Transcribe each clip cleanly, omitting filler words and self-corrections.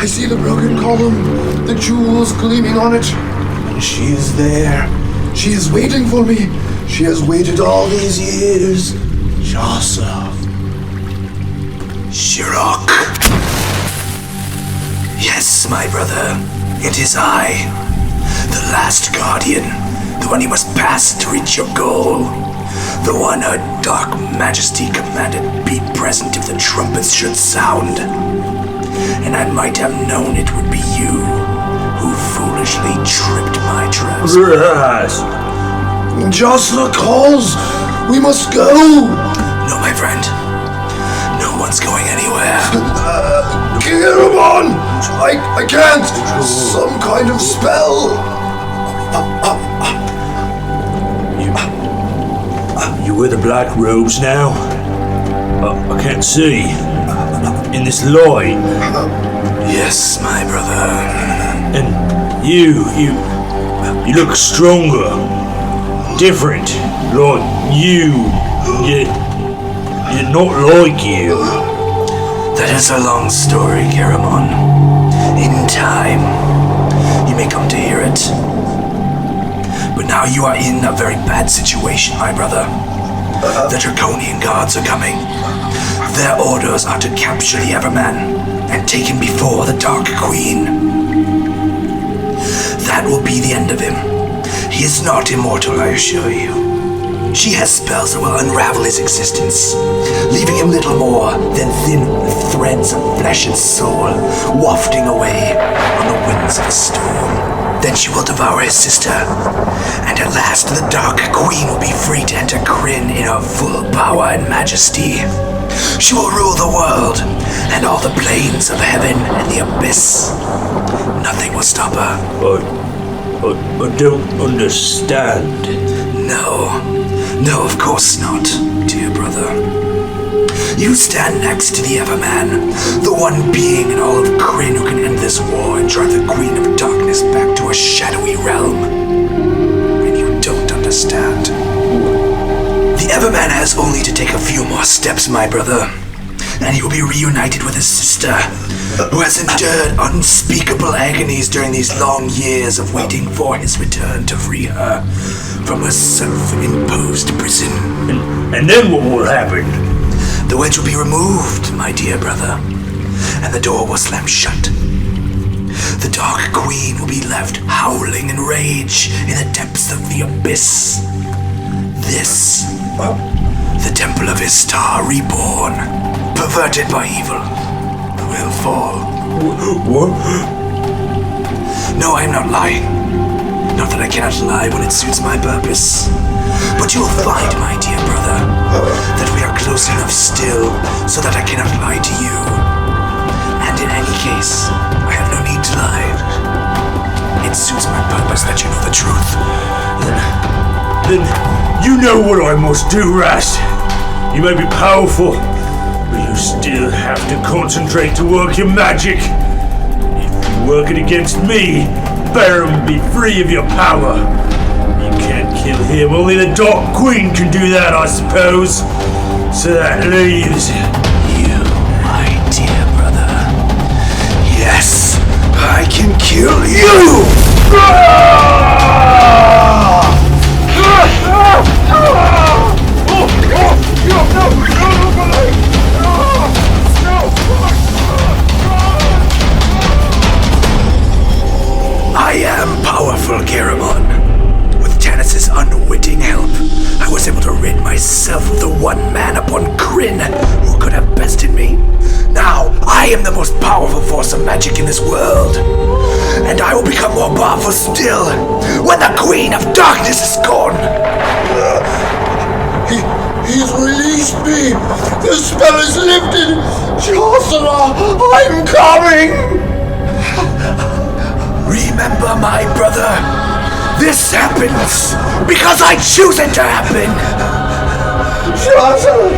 I see the broken column, the jewels gleaming on it. And she is there. She is waiting for me. She has waited all these years. Joseph. Shirok. Yes, my brother. It is I. The last guardian. The one you must pass to reach your goal. The one her dark majesty commanded be present if the trumpets should sound. And I might have known it would be you who foolishly tripped my traps. Yes. Josla calls. We must go. No, my friend. No one's going anywhere. Kiramon! I can't. Some kind of spell. You wear the black robes now? I can't see. In this light. Yes, my brother. And you look stronger. Different. Like you. You're not like you. That is a long story, Kiramon. In time, you may come to hear it. But now you are in a very bad situation, my brother. The Draconian guards are coming. Their orders are to capture the Everman and take him before the Dark Queen. That will be the end of him. He is not immortal, I assure you. She has spells that will unravel his existence, leaving him little more than thin threads of flesh and soul wafting away on the winds of a storm. Then she will devour his sister, and at last the Dark Queen will be free to enter Krynn in her full power and majesty. She will rule the world, and all the planes of heaven and the abyss. Nothing will stop her. I don't understand. No, of course not, dear brother. You stand next to the Everman, the one being in all of Krynn who can end this war and drive the Queen of Darkness back to a shadowy realm. And you don't understand. The Everman has only to take a few more steps, my brother, and he will be reunited with his sister, who has endured unspeakable agonies during these long years of waiting for his return to free her from her self-imposed prison. And then what will happen? The wedge will be removed, my dear brother, and the door will slam shut. The Dark Queen will be left howling in rage in the depths of the abyss. This, the Temple of Istar reborn, perverted by evil, will fall. What? No, I am not lying. Not that I cannot lie when it suits my purpose. But you will find, my dear brother, that we are close enough still so that I cannot lie to you. And in any case, I have no need to lie. It suits my purpose that you know the truth. Then you know what I must do, Rast. You may be powerful, but you still have to concentrate to work your magic. If you work it against me, Baron will be free of your power. You can't kill him, only the Dark Queen can do that, I suppose. So that leaves you, my dear brother. Yes, I can kill you! I am powerful, Kiramon. With Tannis' unwitting help, I was able to rid myself of the one man upon Krynn who could have bested me. Now, I am the most powerful force of magic in this world. And I will become more powerful still when the Queen of Darkness is gone. He's released me. The spell is lifted. Chosara, I'm coming. Remember, my brother, this happens because I choose it to happen. Chosara,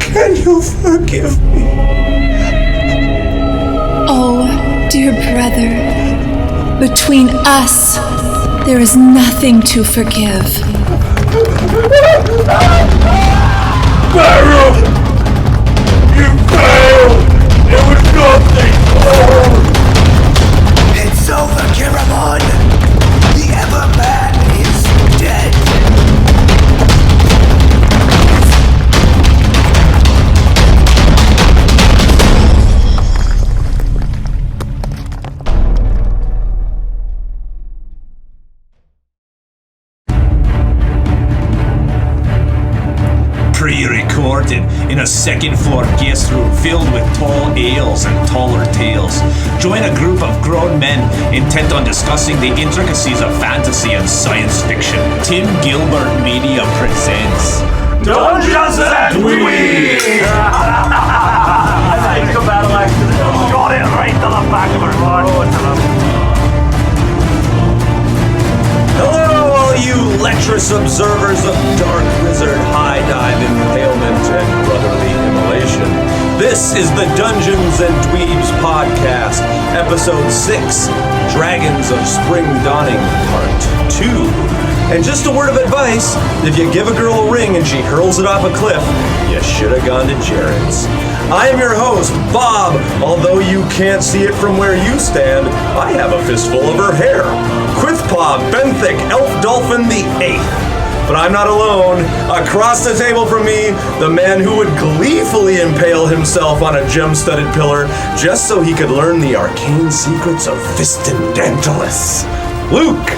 can you forgive me? Oh, dear brother, between us, there is nothing to forgive. Baron! You failed! It was nothing more! It's over, Kiramon! The Everman is dead! Pre-recorded in a second-floor guest room filled with tall ales and taller tales. Join a group of grown men intent on discussing the intricacies of fantasy and science fiction. Tim Gilbert Media presents Dungeons and Dweebs! I like the battle axe. Got it right to the back of her heart. Hello, all you lecherous observers of dark wizard, high dive impalement, and brotherly immolation. This is the Dungeons and Dweebs podcast, episode 6, Dragons of Spring Dawning, part 2. And just a word of advice, if you give a girl a ring and she hurls it off a cliff, you should have gone to Jared's. I am your host, Bob. Although you can't see it from where you stand, I have a fistful of her hair. Quithpaw Benthic Elf Dolphin the 8th. But I'm not alone. Across the table from me, the man who would gleefully impale himself on a gem-studded pillar just so he could learn the arcane secrets of Fistendantalus. Luke.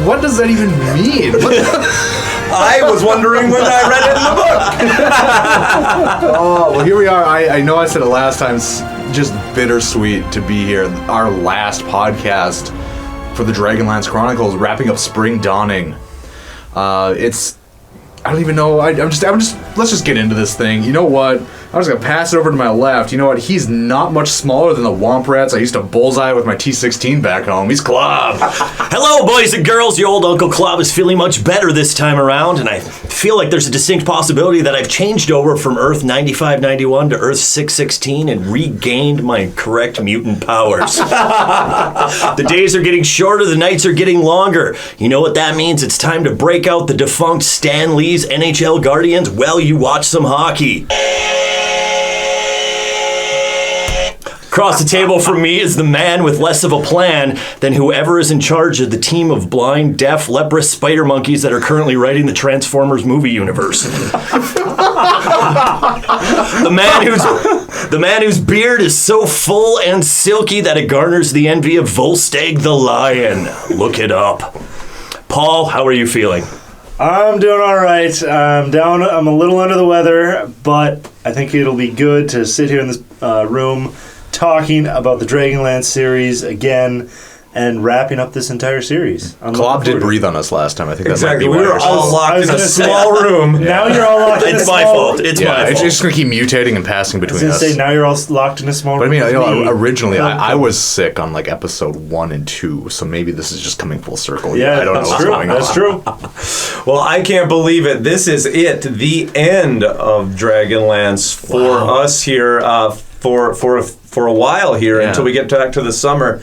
What does that even mean? I was wondering when I read it in the book. Oh, well, here we are. I know I said it last time. It's just bittersweet to be here. Our last podcast for the Dragonlance Chronicles, wrapping up Spring Dawning. I don't even know. Let's just get into this thing. You know what? I'm just gonna pass it over to my left. You know what? He's not much smaller than the Womp Rats I used to bullseye with my T16 back home. He's Clob. Hello, boys and girls. Your old Uncle Clob is feeling much better this time around, and I feel like there's a distinct possibility that I've changed over from Earth 9591 to Earth 616 and regained my correct mutant powers. The days are getting shorter, the nights are getting longer. You know what that means? It's time to break out the defunct Stan Lee's NHL Guardians while you watch some hockey. Across the table from me is the man with less of a plan than whoever is in charge of the team of blind, deaf, leprous spider monkeys that are currently writing the Transformers movie universe. The man whose beard is so full and silky that it garners the envy of Volstagg the Lion. Look it up. Paul, how are you feeling? I'm doing all right. I'm a little under the weather, but I think it'll be good to sit here in this room talking about the Dragonlance series again and wrapping up this entire series. Clob did breathe on us last time. I think Exactly. that might We be were all locked in a small room. Now you're all locked in a It's small my fault. It's my It's fault. just gonna keep mutating and passing I was between going to us. say, now you're all locked in a small But I room. mean, with me. originally I was sick on like episode 1 and 2, so maybe this is just coming full circle. Yeah, I don't know that's what's true. going on. That's true. Well, I can't believe it. This is it, the end of Dragonlance for us here for a while here Yeah. until we get back to the summer.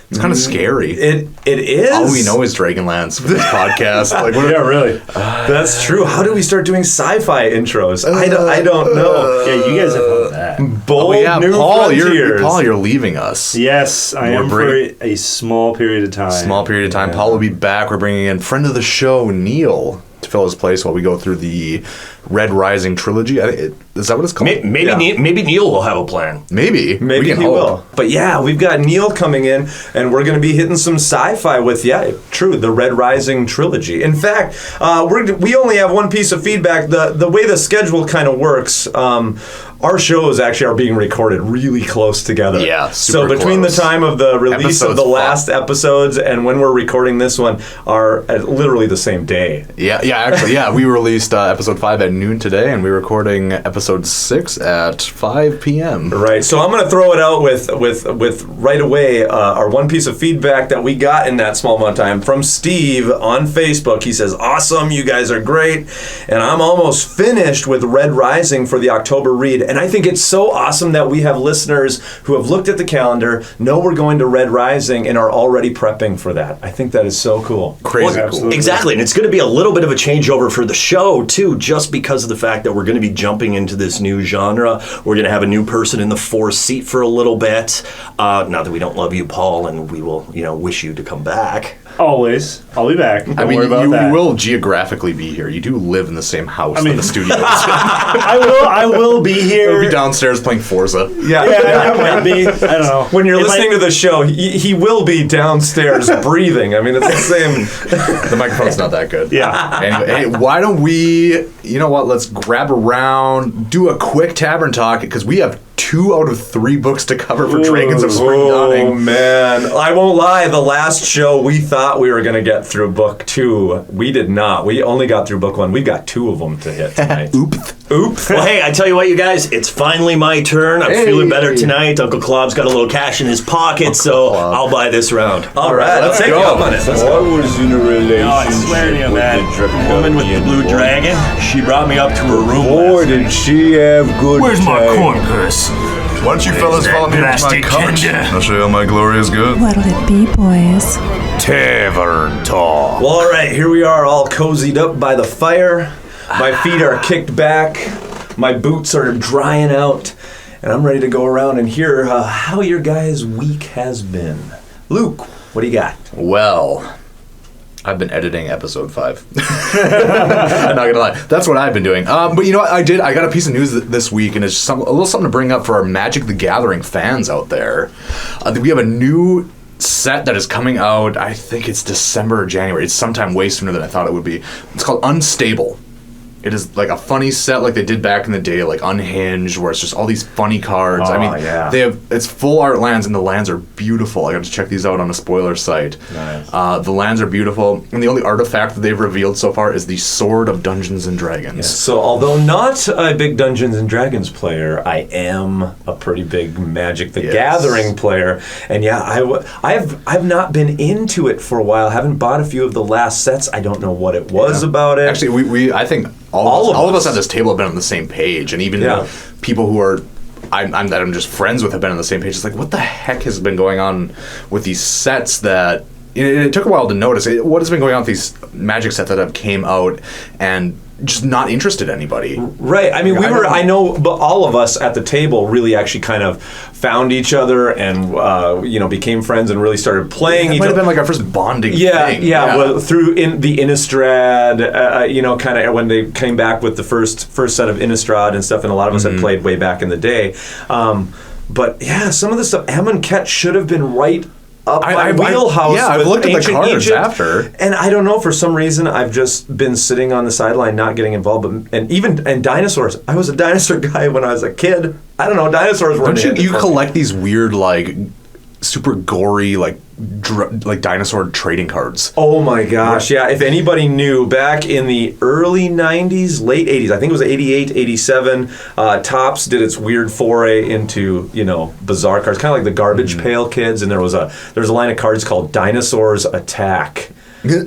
It's kind of scary. It is. All we know is Dragonlance for this podcast. Like, what Yeah, really. That's true. How do we start doing sci-fi intros? I don't know. Yeah, you guys have fun with that. Bold new Paul, frontiers. you're leaving us. Yes, I am for a small period of time. Small period of time. Paul will be back. We're bringing in friend of the show, Neil, to fill his place while we go through the Red Rising trilogy. Is that what it's called? Maybe Neil will have a plan. Maybe Maybe we can he hope. will. But yeah, we've got Neil coming in, and we're going to be hitting some sci-fi with, the Red Rising trilogy. In fact, we only have one piece of feedback. The way the schedule kind of works, our shows actually are being recorded really close together. Yeah, so super between close. the time of the release of Episodes the last episodes and when we're recording this one are at literally the same day. Yeah, we released episode 5 at noon today, and we're recording episode 6 at 5 p.m. Right, so I'm going to throw it out with right away our one piece of feedback that we got in that small amount of time from Steve on Facebook. He says, "Awesome, you guys are great, and I'm almost finished with Red Rising for the October read, And I think it's so awesome that we have listeners who have looked at the calendar, know we're going to Red Rising, and are already prepping for that. I think that is so cool. Crazy cool. Exactly, and it's going to be a little bit of a changeover for the show, too, just because of the fact that we're going to be jumping into this new genre. We're going to have a new person in the fourth seat for a little bit. Not that we don't love you, Paul, and we will, wish you to come back. Always. I'll be back. Don't I mean, worry about that. you will geographically be here. You do live in the same house that the studio is in. I will be here. You'll be downstairs playing Forza. Yeah, I might be. I don't know. When you're listening to the show, he will be downstairs breathing. I mean, it's the same. The microphone's not that good. Yeah. Anyway, hey, why don't we, let's grab around, do a quick Tavern Talk, because we have 2 out of 3 books to cover for Dragons of Spring Dawning. Oh, man. I won't lie. The last show, we thought we were going to get through book 2. We did not. We only got through book 1. We got 2 of them to hit tonight. Oops. Well, hey, I tell you what, you guys, it's finally my turn. I'm feeling better tonight. Uncle Clob's got a little cash in his pocket, so I'll buy this round. All right, let's take you up on it. Let's go. I was in a relationship I swear to you, man. The woman with the blue dragon, she brought me up to her room Boy, last night. did she have good Where's my time. corn purse? Why don't you fellas follow me to my plastic couch? ginger. I'll show you how my glory is good. What'll it be, boys? Tavern Talk. Well, all right, here we are all cozied up by the fire. My feet are kicked back. My boots are drying out. And I'm ready to go around and hear how your guys' week has been. Luke, what do you got? Well, I've been editing episode 5. I'm not gonna lie, that's what I've been doing. But you know what I did? I got a piece of news this week, and it's a little something to bring up for our Magic the Gathering fans out there. We have a new set that is coming out. I think it's December or January. It's sometime way sooner than I thought it would be. It's called Unstable. It is like a funny set like they did back in the day, like Unhinged, where it's just all these funny cards. Oh, I mean, yeah. it's full art lands, and the lands are beautiful. I got to check these out on a spoiler site. Nice. The lands are beautiful, and the only artifact that they've revealed so far is the Sword of Dungeons and Dragons. So, although not a big Dungeons and Dragons player, I am a pretty big Magic the Gathering player. And yeah, I've not been into it for a while. Haven't bought a few of the last sets. I don't know what it was about it. Actually, I think all of us at this table have been on the same page, and even people who are I'm just friends with have been on the same page. It's like, what the heck has been going on with these sets that it took a while to notice. What has been going on with these Magic sets that have came out and just not interested anybody? Right. I mean, I know, but all of us at the table really actually kind of found each other and, became friends and really started playing. It might have been like our first bonding thing. Yeah. Well, through the Innistrad, kind of when they came back with the first set of Innistrad and stuff, and a lot of us had played way back in the day. But yeah, some of the stuff, Amonkhet should have been right up my wheelhouse. I've looked at the cards Egypt, after, and I don't know, for some reason I've just been sitting on the sideline, not getting involved. And dinosaurs. I was a dinosaur guy when I was a kid. I don't know, dinosaurs weren't. Don't you collect these weird super gory dinosaur trading cards? Oh my gosh, yeah. If anybody knew, back in the early 90s, late 80s, I think it was 88, 87, Topps did its weird foray into, bizarre cards, kind of like the Garbage Pail Kids, and there was a line of cards called Dinosaurs Attack.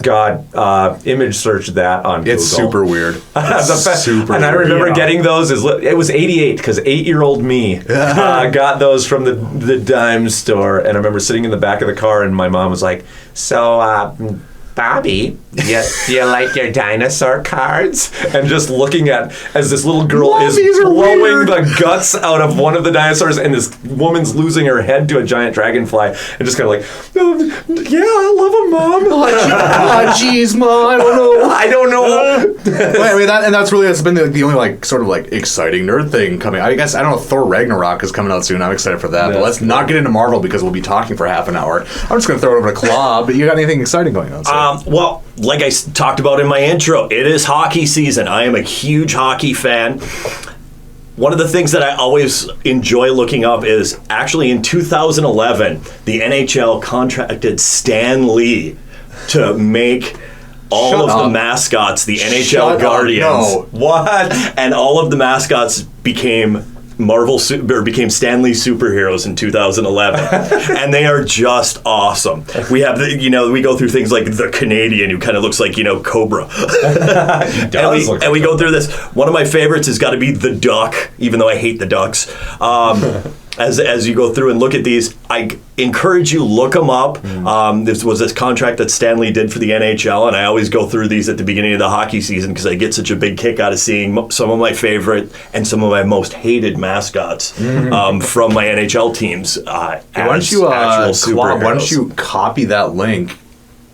God, image search that on Google. It's super weird. And I remember getting those. It was 88 because 8-year-old me got those from the dime store. And I remember sitting in the back of the car, and my mom was like, "So, Bobby, do you like your dinosaur cards?" And just looking at as this little girl is blowing the guts out of one of the dinosaurs, and this woman's losing her head to a giant dragonfly, and just kind of like, "Yeah, I love them, Mom." Oh, jeez, Mom, I don't know. That's been the only sort of exciting nerd thing coming. I guess I don't know. Thor Ragnarok is coming out soon. I'm excited for that. But let's not get into Marvel because we'll be talking for half an hour. I'm just going to throw it over to Klob. You got anything exciting going on? Well, like I talked about in my intro, it is hockey season. I am a huge hockey fan. One of the things that I always enjoy looking up is actually in 2011, the NHL contracted Stan Lee to make all of the mascots the NHL Guardians. No. What? And all of the mascots became became Stan Lee superheroes in 2011, and they are just awesome. We have we go through things like the Canadian, who kind of looks like Cobra, and we go through this. One of my favorites has got to be the Duck, even though I hate the Ducks. As you go through and look at these, I encourage you, look them up. This was this contract that Stan Lee did for the NHL, and I always go through these at the beginning of the hockey season because I get such a big kick out of seeing some of my favorite and some of my most hated mascots from my NHL teams. Why don't you copy that link?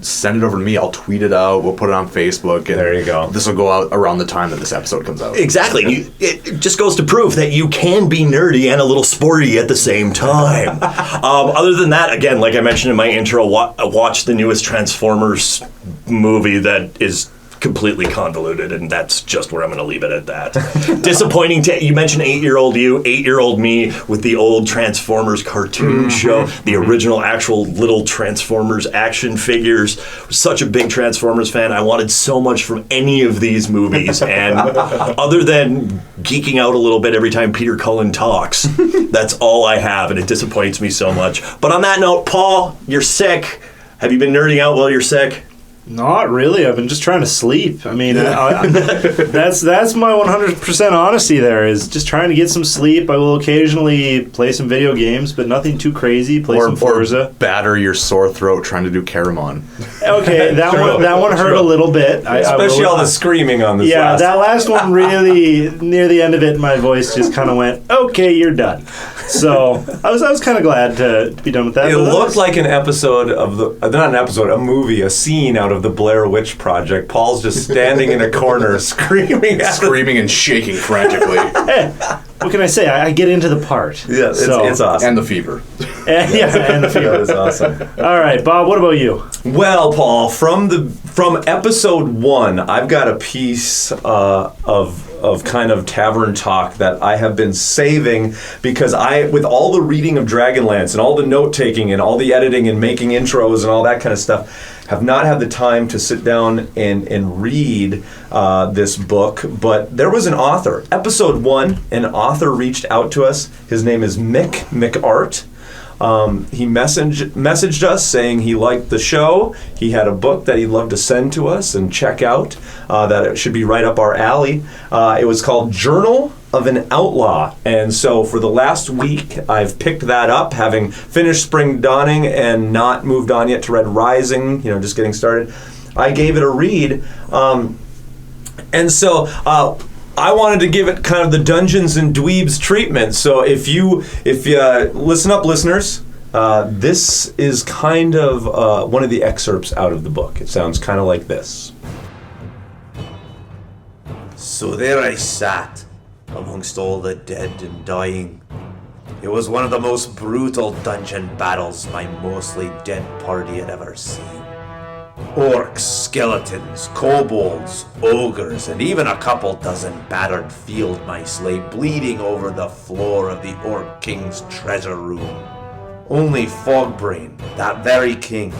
Send it over to me. I'll tweet it out. We'll put it on Facebook. And there you go. This will go out around the time that this episode comes out. Exactly. It just goes to prove that you can be nerdy and a little sporty at the same time. Other than that, again, like I mentioned in my intro, watch the newest Transformers movie that is completely convoluted, and that's just where I'm going to leave it at that. Disappointing. You mentioned 8-year-old you, 8-year-old me with the old Transformers cartoon show, the original actual little Transformers action figures. Such a big Transformers fan. I wanted so much from any of these movies, and other than geeking out a little bit every time Peter Cullen talks, that's all I have, and it disappoints me so much. But on that note, Paul, you're sick. Have you been nerding out while you're sick? Not really. I've been just trying to sleep. I mean, that's my 100% honesty there, is just trying to get some sleep. I will occasionally play some video games, but nothing too crazy. Play some Forza. Or batter your sore throat trying to do Caramon. Okay, that one hurt a little bit. Especially all the screaming on this last. Yeah, that last one really, near the end of it, my voice just kind of went, okay, you're done. So I was kind of glad to be done with that. It looked like an episode of a movie, a scene out of the Blair Witch Project. Paul's just standing in a corner screaming and shaking frantically. What can I say? I get into the part. Yeah, it's awesome. And the fever. And the fever. That is awesome. All right, Bob, what about you? Well, Paul, from episode 1, I've got a piece of kind of Tavern Talk that I have been saving because with all the reading of Dragonlance and all the note-taking and all the editing and making intros and all that kind of stuff, have not had the time to sit down and read this book. But there was an author. Episode 1, an author reached out to us. His name is Mick McArt. He messaged us saying he liked the show. He had a book that he'd love to send to us and check out, that it should be right up our alley. It was called Journal of an Outlaw. And so for the last week, I've picked that up, having finished Spring Dawning and not moved on yet to Red Rising, just getting started. I gave it a read. And so I wanted to give it kind of the Dungeons and Dweebs treatment. So if you listen up, listeners, this is kind of one of the excerpts out of the book. It sounds kind of like this. So there I sat, amongst all the dead and dying. It was one of the most brutal dungeon battles my mostly dead party had ever seen. Orcs, skeletons, kobolds, ogres, and even a couple dozen battered field mice lay bleeding over the floor of the Orc King's treasure room. Only Fogbrain, that very king,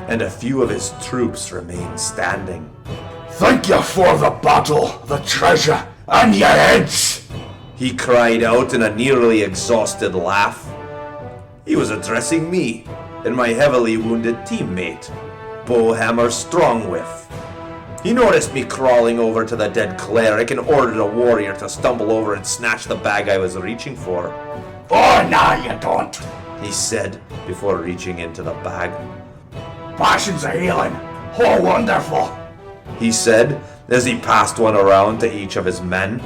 and a few of his troops remained standing. Thank you for the battle, the treasure, and your heads! He cried out in a nearly exhausted laugh. He was addressing me and my heavily wounded teammate, Bowhammer Strongwith. He noticed me crawling over to the dead cleric and ordered a warrior to stumble over and snatch the bag I was reaching for. Oh, no, you don't, he said before reaching into the bag. Potions are healing. Oh, wonderful, he said as he passed one around to each of his men.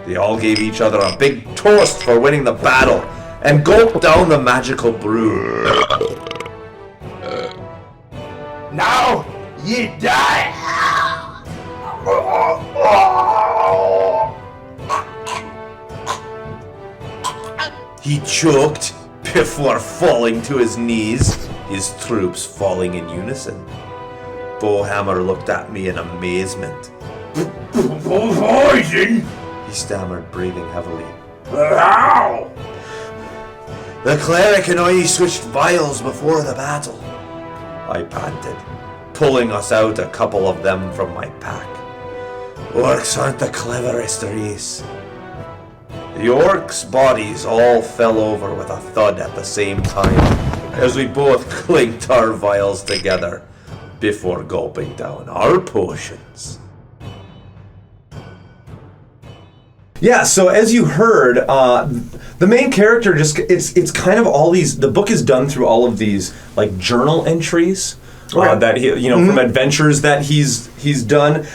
They all gave each other a big toast for winning the battle and gulped down the magical brew. Now, ye die! He choked before falling to his knees, his troops falling in unison. Bowhammer looked at me in amazement. Poison? He stammered, breathing heavily. How? The cleric and I switched vials before the battle, I panted, pulling us out a couple of them from my pack. Orcs aren't the cleverest race. The orcs' bodies all fell over with a thud at the same time as we both clinked our vials together before gulping down our potions. Yeah, so as you heard, the main character it's kind of all these. The book is done through all of these like journal entries that he, from adventures that he's done.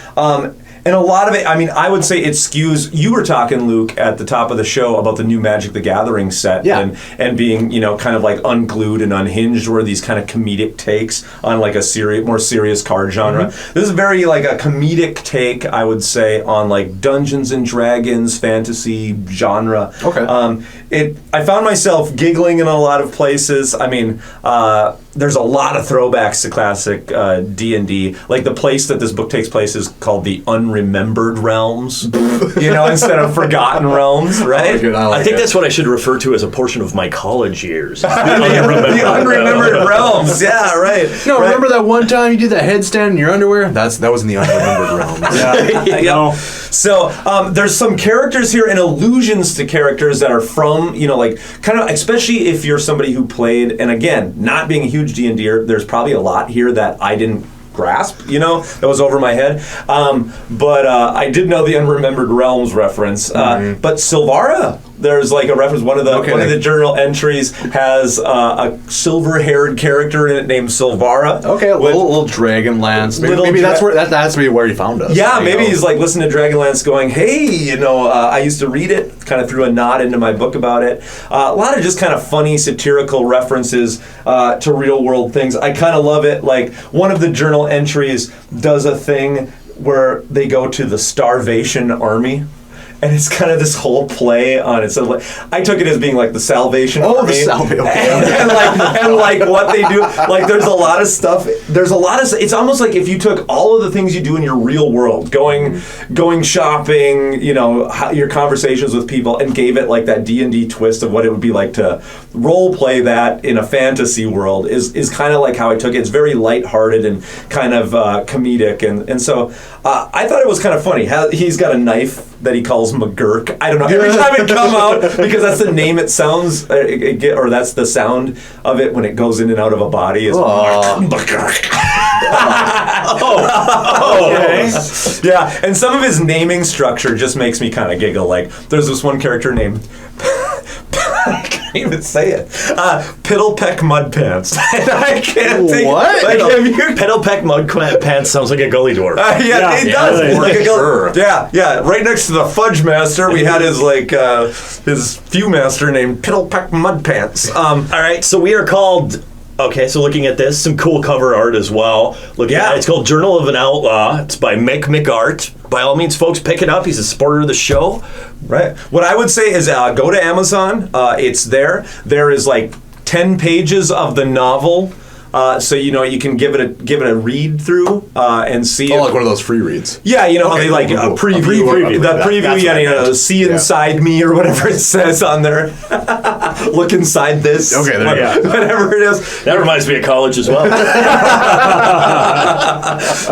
And a lot of it, I mean, I would say it skews. You were talking, Luke, at the top of the show about the new Magic the Gathering set and being, kind of like unglued and unhinged, were these kind of comedic takes on like a more serious card genre. This is very like a comedic take, I would say, on like Dungeons and Dragons fantasy genre. Okay. I found myself giggling in a lot of places. I mean, there's a lot of throwbacks to classic D&D. Like the place that this book takes place is called the Unremembered Realms, instead of Forgotten Realms, right? I think that's what I should refer to as a portion of my college years. The Unremembered Realms, yeah, right. No, right. Remember that one time you did that headstand in your underwear? That was in the Unremembered Realms. Yeah. So there's some characters here and allusions to characters that are from, like kind of, especially if you're somebody who played, and again, not being a huge D&D'er, there's probably a lot here that I didn't grasp, that was over my head. But I did know the Unremembered Realms reference. But Silvara, there's like a reference. One of the journal entries has a silver-haired character in it named Silvara. Okay, a little Dragonlance. Maybe that's where he found us. Yeah, maybe he's like listening to Dragonlance, going, "Hey, I used to read it." Kind of threw a nod into my book about it. A lot of just kind of funny satirical references to real-world things. I kind of love it. Like one of the journal entries does a thing where they go to the Starvation Army. And it's kind of this whole play on it. So I took it as being like the Salvation Army. The Salvation. and like what they do. Like there's a lot of stuff. It's almost like if you took all of the things you do in your real world, going shopping, your conversations with people, and gave it like that D&D twist of what it would be like to role play that in a fantasy world is kind of like how I took it. It's very lighthearted and kind of comedic. And so I thought it was kind of funny. He's got a knife that he calls McGurk. I don't know. Every time it come out, because that's the name it sounds, or that's the sound of it when it goes in and out of a body. Is McGurk. Okay. Yeah, and some of his naming structure just makes me kind of giggle. Like, there's this one character named... I can't even say it. Piddlepeck Mudpants. I can't think. What? Piddlepeck Mudpants sounds like a gully dwarf. It does. Like a gully. Yeah. Right next to the Fudge Master, we had his his Few Master named Piddlepeck Mudpants. All right, so we are called. Okay, so looking at this, some cool cover art as well. It's called Journal of an Outlaw. It's by Mick McArt. By all means, folks, pick it up. He's a supporter of the show. Right. What I would say is go to Amazon. It's there. There is like 10 pages of the novel. So you can give it a read through and see. Like one of those free reads. Yeah, how they like a preview. The preview, see inside me or whatever it says on there. Look inside this. Okay, there you go. Whatever it is. That reminds me of college as well.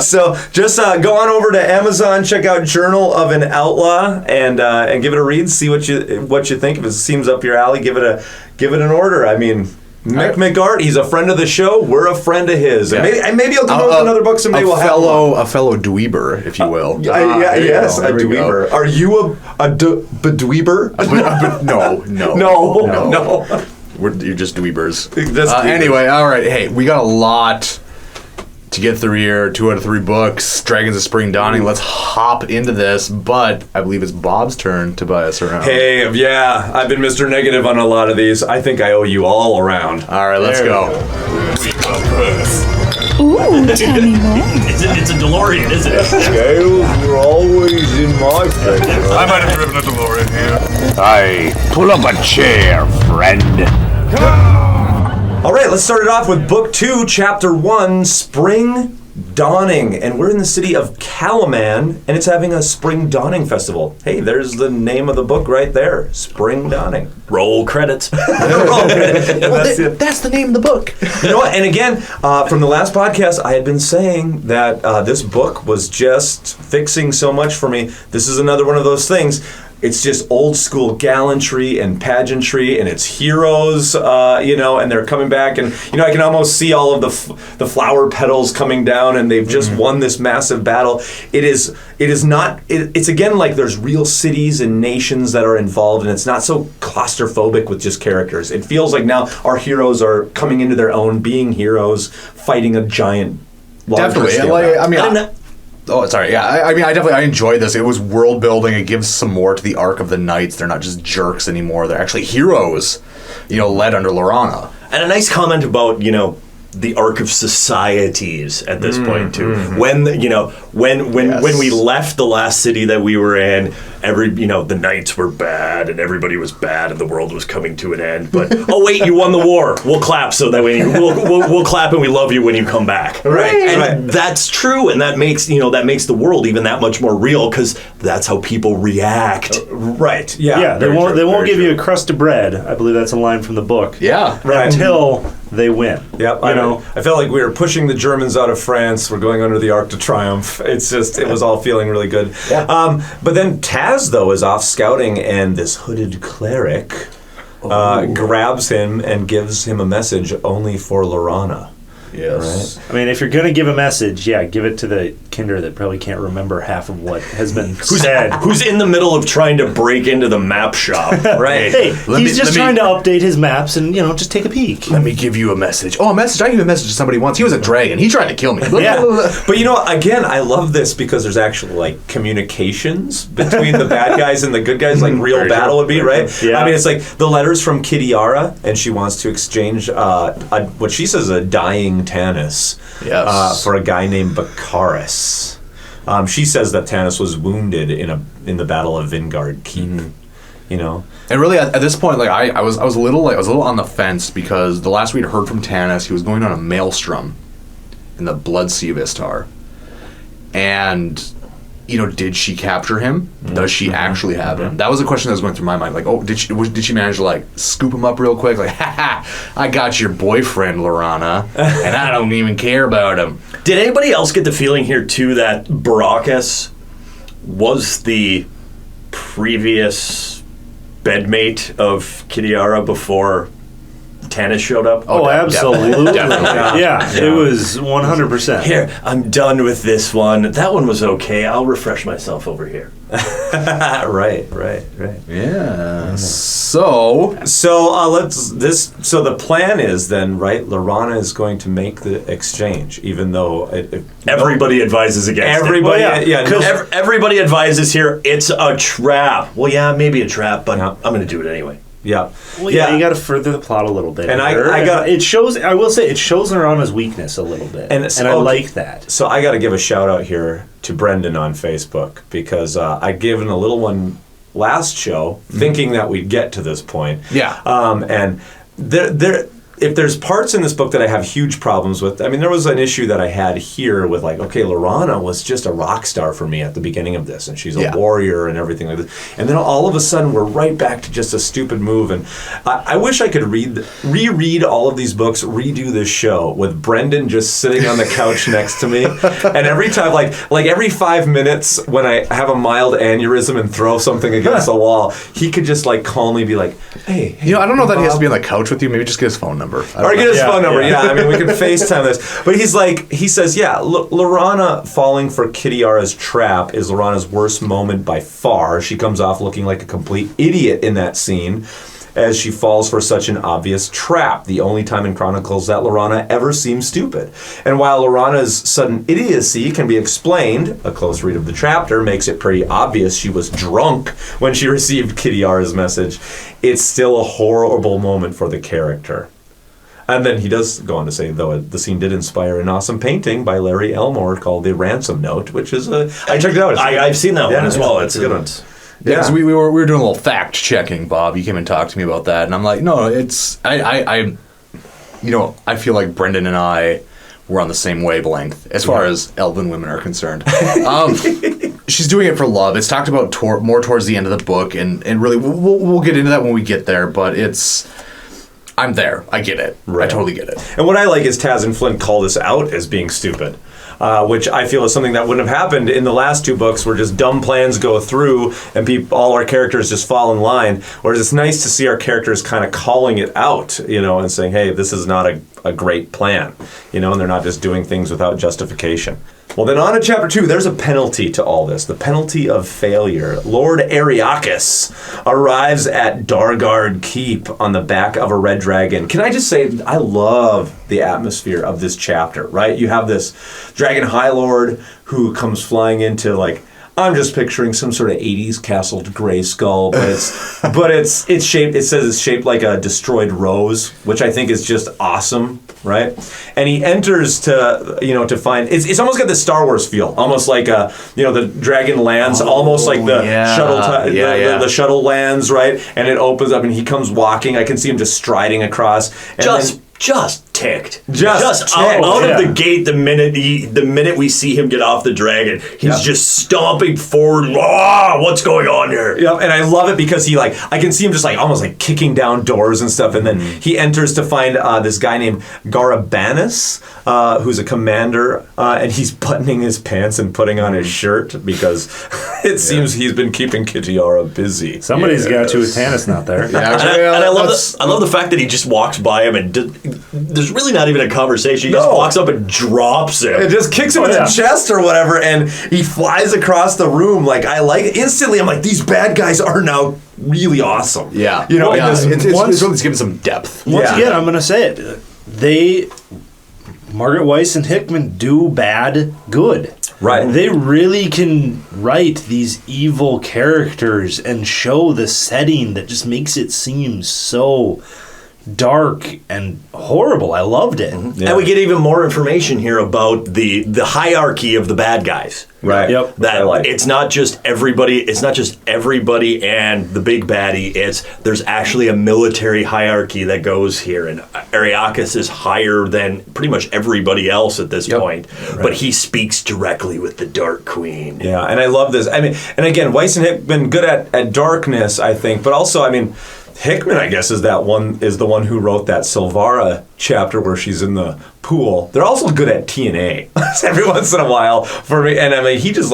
So just go on over to Amazon, check out Journal of an Outlaw, and give it a read. See what you think. If it seems up your alley, give it an order. I mean. Mick McArt, he's a friend of the show. We're a friend of his. Yeah. And maybe he'll come out with another book someday. A fellow dweeber, if you will. Yes, a dweeber. Are you a bedweeber? No. You're just dweebers. Anyway, all right. Hey, we got a lot to get through here. 2 out of 3 books. Dragons of Spring Dawning. Let's hop into this. But I believe it's Bob's turn to buy us around. Hey, yeah. I've been Mr. Negative on a lot of these. I think I owe you all around. All right, let's go. Ooh, tell me more. It's a DeLorean, isn't it? Scales were always in my favor. I might have driven a DeLorean here. Aye, pull up a chair, friend. All right, let's start it off with Book 2, Chapter 1, Spring Dawning. And we're in the city of Kalaman, and it's having a Spring Dawning Festival. Hey, there's the name of the book right there, Spring Dawning. Roll credits. Roll credits. That's the name of the book. You know what? And again, from the last podcast, I had been saying that this book was just fixing so much for me. This is another one of those things. it's just old school gallantry and pageantry, and it's heroes, and they're coming back, and I can almost see all of the flower petals coming down, and they've just won this massive battle. It's again like there's real cities and nations that are involved, and it's not so claustrophobic with just characters. It feels like now our heroes are coming into their own, being heroes, fighting a giant. Definitely, I enjoyed this. It was world building. It gives some more to the arc of the knights. They're not just jerks anymore. They're actually heroes, led under Laurana. And a nice comment about, the arc of societies at this point too. When we left the last city that we were in, the knights were bad and everybody was bad and the world was coming to an end. But oh wait, you won the war. We'll clap so that we'll clap and we love you when you come back. Right. And that's true, and that makes the world even that much more real because that's how people react. Right. Yeah. They won't give you a crust of bread. I believe that's a line from the book. Yeah. Right. Until they win. Yep. I felt like we were pushing the Germans out of France. We're going under the Arc de Triomphe. It was all feeling really good. Yeah. But then Taz, though, is off scouting, and this hooded cleric grabs him and gives him a message only for Laurana. Yes. Right? I mean, if you're going to give a message, give it to the Kinder that probably can't remember half of what has been said. Who's in the middle of trying to break into the map shop. Right. Hey, he's just trying to update his maps and, just take a peek. Let me give you a message. Oh, a message? I gave a message to somebody once. He was a dragon. He tried to kill me. Yeah. But, again, I love this because there's actually, communications between the bad guys and the good guys, like real battle would be, right? Yeah. I mean, it's like the letters from Kitiara, and she wants to exchange what she says a dying Tanis for a guy named Bakaris. She says that Tanis was wounded in the Battle of Vingard Keep. And really at this point, I was a little on the fence because the last we'd heard from Tanis, he was going on a maelstrom in the Blood Sea of Istar, and did she capture him? Does she actually have him? That was a question that was going through my mind. Did she manage to scoop him up real quick? I got your boyfriend, Laurana, and I don't even care about him. Did anybody else get the feeling here too that Baracus was the previous bedmate of Kitiara before Tanis showed up? Oh, absolutely. Definitely. Yeah, it was 100%. Here, I'm done with this one. That one was okay. I'll refresh myself over here. Right. Yeah. So the plan is then, right? Laurana is going to make the exchange, even though everybody advises against it. Everybody advises here. It's a trap. Well, yeah, maybe a trap, but I'm going to do it anyway. Yeah. Well, you got to further the plot a little bit. And it shows Laurana's weakness a little bit. And I like that. So I got to give a shout out here to Brendan on Facebook because I'd given a little one last show thinking that we'd get to this point. Yeah. And if there's parts in this book that I have huge problems with, I mean, there was an issue that I had here with Laurana was just a rock star for me at the beginning of this, and she's a warrior and everything like this. And then all of a sudden, we're right back to just a stupid move. And I wish I could reread all of these books, redo this show with Brendan just sitting on the couch next to me. And every time, like every 5 minutes when I have a mild aneurysm and throw something against the wall, he could just calmly be like, hey I don't know that he has to be on the couch with you. Maybe just get his phone number. Or get his phone number, I mean, we can FaceTime this. But he says, Laurana falling for Kitiara's trap is Laurana's worst moment by far. She comes off looking like a complete idiot in that scene as she falls for such an obvious trap, the only time in Chronicles that Laurana ever seems stupid. And while Laurana's sudden idiocy can be explained, a close read of the chapter makes it pretty obvious she was drunk when she received Kitiara's message, it's still a horrible moment for the character. And then he does go on to say, though, the scene did inspire an awesome painting by Larry Elmore called The Ransom Note, which is I checked it out. I've seen that one as well. It's a good one. Yeah, because we were doing a little fact checking, Bob. You came and talked to me about that, and I'm like, no, it's I feel like Brendan and I were on the same wavelength as far as elven women are concerned. She's doing it for love. It's talked about more towards the end of the book, and really we'll get into that when we get there. But it's I'm there. I get it. Right. I totally get it. And what I like is Taz and Flint call this out as being stupid. Which I feel is something that wouldn't have happened in the last 2 books, where just dumb plans go through and all our characters just fall in line. Whereas it's nice to see our characters kind of calling it out, and saying, hey, this is not a great plan, and they're not just doing things without justification. Well, then on to chapter 2, there's a penalty to all this. The penalty of failure. Lord Ariakis arrives at Dargard Keep on the back of a red dragon. Can I just say, I love the atmosphere of this chapter, right? You have this Dragon High Lord who comes flying into, I'm just picturing some sort of 80s castle gray skull, but it's shaped, it says it's shaped like a destroyed rose, which I think is just awesome, right? And he enters to find, it's almost got this Star Wars feel, almost like the dragon lands, almost like the shuttle, the shuttle lands, right? And it opens up and he comes walking. I can see him just striding across. And just ticked. Just ticked. Out of the gate the minute we see him get off the dragon, he's just stomping forward. What's going on here? Yeah, and I love it because he I can see him just almost kicking down doors and stuff, and then he enters to find this guy named Garabanis, who's a commander, and he's buttoning his pants and putting on his shirt because it seems he's been keeping Kitiara busy. Somebody's got to. Tannis not there. And I love the fact that he just walks by him and there's really not even a conversation. He just walks up and drops him. It just kicks him in the chest or whatever, and he flies across the room. I like it. Instantly, I'm like, these bad guys are now really awesome. Yeah. It's really giving some depth. Once again, I'm going to say it. Margaret Weiss and Hickman do bad good. Right. They really can write these evil characters and show the setting that just makes it seem so dark and horrible. I loved it. Yeah. And we get even more information here about the hierarchy of the bad guys. Right. Yep. That it's not just everybody and the big baddie. There's actually a military hierarchy that goes here, and Ariakis is higher than pretty much everybody else at this point. Right. But he speaks directly with the Dark Queen. Yeah, and I love this. I mean, and again, Weiss and Hickman been good at darkness, I think, but also, Hickman, I guess, is the one who wrote that Silvara chapter where she's in the pool. They're also good at TNA every once in a while for me. And he just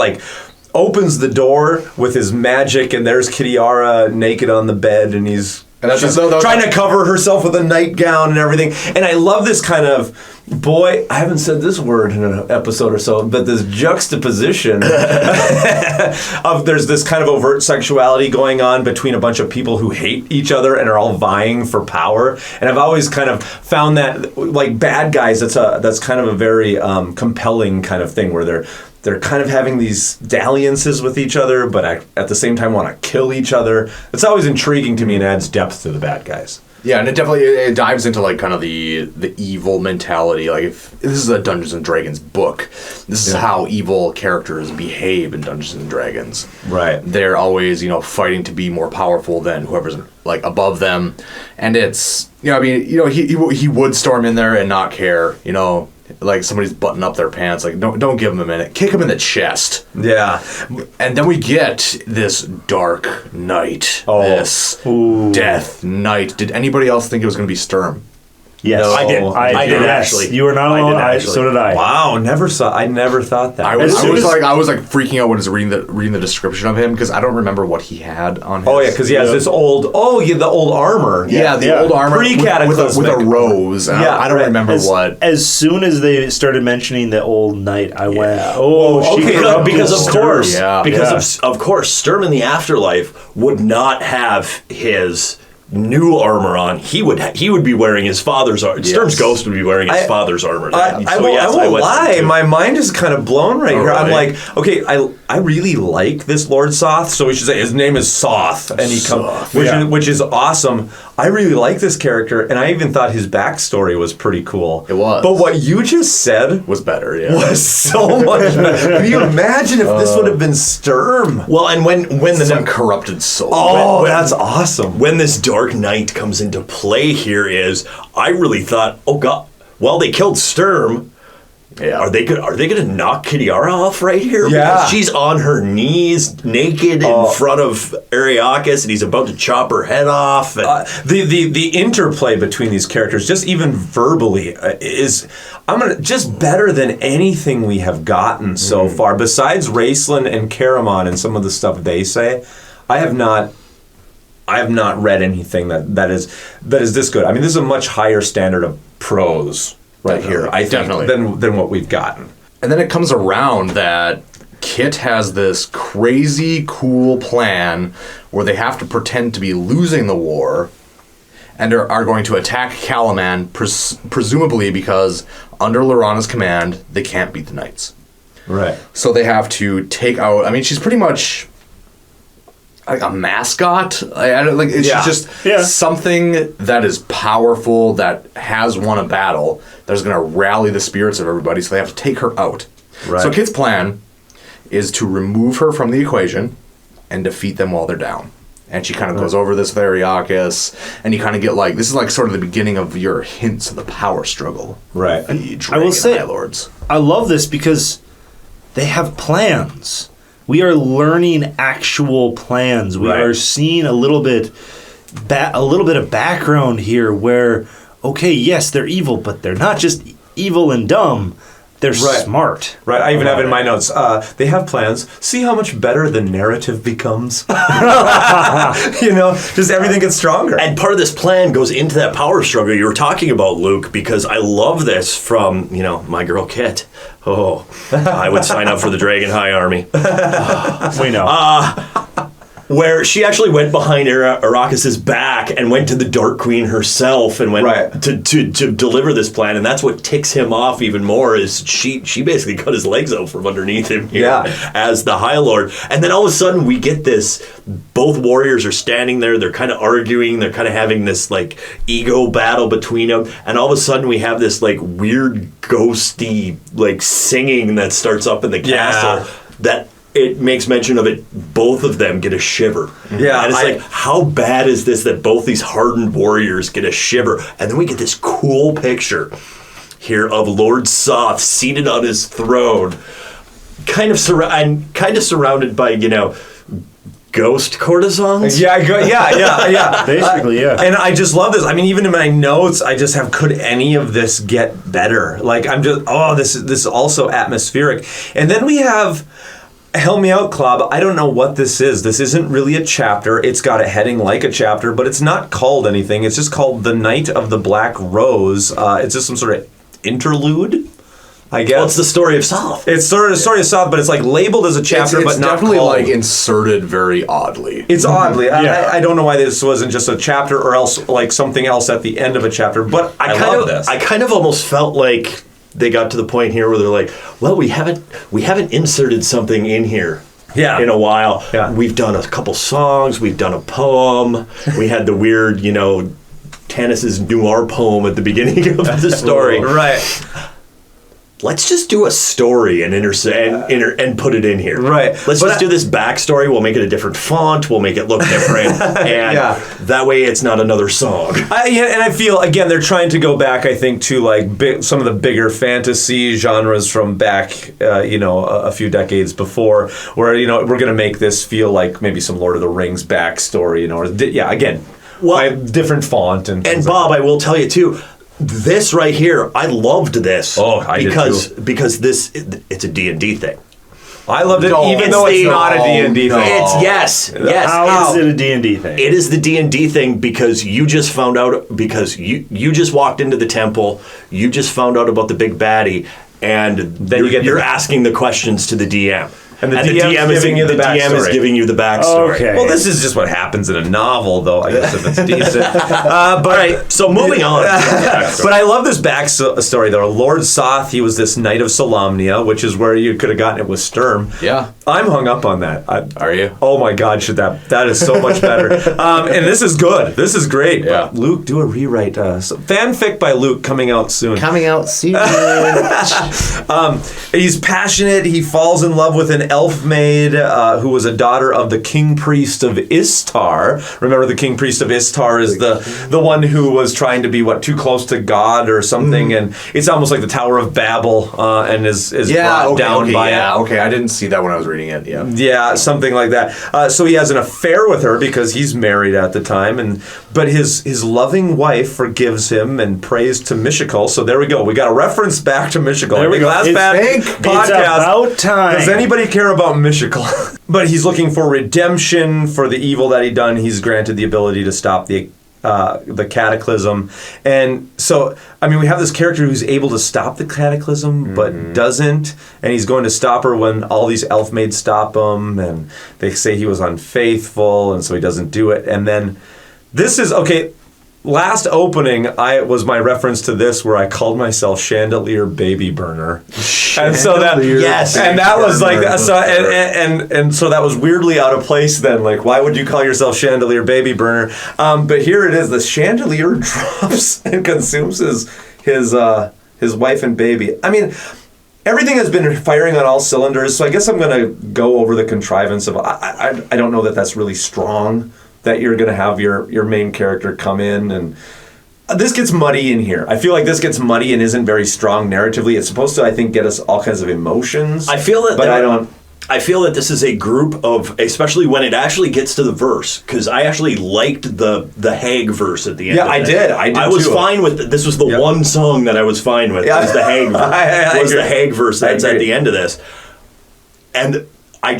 opens the door with his magic, and there's Kitiara naked on the bed, and she's trying to cover herself with a nightgown and everything. And I love this kind of, I haven't said this word in an episode or so, but this juxtaposition of there's this kind of overt sexuality going on between a bunch of people who hate each other and are all vying for power. And I've always kind of found that, bad guys, that's kind of a very compelling kind of thing where they're kind of having these dalliances with each other, but at the same time want to kill each other. It's always intriguing to me and adds depth to the bad guys. Yeah, and it dives into kind of the evil mentality. If this is a Dungeons and Dragons book, this is how evil characters behave in Dungeons and Dragons. Right. They're always, fighting to be more powerful than whoever's above them, and it's he would storm in there and not care. Somebody's buttoning up their pants. Don't give them a minute. Kick them in the chest. Yeah. And then we get this dark night. This death night. Did anybody else think it was going to be Sturm? Yes, no, I did actually. You were not alone. So did I. Wow, I never thought that. I was freaking out when I was reading the description of him because I don't remember what he had on his. Oh yeah, because he has this old. Oh yeah, the old armor. The old armor pre-cataclysmic with a rose. I don't remember what. As soon as they started mentioning the old knight, I went, because of course, Sturm in the afterlife would not have his new armor on. He would be wearing his father's armor. Yes. Sturm's ghost would be wearing his father's armor. I won't lie. My mind is kind of blown right here. Right. I'm like, okay, I really like this Lord Soth, so we should say his name is Soth, and he comes, which is awesome. I really like this character, and I even thought his backstory was pretty cool. It was. But what you just said was better, was so much better. Can you imagine if this would have been Sturm? Well, and when the corrupted soul. Oh, that's awesome. When this Dark Knight comes into play here I really thought, oh God, well, they killed Sturm. Yeah. Are they gonna knock Kitiara off right here? Yeah. Because she's on her knees, naked in front of Ariakis, and he's about to chop her head off. And The interplay between these characters, just even verbally, is just better than anything we have gotten so far. Besides Raistlin and Caramon and some of the stuff they say, I have not read anything that is this good. I mean, this is a much higher standard of prose here, I think, than what we've gotten. And then it comes around that Kit has this crazy cool plan where they have to pretend to be losing the war and are going to attack Calaman, presumably because under Lorana's command, they can't beat the Knights. Right. So they have to take out... I mean, she's pretty much like a mascot. She's just something that is powerful, that has won a battle, that is going to rally the spirits of everybody, so they have to take her out. Right. So Kit's plan is to remove her from the equation and defeat them while they're down. And she kind of goes over this with Ariakis, and you kind of get this is sort of the beginning of your hints of the power struggle. Right. I will say, High Lords. I love this because they have plans. We are learning actual plans. We are seeing a little bit of background here where, okay, yes, they're evil, but they're not just evil and dumb. They're smart. Right. I even have it in my notes. They have plans. See how much better the narrative becomes. Just everything gets stronger. And part of this plan goes into that power struggle you were talking about, Luke, because I love this from, my girl Kit. Oh, I would sign up for the Dragon High Army. We know. Where she actually went behind Arrakis' back and went to the Dark Queen herself and went to deliver this plan, and that's what ticks him off even more. Is she basically cut his legs out from underneath him here as the High Lord, and then all of a sudden we get this. Both warriors are standing there. They're kind of arguing. They're kind of having this ego battle between them, and all of a sudden we have this weird ghosty singing that starts up in the castle that. It makes mention of it. Both of them get a shiver. Yeah, and it's how bad is this that both these hardened warriors get a shiver? And then we get this cool picture here of Lord Soth seated on his throne, kind of surrounded by ghost courtesans. Yeah. Basically, And I just love this. I mean, even in my notes, I just have, could any of this get better? This is also atmospheric. And then we have. Help me out, Klob. I don't know what this is. This isn't really a chapter. It's got a heading like a chapter, but it's not called anything. It's just called The Night of the Black Rose. It's just some sort of interlude, I guess. Well, it's the story of Soth. It's sort of the story of Soth, but it's labeled as a chapter, but not definitely called. Inserted very oddly. It's oddly. I don't know why this wasn't just a chapter or else something else at the end of a chapter, but I love this. I kind of almost felt like they got to the point here where they're like, well, we haven't inserted something in here in a while. Yeah. We've done a couple songs, we've done a poem, we had the weird, Tanis's Noir poem at the beginning of the story. Right. Let's just do a story and put it in here. Right. Let's just do this backstory. We'll make it a different font. We'll make it look different. And that way it's not another song. And I feel, again, they're trying to go back, I think, to some of the bigger fantasy genres from back, a few decades before, where, we're going to make this feel like maybe some Lord of the Rings backstory, again, by different font. And Bob, I will tell you, too, this right here, I loved this. Oh, I did too. Because it's a D&D thing. I loved it, even though it's not a D&D thing. It's yes. How is it a D&D thing? It is the D&D thing because you just found out, because you just walked into the temple, you just found out about the big baddie, and then you're asking the questions to the DM. And the DM is giving you the backstory. DM is giving you the backstory. Okay. Well, this is just what happens in a novel, though, I guess, if it's decent. All right, so moving on. But I love this backstory, though. Lord Soth, he was this Knight of Solamnia, which is where you could have gotten it with Sturm. Yeah. I'm hung up on that. Are you? Oh, my God, that is so much better. And this is good. This is great. Yeah. Luke, do a rewrite. Fanfic by Luke coming out soon. Coming out soon. He's passionate. He falls in love with an an elf maid who was a daughter of the king priest of Istar. Remember, the king priest of Istar is the one who was trying to be too close to God or something, and it's almost like the Tower of Babel, and is brought down by it. Okay, I didn't see that when I was reading it. Yeah, something like that. So he has an affair with her because he's married at the time, but his loving wife forgives him and prays to Mishakal. So there we go. We got a reference back to Mishakal. There we go. Last podcast. It's about time. Does anybody care about Mishakal? But he's looking for redemption for the evil that he done. He's granted the ability to stop the cataclysm. And so, I mean, we have this character who's able to stop the cataclysm, but doesn't. And he's going to stop her when all these elf maids stop him. And they say he was unfaithful, and so he doesn't do it. And then this is, okay, last opening, was my reference to this where I called myself Chandelier Baby Burner. And so that, and that was like, so, and so that was weirdly out of place then. Like, why would you call yourself Chandelier Baby Burner? But here it is, the chandelier drops and consumes his wife and baby. I mean, everything has been firing on all cylinders, so I guess I'm going to go over the contrivance of, I don't know that that's really strong, that you're going to have your main character come in, and this gets muddy in here. I feel like this gets muddy and isn't very strong narratively. It's supposed to, I think, get us all kinds of emotions. I feel that, but I don't. I feel that this is a group of, especially when it actually gets to the verse, because I actually liked the Hag verse at the end. Yeah, I did. I was fine with this. Was the one song that I was fine with. Was the Hag verse. The Hag verse that's at the end of this, and I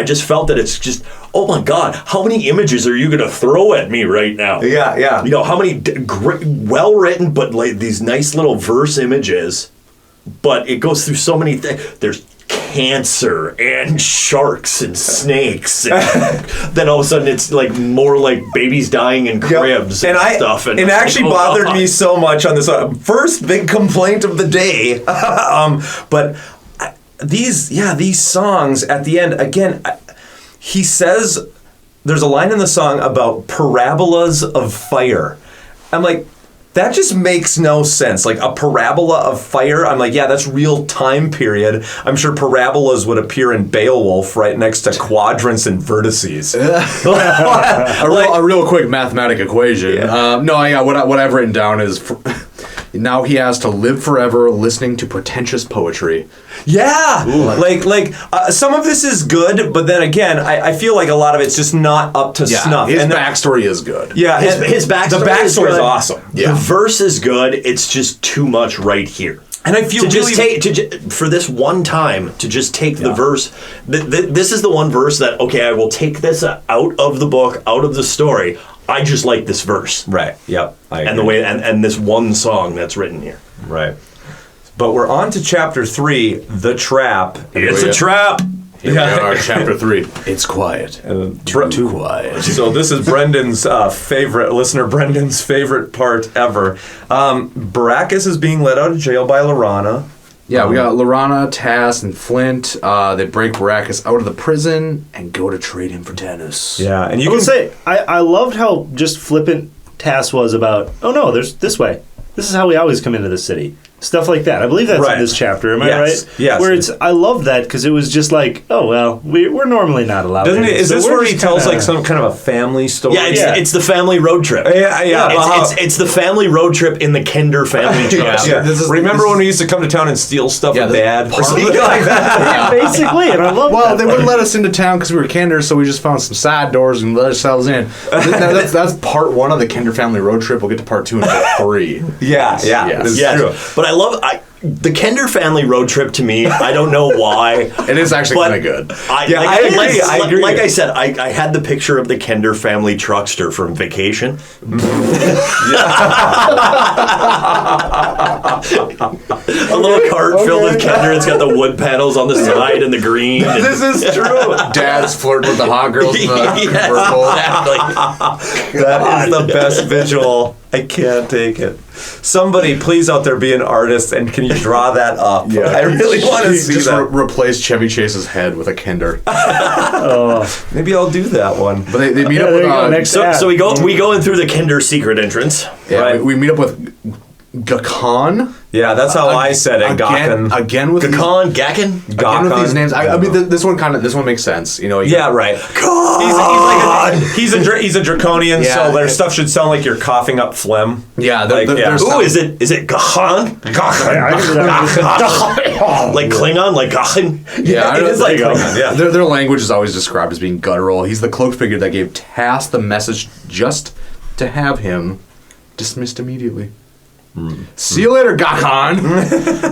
just felt that it's just, oh my God, how many images are you going to throw at me right now? Yeah. You know, how many well-written, but like these nice little verse images, but it goes through so many things. There's cancer and sharks and snakes. And then all of a sudden it's like more like babies dying in cribs and stuff. And it actually bothered me so much on this first big complaint of the day. But these songs at the end, again, he says, there's a line in the song about parabolas of fire. I'm like, that just makes no sense. Like a parabola of fire, I'm like, yeah, that's real time period. I'm sure parabolas would appear in Beowulf right next to quadrants and vertices. a real quick mathematic equation. What I've written down is now he has to live forever listening to pretentious poetry. Yeah, like some of this is good, but then again, I feel like a lot of it's just not up to snuff. His backstory is good. Yeah, his backstory. The backstory is awesome. Yeah. The verse is good. It's just too much right here. And I feel for this one time to just take the verse. This is the one verse that I will take this out of the book, out of the story. I just like this verse. Right. Yep. And the way and this one song that's written here. Right. But we're on to chapter 3, The Trap. It's a trap. Here we are, chapter 3. It's quiet. Too quiet. So this is Brendan's favorite, listener Brendan's favorite part ever. Baracus is being let out of jail by Lorana. Yeah, we got Lorana, Tass, and Flint. They break Baracus out of the prison and go to trade him for Tanis. Yeah, and I will say, I loved how just flippant Tass was about, oh no, there's this way. This is how we always come into the city. Stuff like that. I believe that's in this chapter. Am I right? Yes. Where I love that because it was just like, oh well, we're normally not allowed. Doesn't it? Is this where he tells like some kind of a family story? Yeah, it's the family road trip. Yeah. It's the family road trip in the Kinder family trust. Remember when we used to come to town and steal stuff with Dad? Or something like that. Basically, and I love that. Well, they wouldn't let us into town because we were Kinder, so we just found some side doors and let ourselves in. That's part 1 of the Kinder family road trip. We'll get to part 2 and part 3. Yeah. This is true. But I love the Kinder family road trip. To me, I don't know why. It is actually kind of good. I agree. Like I said, I had the picture of the Kinder family truckster from Vacation. A little cart filled with Kinder. It's got the wood panels on the side and the green. This is true. Dad's flirting with the hot girls in the convertible. Exactly. That is the best visual. I can't take it. Somebody, please, out there, be an artist, and can you draw that up? Yeah, I really want to see just that. Replace Chevy Chase's head with a Kinder. Maybe I'll do that one. But they meet up with so we go in through the Kinder secret entrance. Yeah, right? we meet up with Gakon. Yeah, that's how I said it. Again with Gakon, Again with these names. I mean, this one makes sense. You know. Yeah, right. He's a draconian, so their stuff should sound like you're coughing up phlegm. Yeah. Ooh, is it Gakon? Like Klingon, like Gakon? Yeah, it is like Klingon. Yeah. Their language is always described as being guttural. He's the cloaked figure that gave Tass the message just to have him dismissed immediately. See you later, Gakon.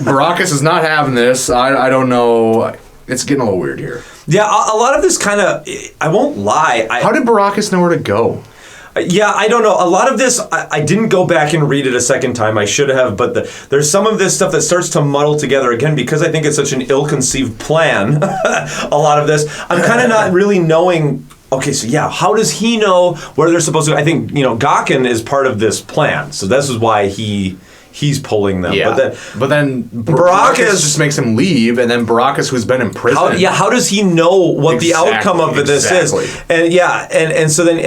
Baracus is not having this. I don't know. It's getting a little weird here. Yeah, a lot of this kind of, I won't lie. How did Baracus know where to go? Yeah, I don't know. A lot of this, I didn't go back and read it a second time. I should have, but there's some of this stuff that starts to muddle together again because I think it's such an ill-conceived plan. A lot of this. I'm kind of not really knowing. Okay, so yeah, how does he know where they're supposed to go? I think, Gakon is part of this plan. So this is why he's pulling them. Yeah. But then Baracus just makes him leave, and then Baracus, who's been in prison. How does he know what the outcome of this is? And and so then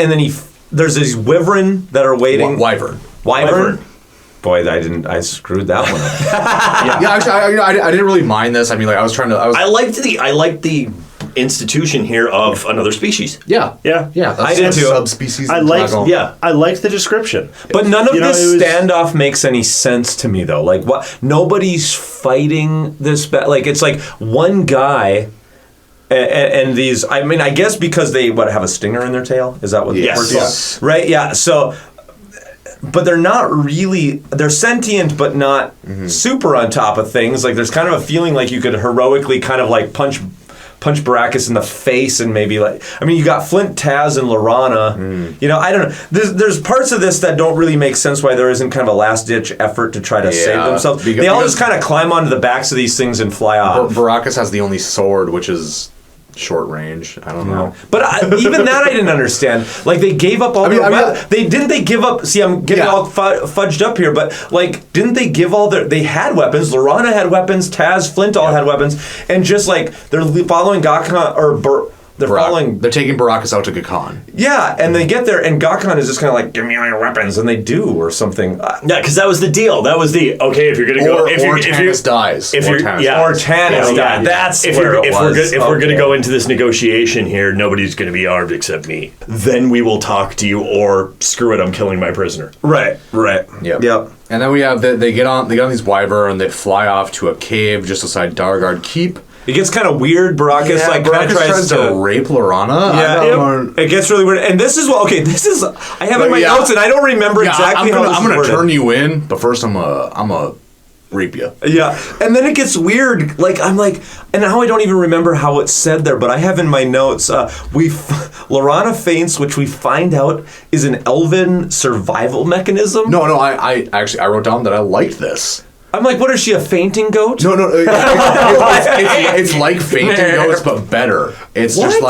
there's these wyvern that are waiting. Wyvern. Boy, I screwed that one up. Actually, I didn't really mind this. I mean, like, I liked the institution here of another species. Yeah. I did too. Subspecies. I liked the description. But none of this standoff makes any sense to me, though. Like, what? Nobody's fighting this. Like, it's like one guy. And these, I mean, I guess because they have a stinger in their tail. Is that what? Yes. Right. Yeah. So. But they're not really, they're sentient, but not super on top of things. Like, there's kind of a feeling like you could heroically kind of like punch Baracus in the face and maybe you got Flint, Taz, and Lorana. I don't know. There's parts of this that don't really make sense why there isn't kind of a last-ditch effort to try to save themselves. They all just kind of climb onto the backs of these things and fly off. Baracus has the only sword, which is short range. I don't know. But even that I didn't understand. Like, they gave up all didn't they give up, see, I'm getting all fudged up here, but didn't they give all they had weapons. Lorana had weapons, Taz, Flint all had weapons, and just they're following Gakon, or they're taking Baracus out to Gakon. Yeah, and they get there, and Gakon is just kind of like, give me all your weapons, and they do, or something. Yeah, because that was the deal. That was okay, if you're going to go... Or Tanis dies. Or Tanis dies. That's where it was. If we're going to go into this negotiation here, nobody's going to be armed except me. Then we will talk to you, or screw it, I'm killing my prisoner. Right. Yep. And then we have, they get on these wyvern, and they fly off to a cave just outside Dargard Keep. It gets kind of weird. Baracus tries to rape Lorana. Yeah, it gets really weird. And this is I have in my notes, and I don't remember exactly how this is I'm going to worded. turn you in, but first I'm gonna rape you. Yeah, and then it gets weird. And now I don't even remember how it's said there, but I have in my notes, Lorana faints, which we find out is an elven survival mechanism. No, I wrote down that I liked this. I'm like, what is she, a fainting goat? No, it's like fainting goats, but better. It's just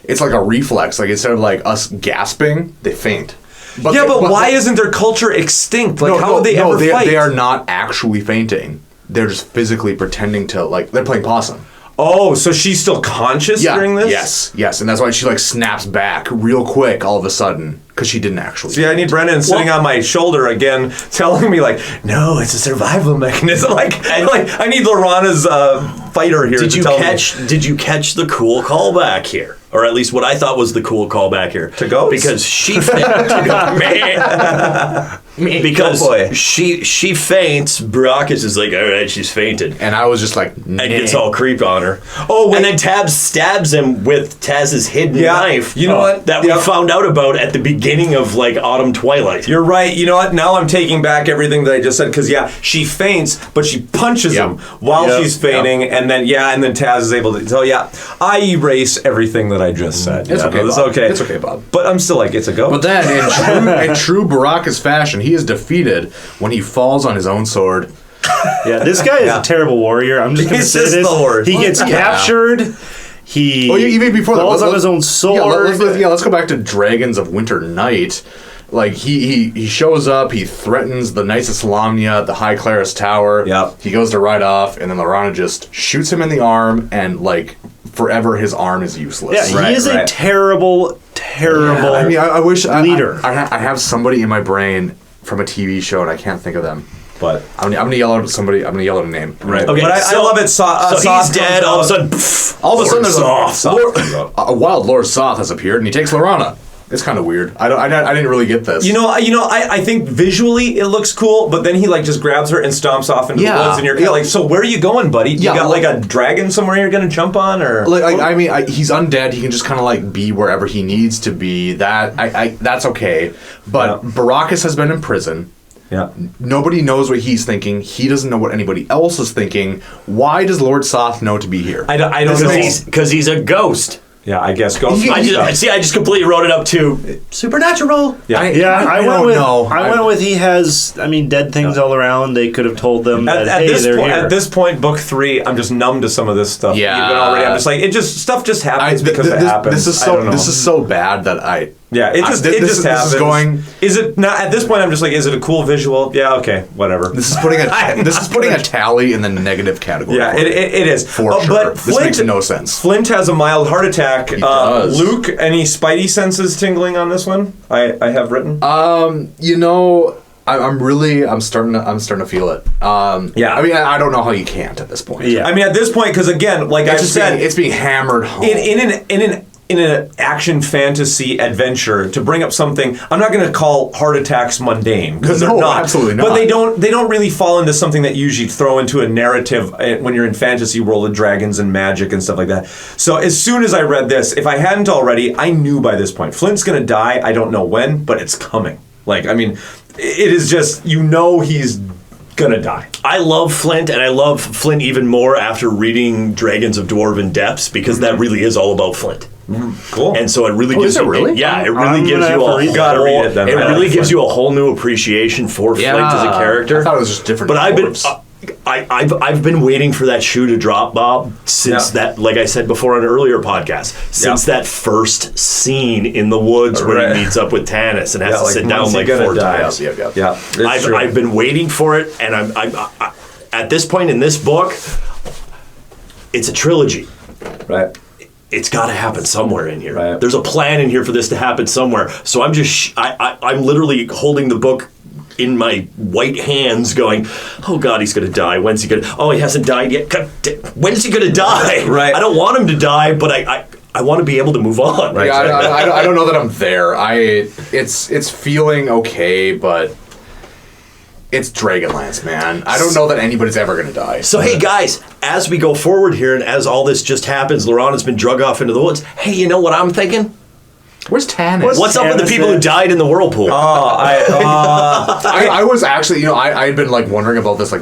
it's like a reflex. Like, instead of us gasping, they faint. But why isn't their culture extinct? How would they ever fight? They are not actually fainting. They're just physically pretending to, they're playing possum. Oh, so she's still conscious during this? Yes, and that's why she snaps back real quick all of a sudden, because she didn't actually. See, I need Brendan sitting on my shoulder again, telling me no, it's a survival mechanism. I need Lorana's fighter here. Did you catch the cool callback here? Or at least what I thought was the cool callback here. To goats? Because she because she faints, Baracus is like, all right, she's fainted. And I was just like, and gets all creeped on her. Oh, and then Tab stabs him with Taz's hidden knife. You know what? That we found out about at the beginning of Autumn Twilight. You're right. You know what? Now I'm taking back everything that I just said, because she faints, but she punches him while she's fainting, and then Taz is able to. So I erase everything that I just said. It's okay. It's Bob. okay. It's okay, Bob. But I'm still it's a goat. But then, in true Baracus fashion, he is defeated when he falls on his own sword. Yeah, this guy is a terrible warrior. I'm just going to say this. He gets captured. He even before falls on his own sword. Let's go back to Dragons of Winter Night. He shows up, he threatens the Knights of Solamnia at the High Claris Tower. Yep. He goes to ride off, and then Lorana just shoots him in the arm, and forever his arm is useless. Yeah, he is a terrible I wish leader. I have somebody in my brain from a TV show, and I can't think of them. But I'm gonna yell out somebody. I'm gonna yell out a name. right. Okay, But I love it. So he's dead. All of a sudden, pff, All of a sudden, there's Soth. a wild Lord Soth has appeared, and he takes Lorana. It's kind of weird. I didn't really get this. I think visually it looks cool, but then he like just grabs her and stomps off into the woods, and you're kind of like, so where are you going, buddy? You got like a dragon somewhere you're gonna jump on, or he's undead. He can just kind of like be wherever he needs to be. That's okay. But Baracus has been in prison. Yeah. Nobody knows what he's thinking. He doesn't know what anybody else is thinking. Why does Lord Soth know to be here? I don't know. Because he's a ghost. Yeah, I guess ghost. I just completely wrote it up to supernatural. I went with he has. I mean, dead things all around. They could have told them that they're here. At this point, book 3, I'm just numb to some of this stuff. Yeah, even already, I'm just like stuff just happens because it happens. This is so bad that I. Yeah, it just happens. This is going. Is it not at this point? I'm just like, is it a cool visual? Yeah, okay, whatever. This is putting a tally in the negative category. Yeah, it is for sure. But this makes no sense. Flint has a mild heart attack. He does. Luke, any spidey senses tingling on this one? I have written. I'm starting to feel it. Yeah. I mean, I don't know how you can't at this point. Yeah. I mean, at this point, because again, like I said, it's being hammered home. In an action fantasy adventure, to bring up something, I'm not going to call heart attacks mundane, because they're not. Absolutely not. But they don't really fall into something that you usually throw into a narrative when you're in fantasy world of dragons and magic and stuff like that. So as soon as I read this, if I hadn't already, I knew by this point Flint's going to die. I don't know when, but it's coming. Like, I mean, it is just, he's gonna die. I love Flint, and I love Flint even more after reading Dragons of Dwarven Depths, because that really is all about Flint. Cool. And so it really gives you really? it really gives you a whole new appreciation for Flint as a character. I thought it was just different. But I've been waiting for that shoe to drop, Bob, since that, like I said before on an earlier podcast, since that first scene in the woods where he meets up with Tanis and has to sit down like 4 times. Yeah. I've been waiting for it, and I'm at this point in this book, it's a trilogy. Right. It's got to happen somewhere in here. Right. There's a plan in here for this to happen somewhere. So I'm just, I'm literally holding the book in my white hands going, oh God, he's going to die. When's he going to, he hasn't died yet. God, when's he going to die? Right. I don't want him to die, but I want to be able to move on. Right. Yeah, I don't know that I'm there. It's feeling okay, but it's Dragonlance, man. I don't know that anybody's ever going to die. So, hey, guys, as we go forward here and as all this just happens, Lorana's been drug off into the woods. Hey, you know what I'm thinking? Where's Tanis? What's up with the people who died in the whirlpool? I was actually, I had been like wondering about this like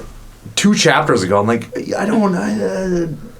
2 chapters ago. I'm like,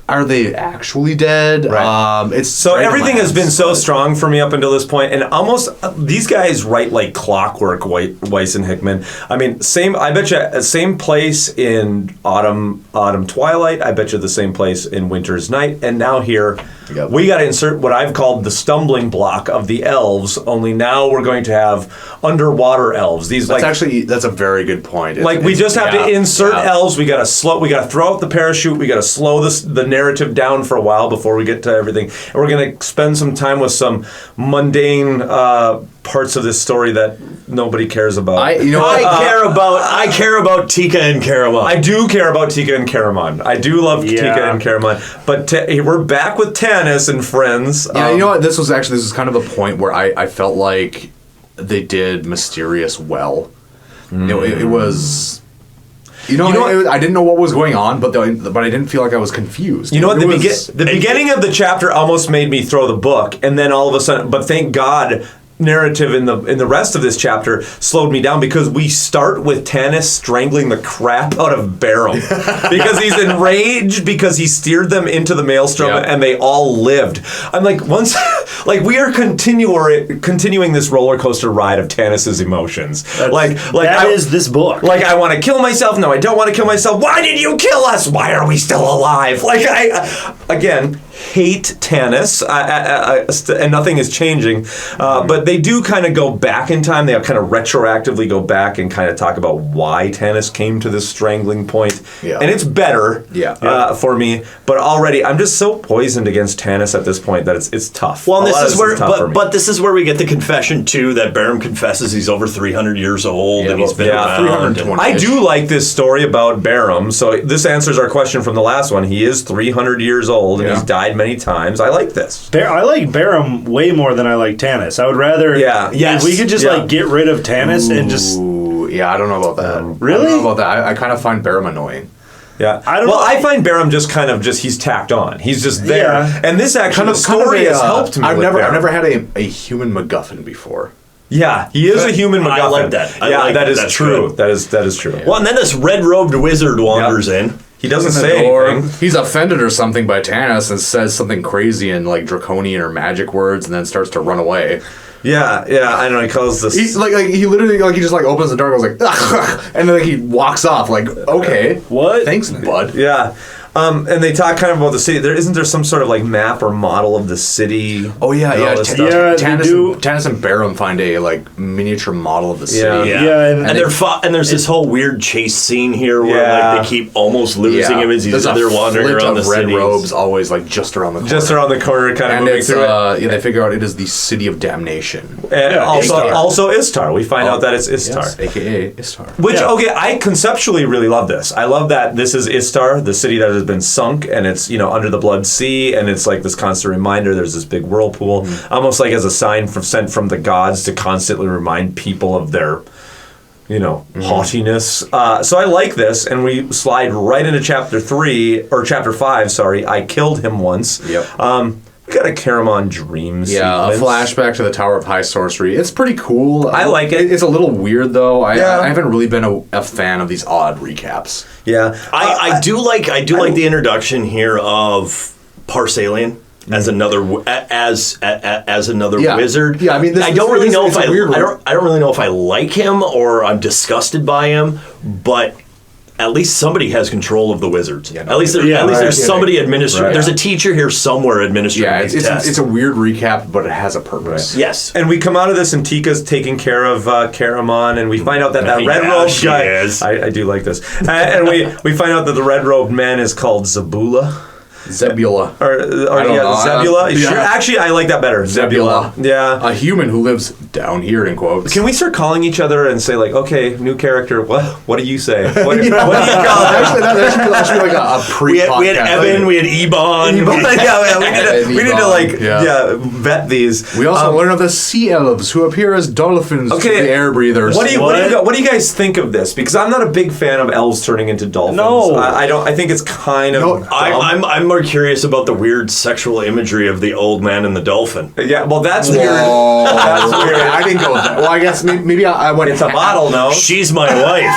are they actually dead? Right. Everything has been so strong for me up until this point, and almost these guys write like clockwork. Weiss and Hickman. I mean, I bet you same place in autumn twilight. I bet you the same place in winter's night, and now here. Yep. We got to insert what I've called the stumbling block of the elves. Only now we're going to have underwater elves. That's a very good point. We just have to insert elves. We got to throw out the parachute. We got to slow the narrative down for a while before we get to everything. And we're going to spend some time with some mundane parts of this story that nobody cares about. I care about Tika and Caramon. I do care about Tika and Caramon. I do love Tika and Caramon. But we're back with Tanis and friends. Yeah, you know what? This was kind of a point where I felt like they did Mysterious well. It was. I didn't know what was going on, but I didn't feel like I was confused. You know what? The beginning of the chapter almost made me throw the book, and then all of a sudden, but thank God, narrative in the rest of this chapter slowed me down, because we start with Tanis strangling the crap out of Barum because he's enraged because he steered them into the maelstrom and they all lived. I'm like, we are continuing this roller coaster ride of Tanis's emotions. That is this book. Like, I want to kill myself. No, I don't want to kill myself. Why did you kill us? Why are we still alive? Like, I hate Tanis, and nothing is changing. But they do kind of go back in time. They kind of retroactively go back and kind of talk about why Tanis came to this strangling point. Yeah. And it's better for me. But already, I'm just so poisoned against Tanis at this point that it's tough. Well, this is where, but this is where we get the confession too that Barum confesses he's over 300 years old and he's been around. I do like this story about Barum. So this answers our question from the last one. He is 300 years old and he's died many times. I like this. I like Barum way more than I like Tanis. I would rather. If we could just like get rid of Tanis and just. Yeah, I don't know about that. Really? I don't know about that. I kind of find Barum annoying. Yeah, I don't know. I find Barum just he's tacked on. He's just there, and this actually the story kind of has helped me. I've never had a human MacGuffin before. Yeah, he is a human MacGuffin. I like that. That is true. Good. That is true. Well, and then this red-robed wizard wanders in. He doesn't say anything. He's offended or something by Tanis and says something crazy in like draconian or magic words, and then starts to run away. Yeah, I don't know. He calls this. He literally he just like opens the door and goes like, and then he walks off. Like, okay, what? Thanks, bud. Yeah. And they talk kind of about the city. Isn't there some sort of like map or model of the city? Oh yeah. Tanis and Barum find a like miniature model of the city. And there's this whole weird chase scene here where like they keep almost losing him as they're wandering around the city. Red robes always like just around the corner. Just around the corner, kind of moving through it. They figure out it is the city of damnation. And also Istar. We find out that it's Istar, aka Istar. Which I conceptually really love this. I love that this is Istar, the city that has been sunk, and it's under the blood sea, and it's like this constant reminder. There's this big whirlpool, almost like as a sign sent from the gods to constantly remind people of their haughtiness. So I like this, and we slide right into chapter 5. Sorry, I killed him once. Yep. We got a Caramon dream sequence. A flashback to the Tower of High Sorcery. It's pretty cool. I like it. It's a little weird though. I haven't really been a fan of these odd recaps. Yeah, I do like the introduction here of Parsalian as another wizard. Yeah, I mean, I don't really know if I don't really know if I like him or I'm disgusted by him, but at least somebody has control of the wizards. At least there's somebody administering. Right. There's a teacher here somewhere administering these tests. It's a weird recap, but it has a purpose. Right. Yes. And we come out of this, and Tika's taking care of Caramon, and we find out that red robe guy. I do like this, and we find out that the red robed man is called Zebula. Zebula. Zebula. Sure. Actually, I like that better. Zebula. Yeah. A human who lives down here, in quotes. Can we start calling each other and say, like, okay, new character, what do you say? What do you call it? That should be like a pre-podcast. We had Evan, we had Ebon. We need to vet these. We also learn of the sea elves who appear as dolphins to the air breathers. What do you guys think of this? Because I'm not a big fan of elves turning into dolphins. No. I think it's kind of I'm more curious about the weird sexual imagery of the old man and the dolphin. Yeah, well, that's weird. That's weird. I didn't go with that. Well, I guess maybe I went. It's a model, no? She's my wife.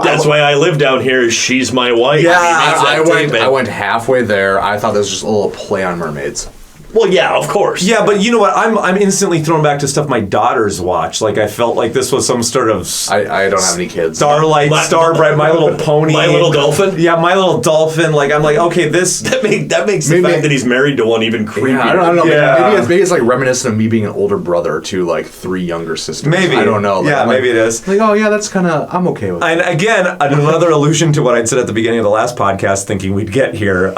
That's why I live down here. Is she's my wife. Yeah, I went halfway there. I thought this was just a little play on mermaids. Well, yeah, of course. Yeah, but you know what? I'm instantly thrown back to stuff my daughters watch. Like, I felt like this was some sort of... I don't have any kids. Starlight, Starbright, My Little Pony. My Little Dolphin? Yeah, My Little Dolphin. Like, I'm like, okay, this... That makes the fact that he's married to one even creepier. Yeah, I don't know. Yeah. Maybe it's like reminiscent of me being an older brother to, like, 3 younger sisters. Maybe. I don't know. Like, maybe it is. Like, oh, yeah, that's kind of... I'm okay with it. And again, another allusion to what I'd said at the beginning of the last podcast, thinking we'd get here,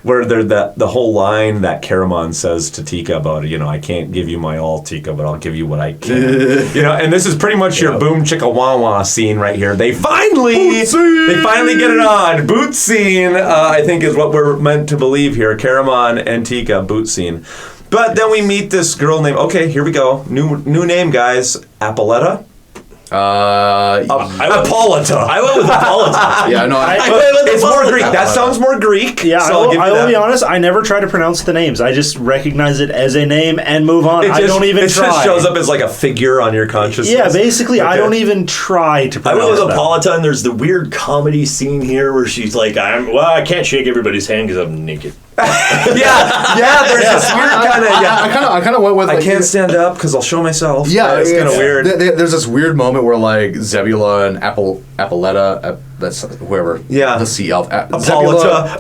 where the whole line that Caramon says to Tika about, I can't give you my all, Tika, but I'll give you what I can. And this is pretty much your boom chicka wah wah scene right here. They finally get it on. Boot scene, I think, is what we're meant to believe here. Caramon and Tika, boot scene. But then we meet this girl named, okay, here we go. New name, guys. Apoletta. Hippolyta. I went with Hippolyta. Yeah, no, it's more Greek. That sounds more Greek. Yeah, so I will be honest. I never try to pronounce the names. I just recognize it as a name and move on. I don't even try. It just shows up as like a figure on your consciousness. Yeah, basically, I don't even try to pronounce it. I went with Hippolyta, and there's the weird comedy scene here where she's like, I can't shake everybody's hand because I'm naked. There's this weird kind of. I kind of went with. I can't stand up because I'll show myself. Yeah, it's kind of weird. There's this weird moment where like Zebula and Apoletta, that's whoever. Yeah. The sea elf. Apoletta.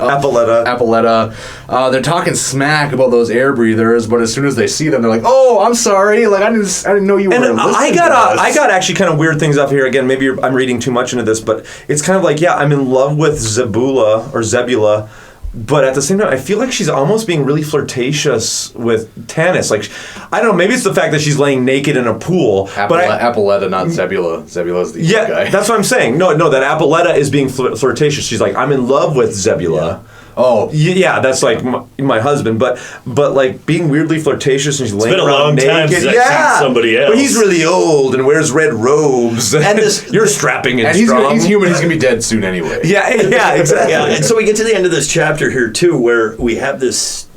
They're talking smack about those air breathers, but as soon as they see them, they're like, "Oh, I'm sorry. Like I didn't know you were." And I got actually kind of weird things up here again. Maybe I'm reading too much into this, but it's kind of like, yeah, I'm in love with Zebula. But at the same time, I feel like she's almost being really flirtatious with Tanis. Like, I don't know, maybe it's the fact that she's laying naked in a pool. Apoletta, not Zebula. Zebula's the guy. That's what I'm saying. No, that Apoletta is being flirtatious. She's like, I'm in love with Zebula. Yeah. Oh. Yeah, that's like my husband. But like being weirdly flirtatious and she's laying around naked. It's been a long time since I've seen somebody else. But he's really old and wears red robes. And you're strapping and strong. He's human. He's going to be dead soon anyway. Yeah, exactly. Yeah, and so we get to the end of this chapter here, too, where we have this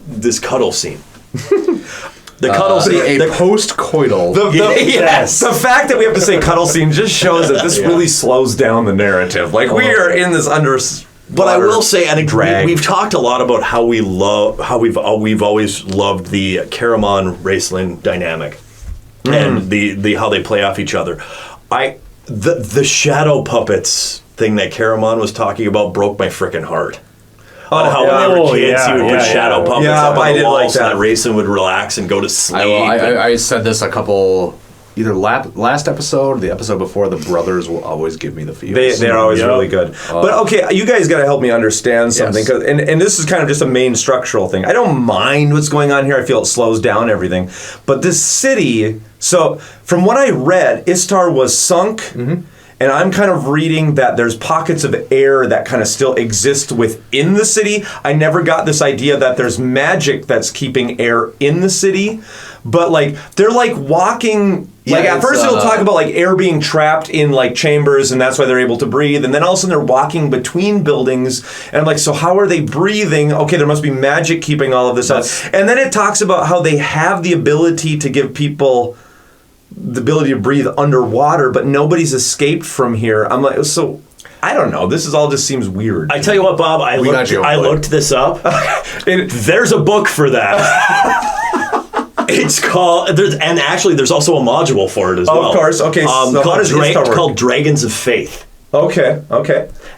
cuddle scene. The cuddle scene. A post-coital. Yes. The fact that we have to say cuddle scene just shows that this really slows down the narrative. Like, we are in this But I will say, and we've talked a lot about how we've always loved the Caramon Raceland dynamic and the how they play off each other. The shadow puppets thing that Caramon was talking about broke my frickin' heart. On how when they were kids, he would put shadow puppets up on the walls so that Raceland would relax and go to sleep. I said this a couple. Either last episode or the episode before, the brothers will always give me the feels. They're always really good. But okay, you guys got to help me understand something. Yes. And this is kind of just a main structural thing. I don't mind what's going on here. I feel it slows down everything. But this city, so from what I read, Istar was sunk. Mm-hmm. And I'm kind of reading that there's pockets of air that kind of still exist within the city. I never got this idea that there's magic that's keeping air in the city. But like they're like walking. Like at first they'll talk about like air being trapped in like chambers and that's why they're able to breathe. And then all of a sudden they're walking between buildings. And I'm like, so how are they breathing? Okay, there must be magic keeping all of this out. And then it talks about how they have the ability to give people the ability to breathe underwater, but nobody's escaped from here. I'm like, so I don't know. This is all just seems weird. I tell you what, Bob, I looked this up. There's a book for that. It's called, and actually there's also a module for it as well. Of course, okay. It's called Dragons of Faith. Okay.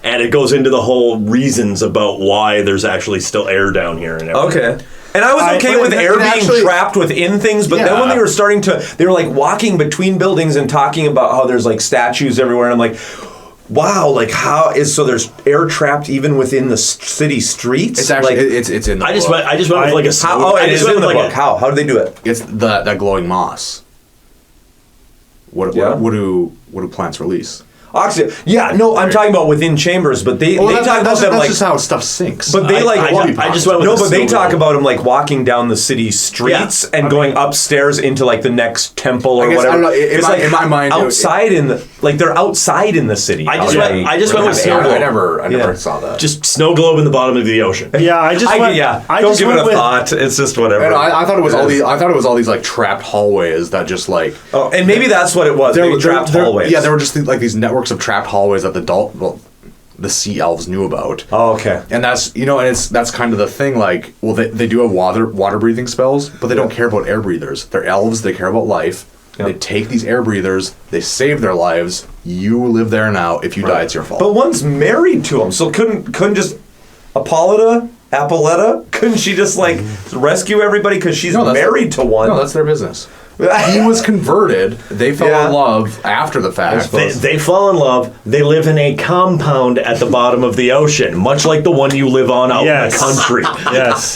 And it goes into the whole reasons about why there's actually still air down here and everything. Okay. And I was okay with air being trapped within things, but then when they were starting to, they were like walking between buildings and talking about how there's like statues everywhere, and I'm like, wow, like so there's air trapped even within the city streets? It's actually, like, it's in the book. I just went with like a... it is in the book. How do they do it? It's that glowing moss. What do plants release? Oxygen. Yeah, no, I'm talking about within chambers, but they talk about them like just how stuff sinks. But they I just went with but they talk about them like walking down the city streets and going upstairs into like the next temple or whatever. In my mind, outside they're outside in the city. I just went with snow globe. I never saw that. Just snow globe in the bottom of the ocean. Yeah, I don't give it a thought. It's just whatever. I thought it was all these like trapped hallways that just like. Oh, and maybe that's what it was. Trapped hallways. Yeah, there were just like these networks of trapped hallways that the sea elves knew about. Oh, okay. And that's that's kind of the thing. Like, well, they do have water breathing spells, but they don't care about air breathers. They're elves. They care about life. Yep. They take these air breathers. They save their lives. You live there now. If you die, it's your fault. But one's married to him, so couldn't just Apoletta? Couldn't she just like rescue everybody because she's married to one? No, that's their business. He was converted. They fell in love after the fact. They fall in love. They live in a compound at the bottom of the ocean, much like the one you live on out in the country. Yes.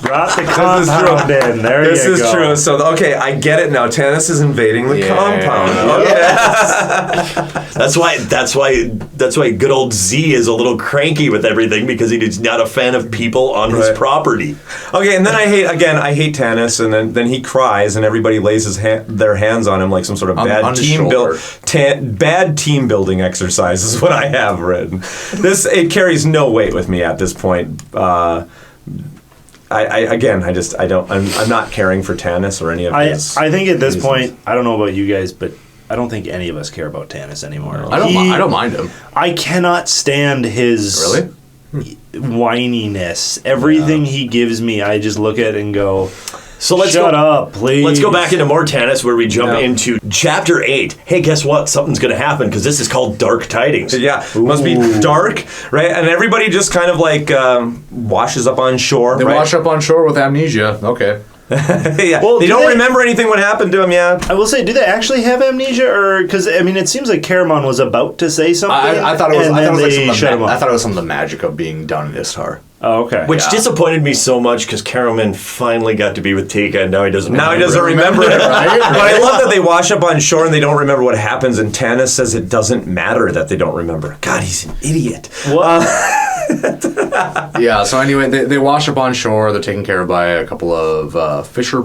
Brought the compound in. There you go. This is true. So, okay, I get it now. Tanis is invading the compound. Okay. Yes. That's why good old Z is a little cranky with everything because he's not a fan of people on his property. Okay, and then I hate Tanis, and then he cries, and everybody lays their hands on him like some sort of bad team building exercise is what I have written. It carries no weight with me at this point. I'm not caring for Tanis or any of this. I think at this point, I don't know about you guys, but I don't think any of us care about Tanis anymore. I don't mind him. I cannot stand his whininess. Everything he gives me, I just look at it and go, So let's Shut up, please. Let's go back into more Tanis, where we jump into Chapter 8. Hey, guess what? Something's going to happen, because this is called Dark Tidings. Yeah, must be dark, right? And everybody just kind of like washes up on shore. They wash up on shore with amnesia. Okay. Yeah, Well, they don't remember anything what happened to them yet. I will say, do they actually have amnesia, or because I mean, it seems like Caramon was about to say something. I thought it was. and I then thought it was they like shut him I off. thought it was some of the magic of being done in Istar. Oh, okay. Which disappointed me so much, because Caramon finally got to be with Tika, and now he doesn't. Now he doesn't remember it, right? But I love that they wash up on shore and they don't remember what happens. And Tanis says it doesn't matter that they don't remember. God, he's an idiot. What? Yeah. So anyway, they wash up on shore. They're taken care of by a couple of fisher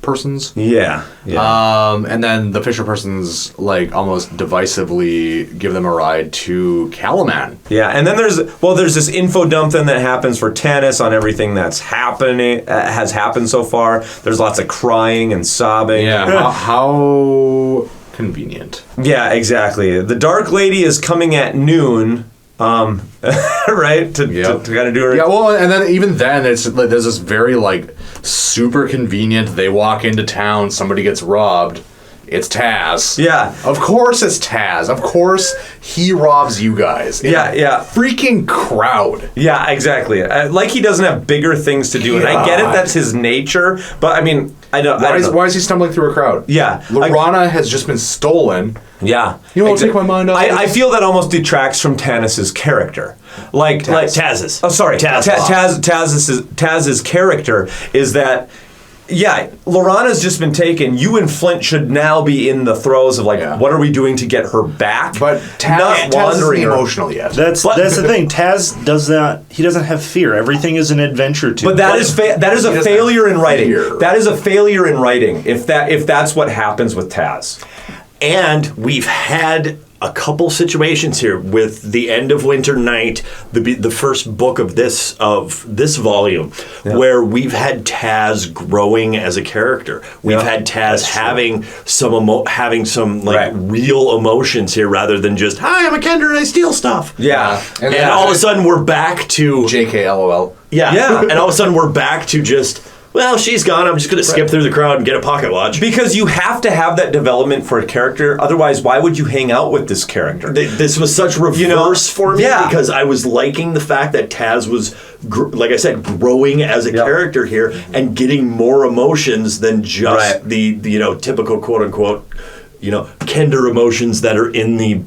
persons. Yeah. And then the fisher persons like almost divisively give them a ride to Calaman. Yeah, and then there's this info dump then that happens for Tanis on everything that's happening has happened so far. There's lots of crying and sobbing. Yeah. how convenient. Yeah, exactly. The Dark Lady is coming at noon. Right? To kind of do her. Yeah, well, and then even then, it's like, there's this very like super convenient. They walk into town, somebody gets robbed. It's Taz. Yeah. Of course it's Taz. Of course he robs you guys. Yeah. Freaking crowd. Yeah, exactly. Like he doesn't have bigger things to do, and I get it. That's his nature. But I mean, I don't. Why is he stumbling through a crowd? Yeah. Lorana has just been stolen. Yeah. You won't take my mind off. I feel that almost detracts from Tanis's character. Like Taz's. Oh, sorry. Taz's character is that. Yeah, Lorana's just been taken. You and Flint should now be in the throes of what are we doing to get her back? But Taz isn't emotional yet. That's the thing. Taz does not. He doesn't have fear. Everything is an adventure to him. But that is a failure in writing. That is a failure in writing. If that's what happens with Taz. And we've had a couple situations here with the End of Winter Night, the first book of this volume, where we've had Taz growing as a character. We've had Taz having some real emotions here, rather than just "Hi, I'm a Kender and I steal stuff." Yeah, and all of a sudden we're back to JK LOL. Yeah, and all of a sudden we're back to just. Well, she's gone. I'm just going to skip through the crowd and get a pocket watch. Because you have to have that development for a character. Otherwise, why would you hang out with this character? This was such reverse for me because I was liking the fact that Taz was, like I said, growing as a character here and getting more emotions than just the typical quote unquote Kender emotions that are in the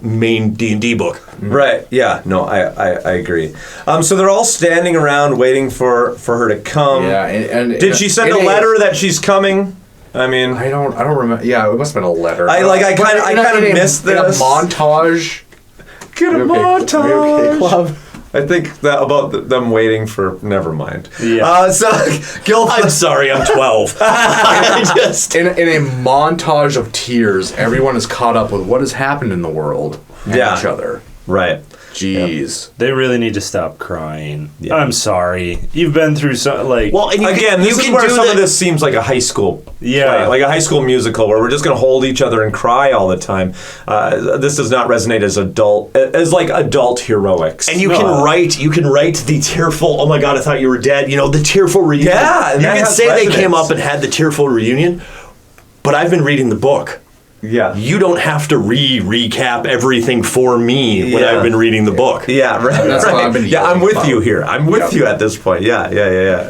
main D&D book. Right. Yeah. No, I agree. So they're all standing around waiting for her to come. Yeah. And did she send a letter that she's coming? I mean, I don't remember. Yeah, it must have been a letter. I kind of missed this. In a montage. Get a montage. Club. I think that about them waiting for. Never mind. Yeah. Gil, I'm sorry, I'm 12. In a montage of tears, everyone is caught up with what has happened in the world and each other. Right. Jeez. They really need to stop crying. Yeah. I'm sorry. You've been through Well, and this is where some of this seems like a high school play, like a high school musical where we're just going to hold each other and cry all the time. This does not resonate as adult heroics. And you can write the tearful, oh my God, I thought you were dead. The tearful reunion. Yeah, you can say they came up and had the tearful reunion, but I've been reading the book. Yeah. You don't have to recap everything for me when I've been reading the book. Yeah, right. That's what I've been I'm with you here. I'm with you at this point. Yeah,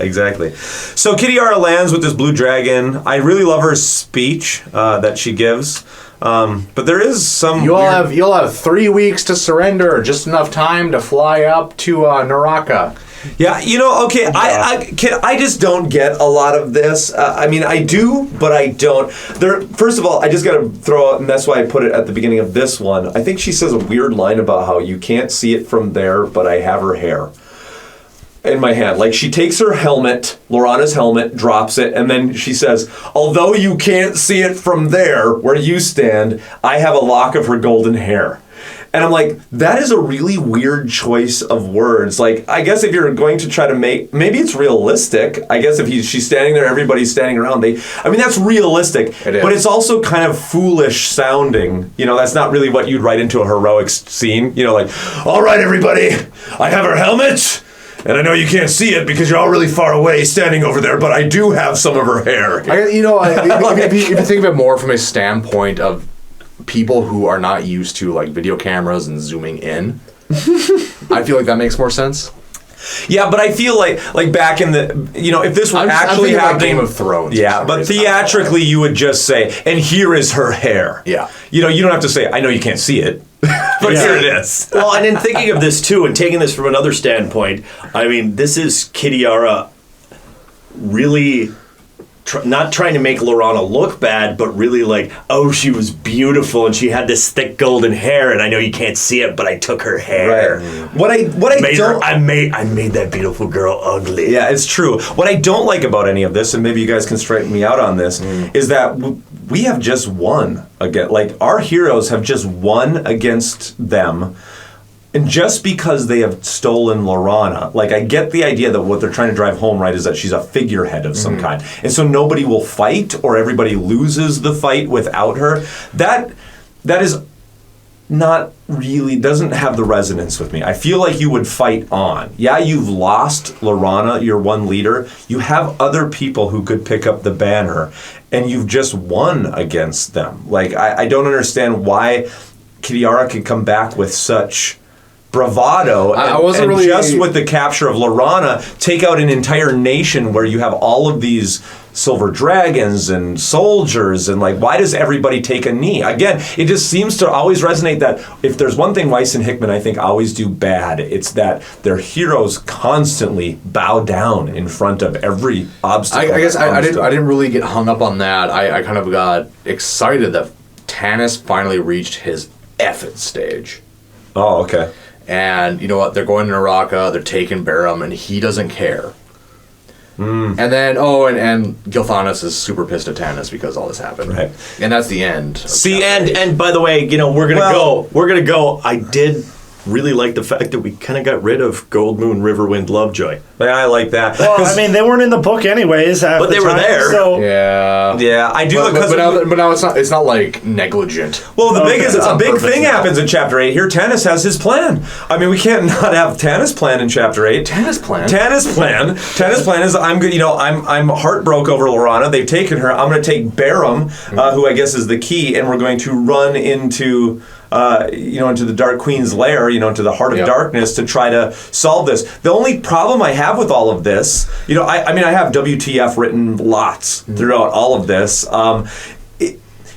exactly. So Kitiara lands with this blue dragon. I really love her speech that she gives. But there is some You'll have 3 weeks to surrender, just enough time to fly up to Naraka. Yeah, okay, I just don't get a lot of this. I mean, I do, but I don't. First of all, I just got to throw out, and that's why I put it at the beginning of this one. I think she says a weird line about how you can't see it from there, but I have her hair in my hand. Like, she takes her helmet, Lorana's helmet, drops it, and then she says, although you can't see it from there, where you stand, I have a lock of her golden hair. And I'm like, that is a really weird choice of words. Like, I guess if you're going to try to maybe it's realistic. I guess if she's standing there, everybody's standing around. That's realistic. It is. But it's also kind of foolish sounding. That's not really what you'd write into a heroic scene. Like, all right, everybody, I have her helmet, And I know you can't see it because you're all really far away standing over there, but I do have some of her hair. If you think of it more from a standpoint of people who are not used to like video cameras and zooming in, I feel like that makes more sense. Yeah, but I feel like back in the, if this were actually happening, Game of Thrones. Yeah, but theatrically you would just say, and here is her hair. Yeah. You don't have to say, I know you can't see it, but here it is. Well, and in thinking of this too, and taking this from another standpoint, I mean, this is Kitiara really not trying to make Lorana look bad, but really like, oh, she was beautiful and she had this thick golden hair, and I know you can't see it, but I took her hair. Right. I made that beautiful girl ugly. Yeah, it's true. What I don't like about any of this, and maybe you guys can straighten me out on this, is that we have just won again. Like, our heroes have just won against them. And just because they have stolen Lorana, like, I get the idea that what they're trying to drive home, right, is that she's a figurehead of some kind. And so nobody will fight, or everybody loses the fight without her. That is not really, doesn't have the resonance with me. I feel like you would fight on. Yeah, you've lost Lorana, your one leader. You have other people who could pick up the banner, and you've just won against them. Like, I don't understand why Kitiara could come back with such bravado, and just with the capture of Lorana, take out an entire nation where you have all of these silver dragons and soldiers, and like, why does everybody take a knee? Again, it just seems to always resonate that if there's one thing Weiss and Hickman, I think, always do bad, it's that their heroes constantly bow down in front of every obstacle. I guess I didn't really get hung up on that. I kind of got excited that Tanis finally reached his effort stage. Oh, okay. And you know what? They're going to Naraka, they're taking Barum, and he doesn't care. And then, and Gilthanas is super pissed at Tanis because all this happened. Right. And that's the end. See, and by the way, we're gonna go. I did really like the fact that we kind of got rid of Gold Moon, Riverwind, Lovejoy. Yeah, I like that. Well, I mean, they weren't in the book anyways. But they were there. So. Yeah, I do. But now it's not like negligent. Well, a big thing happens in Chapter 8 here. Tanis has his plan. I mean, we can't not have Tanis' plan in Chapter 8. Tanis' plan is I'm heartbroken over Lorana. They've taken her. I'm going to take Barum, who I guess is the key, and we're going to run into the Dark Queen's lair, into the heart of darkness to try to solve this. The only problem I have with all of this, I have WTF written lots throughout all of this.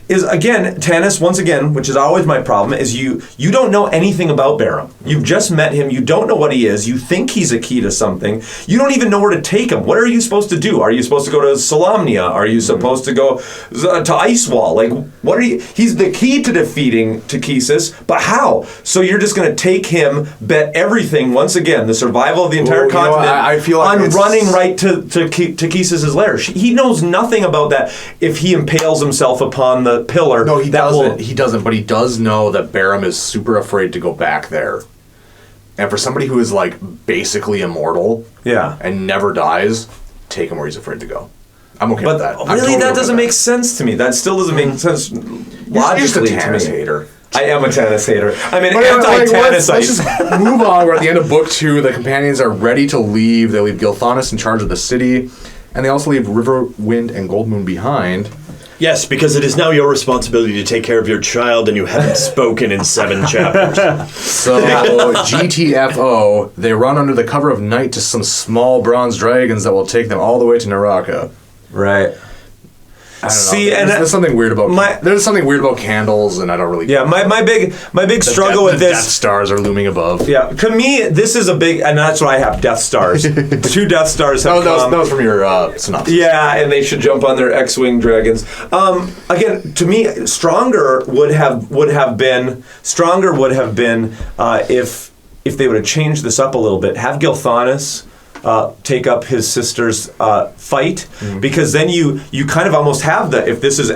Is again, Tanis, once again, which is always my problem, is you don't know anything about Barum. You've just met him, you don't know what he is, you think he's a key to something, you don't even know where to take him. What are you supposed to do? Are you supposed to go to Solamnia? Are you supposed to go to Icewall? Like, what are you? He's the key to defeating Takesis, but how? So you're just going to take him, bet everything, once again, the survival of the entire continent, I feel like on running right to Takesis' lair. He knows nothing about that if he impales himself upon the pillar. No, he doesn't. He doesn't, but he does know that Barum is super afraid to go back there. And for somebody who is like basically immortal, and never dies, take him where he's afraid to go. I'm okay with that. Really, that doesn't make sense to me. That still doesn't make sense logically You're just a Tanis hater. I am a Tanis hater. I'm an anti-Tanisite. Let's just move on. We're at the end of book 2. The companions are ready to leave. They leave Gilthanas in charge of the city, and they also leave Riverwind and Goldmoon behind. Yes, because it is now your responsibility to take care of your child, and you haven't spoken in 7 chapters. So, GTFO, they run under the cover of night to some small bronze dragons that will take them all the way to Naraka. Right. I don't know. There's something weird about there's something weird about candles, and I don't really. Yeah, my big struggle with this. Death stars are looming above. Yeah, to me, this is a big, and that's what I have. Death stars. 2 Death Stars have come. That was from your synopsis. Yeah, and they should jump on their X-wing dragons. Again, to me, stronger would have been if they would have changed this up a little bit. Have Gilthanas take up his sister's fight, because then you kind of almost have if this is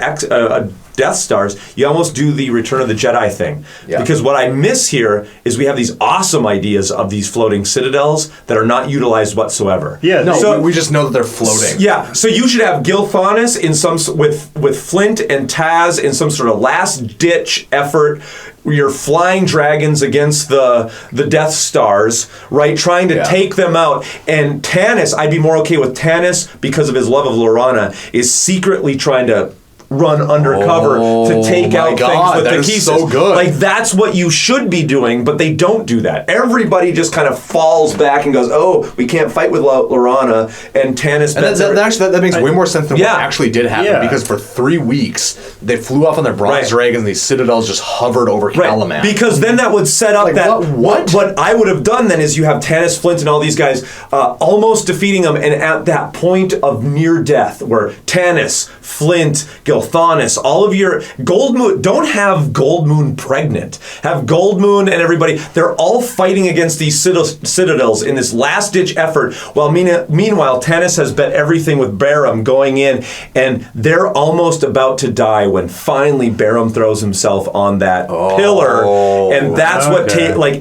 Death Stars, you almost do the Return of the Jedi thing. Yeah. Because what I miss here is we have these awesome ideas of these floating citadels that are not utilized whatsoever. Yeah, No, So- we just know that they're floating. Yeah, so you should have Gilthanas in with Flint and Taz in some sort of last ditch effort. Where you're flying dragons against the Death Stars, right? Trying to take them out. And Tanis, I'd be more okay with Tanis because of his love of Lorana, is secretly trying to run undercover to take out things with the pieces. So good. Like that's what you should be doing, but they don't do that. Everybody just kind of falls back and goes, "Oh, we can't fight with Lorana." And Tanis. And that makes way more sense than what actually did happen because for 3 weeks they flew off on their bronze dragons. These citadels just hovered over Calaman. Because then that would set up what I would have done then is you have Tanis, Flint, and all these guys almost defeating them, and at that point of near death, where Tanis, Flint, Gilthanas, all of your Gold Moon, don't have Gold Moon pregnant. Have Gold Moon and everybody, they're all fighting against these citadels in this last ditch effort, while meanwhile Tanis has bet everything with Barum going in, and they're almost about to die when finally Barum throws himself on that pillar, and that's what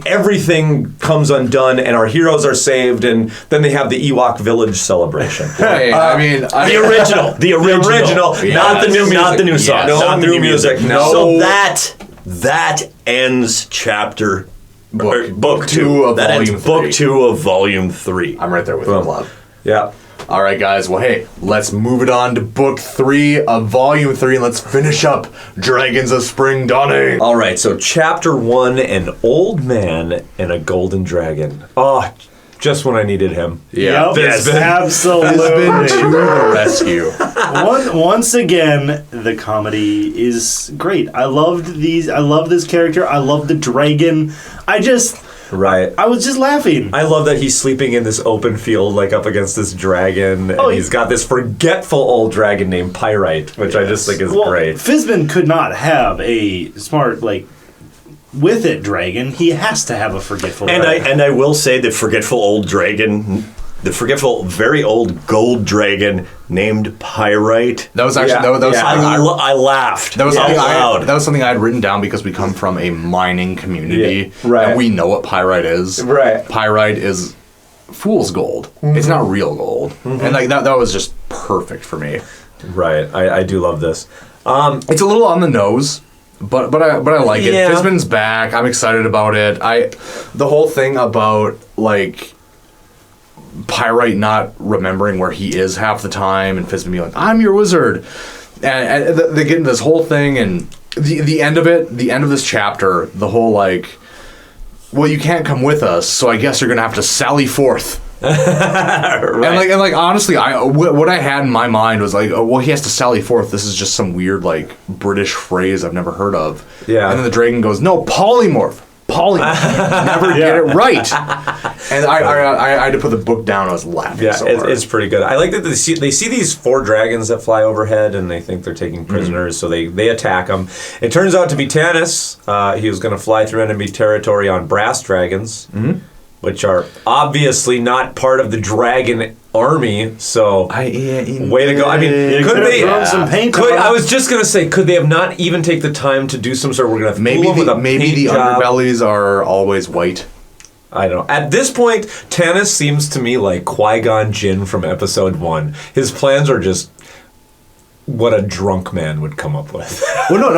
everything comes undone, and our heroes are saved, and then they have the Ewok village celebration. Hey, the original, not the new music. Not the new song. No, not the new music. No. So that ends chapter book 2 of that volume ends book 2 of volume 3. I'm right there with you, Club. Yeah. All right, guys. Well, hey, let's move it on to book 3 of volume 3, and let's finish up Dragons of Spring Dawning. All right, so chapter 1, an old man and a golden dragon. Oh, just when I needed him. Yeah. Yes, absolutely. Fizzbin to the rescue. Once again, the comedy is great. I loved these. I love this character. I love the dragon. I was just laughing. I love that he's sleeping in this open field, like up against this dragon, and he's got this forgetful old dragon named Pyrite, which I just think is great. Fizzbin could not have a smart, with it dragon. He has to have a forgetful dragon. And I will say the forgetful old dragon, the forgetful very old gold dragon named Pyrite. That was actually that was something I laughed. That was out loud. That was something I had written down because we come from a mining community, right? And we know what pyrite is. Right. Pyrite is fool's gold. Mm-hmm. It's not real gold, and that was just perfect for me. Right. I do love this. It's a little on the nose. But I like it. Fizzbin's back. I'm excited about it. The whole thing about Pyrite not remembering where he is half the time, and Fizzbin being like, "I'm your wizard," and they get into this whole thing, and the end of it, the end of this chapter, the whole well, you can't come with us, so I guess you're gonna have to sally forth. Right. And honestly, what I had in my mind was well, he has to sally forth. This is just some weird British phrase I've never heard of. Yeah. And then the dragon goes, "No, polymorph. Never get it right." And I had to put the book down. I was laughing. Yeah, so hard. It's pretty good. I like that they see these 4 dragons that fly overhead, and they think they're taking prisoners, so they attack them. It turns out to be Tanis. He was going to fly through enemy territory on brass dragons. Mm-hmm. Which are obviously not part of the dragon army, so way to go. I mean, could they? Some paint I was just gonna say, could they have not even take the time to do some sort of? We're gonna have maybe the underbellies are always white. I don't know. At this point, Tanis seems to me like Qui-Gon Jinn from Episode 1. His plans are just what a drunk man would come up with. Well, no.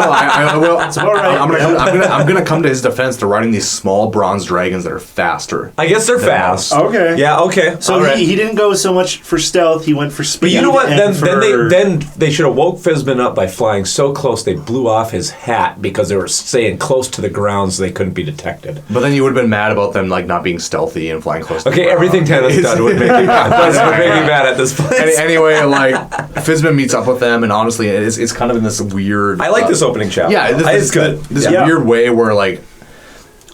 It's all right. I'm gonna come to his defense. They're riding these small bronze dragons that are faster. I guess they're fast. Okay. Yeah. Okay. So he didn't go so much for stealth. He went for speed. But you know what? Then they should have woke Fizzbin up by flying so close they blew off his hat because they were staying close to the ground so they couldn't be detected. But then you would have been mad about them not being stealthy and flying close. To the ground. Everything Tanis done would make me mad at this point. Anyway, Fizzbin meets up with them. And honestly, it's kind of in this weird... I like this opening chapter. Yeah, it's good. This weird way where,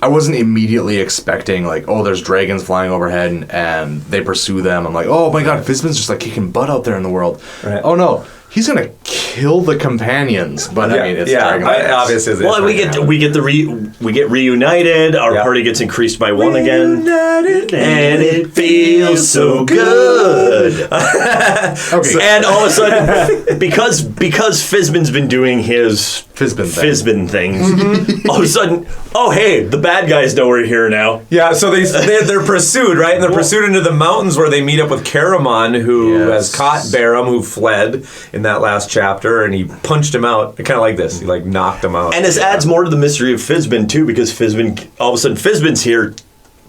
I wasn't immediately expecting, there's dragons flying overhead and they pursue them. I'm like, oh my god, Fizzbin's just, kicking butt out there in the world. Right. Oh no, he's gonna kill the companions. But I mean, it's Dragonlance. Obviously. Well, we get reunited. Our party gets increased by one again, and it feels so good. Okay. And all of a sudden, because Fizzbin's been doing his Fizzbin things, all of a sudden, oh hey, the bad guys know we're here now. Yeah, so they're pursued, right? And they're pursued into the mountains where they meet up with Caramon, who has caught Barum, who fled in that last chapter, and he punched him out. I kind of like this. He like knocked him out. And this adds more to the mystery of Fizzbin too, because Fizzbin, all of a sudden, Fizzbin's here.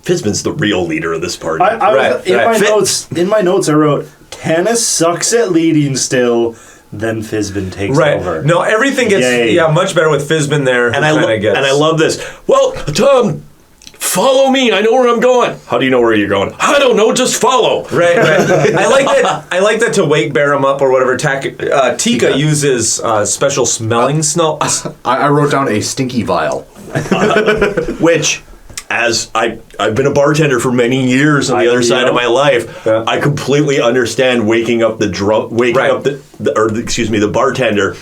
Fizzbin's the real leader of this party. In my notes, I wrote, Tanis sucks at leading still. Then Fizzbin takes over. No, everything gets much better with Fizzbin there. And I love this. Well, Tom, follow me. I know where I'm going. How do you know where you're going? I don't know. Just follow. Right. I like that to wake Barum up or whatever. Tika uses special smelling smells. I wrote down a stinky vial, which. As I've been a bartender for many years on the other side of my life, I completely understand waking up the bartender,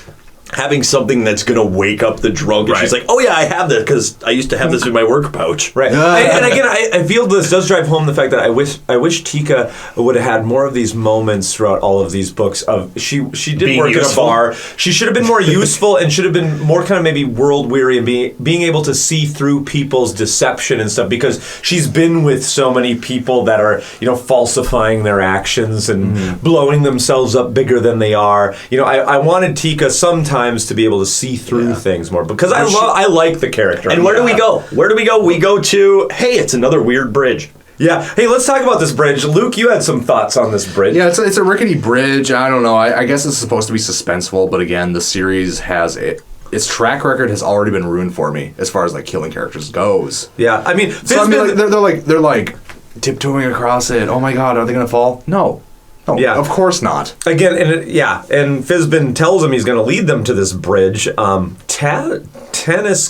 having something that's going to wake up the drunk. And she's like, oh yeah, I have this because I used to have this in my work pouch. Right. And again, I feel this does drive home the fact that I wish Tika would have had more of these moments throughout all of these books. Of she did being work useful. At a bar. She should have been more useful and should have been more kind of maybe world weary and being able to see through people's deception and stuff, because she's been with so many people that are falsifying their actions and blowing themselves up bigger than they are. I wanted Tika sometimes to be able to see through things more, because I like the character. And where do we go? We go to, hey, it's another weird bridge. Yeah. Hey, let's talk about this bridge. Luke, you had some thoughts on this bridge. Yeah, it's a rickety bridge. I don't know. I guess it's supposed to be suspenseful, but again, the series has its track record has already been ruined for me as far as like killing characters goes. Yeah, I mean, they're like tiptoeing across it. Oh my God, are they gonna fall? No. Oh, yeah, of course not. Again, and Fizzbin tells him he's going to lead them to this bridge. Tanis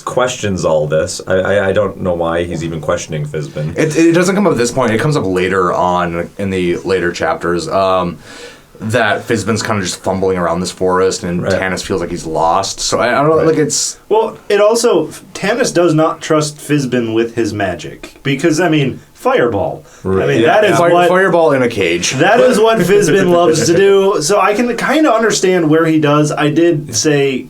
questions all this. I don't know why he's even questioning Fizzbin. It doesn't come up at this point. It comes up later on in the later chapters. That Fizzbin's kind of just fumbling around this forest, and Tanis feels like he's lost. So I don't know, like it's... Well, it also... Tanis does not trust Fizzbin with his magic, because, I mean... Fireball. Right. I mean, that is what... Fireball in a cage. That is what Fizzbin loves to do. So I can kind of understand where he does. I did say,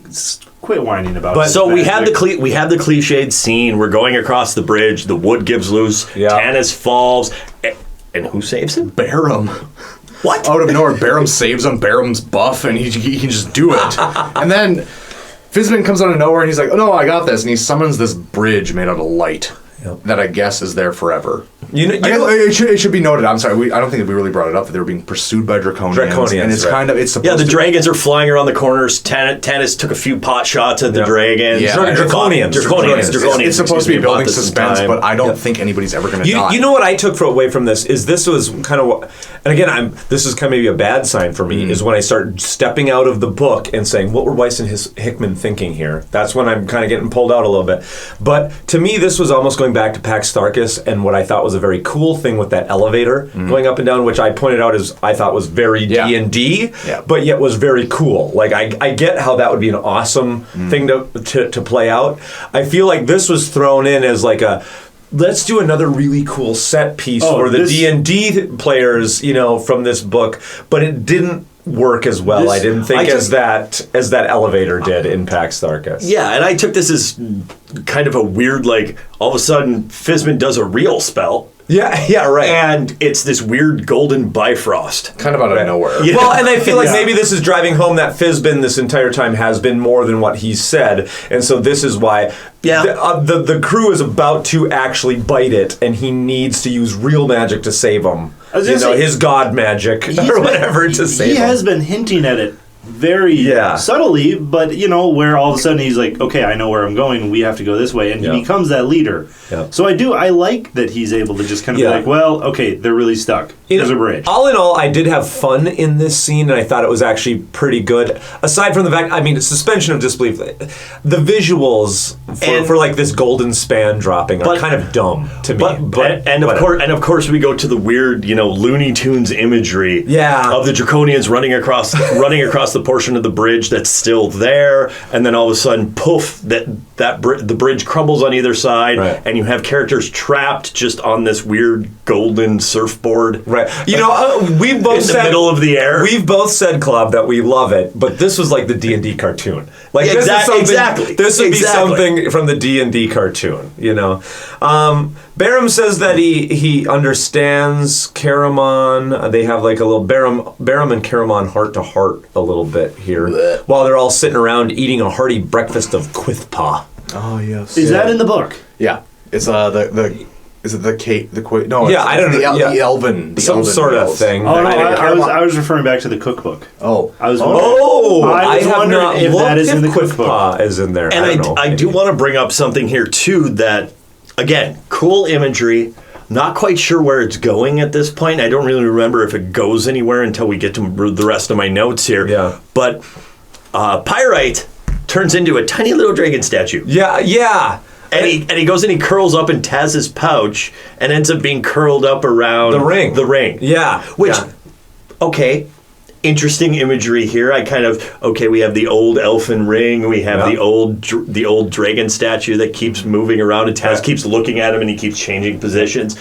quit whining about it. So we have the cliched scene. We're going across the bridge. The wood gives loose. Tanis falls. And who saves him? Barum. What? Out of nowhere, Barum saves him. Barum's buff, and he can just do it. And then Fizzbin comes out of nowhere, and he's like, oh, no, I got this. And he summons this bridge made out of light. Yep. That I guess is there forever. It should be noted. I'm sorry. I don't think that we really brought it up that they were being pursued by Draconians. And it's kind of supposed the dragons are flying around the corners. Tanis took a few pot shots at the dragons. Yeah. Draconians. It's supposed to be building suspense, but I don't think anybody's ever going to die. You know what I took away from this is this was kind of, and again, this is kind of maybe a bad sign for me, is when I start stepping out of the book and saying, what were Weiss and Hickman thinking here? That's when I'm kind of getting pulled out a little bit. But to me, this was almost going back to Pax Tharkus and what I thought was a very cool thing with that elevator going up and down, which I pointed out I thought was very D&D, but yet was very cool. Like I get how that would be an awesome thing to play out. I feel like this was thrown in as like let's do another really cool set piece for the D&D players, from this book, but it didn't work as well. I didn't think as that elevator did in Pax Tharkus. Yeah, and I took this as kind of a weird, like, all of a sudden Fizzbin does a real spell. Yeah, right. And it's this weird golden Bifrost. Kind of out of nowhere. Yeah. Well, and I feel like maybe this is driving home that Fizzbin this entire time has been more than what he's said. And so this is why the crew is about to actually bite it, and he needs to use real magic to save them. His god magic or whatever to save them. He has been hinting at it very subtly, but where all of a sudden he's like, okay, I know where I'm going, we have to go this way, and he becomes that leader. So I like that he's able to just kind of be like, well, okay, they're really stuck. There's a bridge. All in all, I did have fun in this scene, and I thought it was actually pretty good. Aside from the fact, suspension of disbelief, the visuals for like this golden span dropping are kind of dumb to me. Of course, we go to the weird, Looney Tunes imagery of the Draconians running across the the portion of the bridge that's still there, and then all of a sudden, poof, the bridge crumbles on either side, and you have characters trapped just on this weird golden surfboard. Right. You know, we've both in said, the middle of the air. We've both said, Club, that we love it, but this was like the D&D cartoon. Like Exactly. This would be something from the D&D cartoon, you know. Barum says that he understands Caramon. They have like a little Barum and Caramon heart to heart a little bit here, while they're all sitting around eating a hearty breakfast of quithpaw. Oh yes. Is that in the book? Yeah, it's is it the Kate the Quake? No, yeah, I don't know. The Elven, some sort of thing. Oh no, I was referring back to the cookbook. Oh, I was. I have wondering not if looked that is in the quithpaw is in there. And I do want to bring up something here too that, again, cool imagery. Not quite sure where it's going at this point. I don't really remember if it goes anywhere until we get to the rest of my notes here. Yeah. But Pyrite turns into a tiny little dragon statue. Yeah. And he goes and he curls up in Taz's pouch and ends up being curled up around the ring. Yeah. Okay. Interesting imagery here. We have the old elfin ring. We have the old dragon statue that keeps moving around, and Taz keeps looking at him, and he keeps changing positions.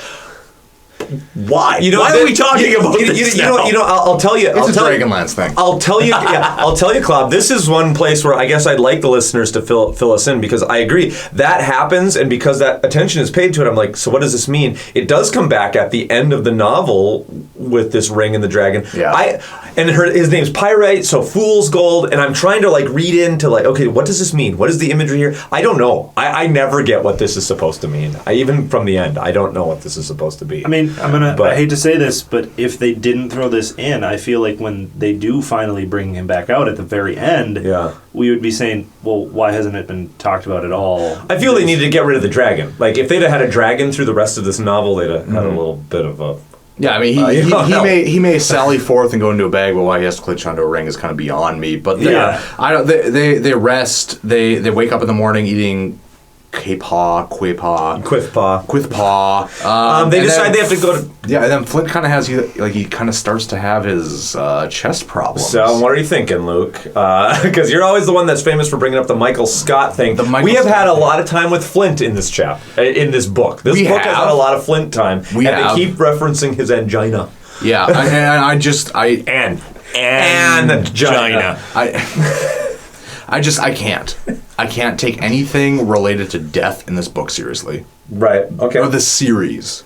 Why? Why are we talking about this now? I'll tell you. It's a Dragonlance thing. I'll tell you. I'll tell you, Claude. This is one place where I guess I'd like the listeners to fill us in, because I agree that happens, and because that attention is paid to it, I'm like, so what does this mean? It does come back at the end of the novel with this ring and the dragon. Yeah. His name's Pyrite, so fool's gold, and I'm trying to read into okay, what does this mean? What is the imagery here? I don't know. I never get what this is supposed to mean. Even from the end, I don't know what this is supposed to be. I mean, I hate to say this, but if they didn't throw this in, I feel like when they do finally bring him back out at the very end, we would be saying, well, why hasn't it been talked about at all? I feel they needed to get rid of the dragon. Like, if they'd have had a dragon through the rest of this novel, they'd have had a little bit of a... Yeah, I mean, he may sally forth and go into a bag, but why he has to clutch onto a ring is kind of beyond me. But they rest. They wake up in the morning eating quithpaw. They decide they have to go to... Yeah, and then Flint kind of has he kind of starts to have his chest problems. So what are you thinking, Luke? Because you're always the one that's famous for bringing up the Michael Scott thing. We have had a lot of time with Flint in this in this book. This book has had a lot of Flint time, they keep referencing his angina. Yeah, and angina. I can't take anything related to death in this book seriously. Right. Okay. Or the series.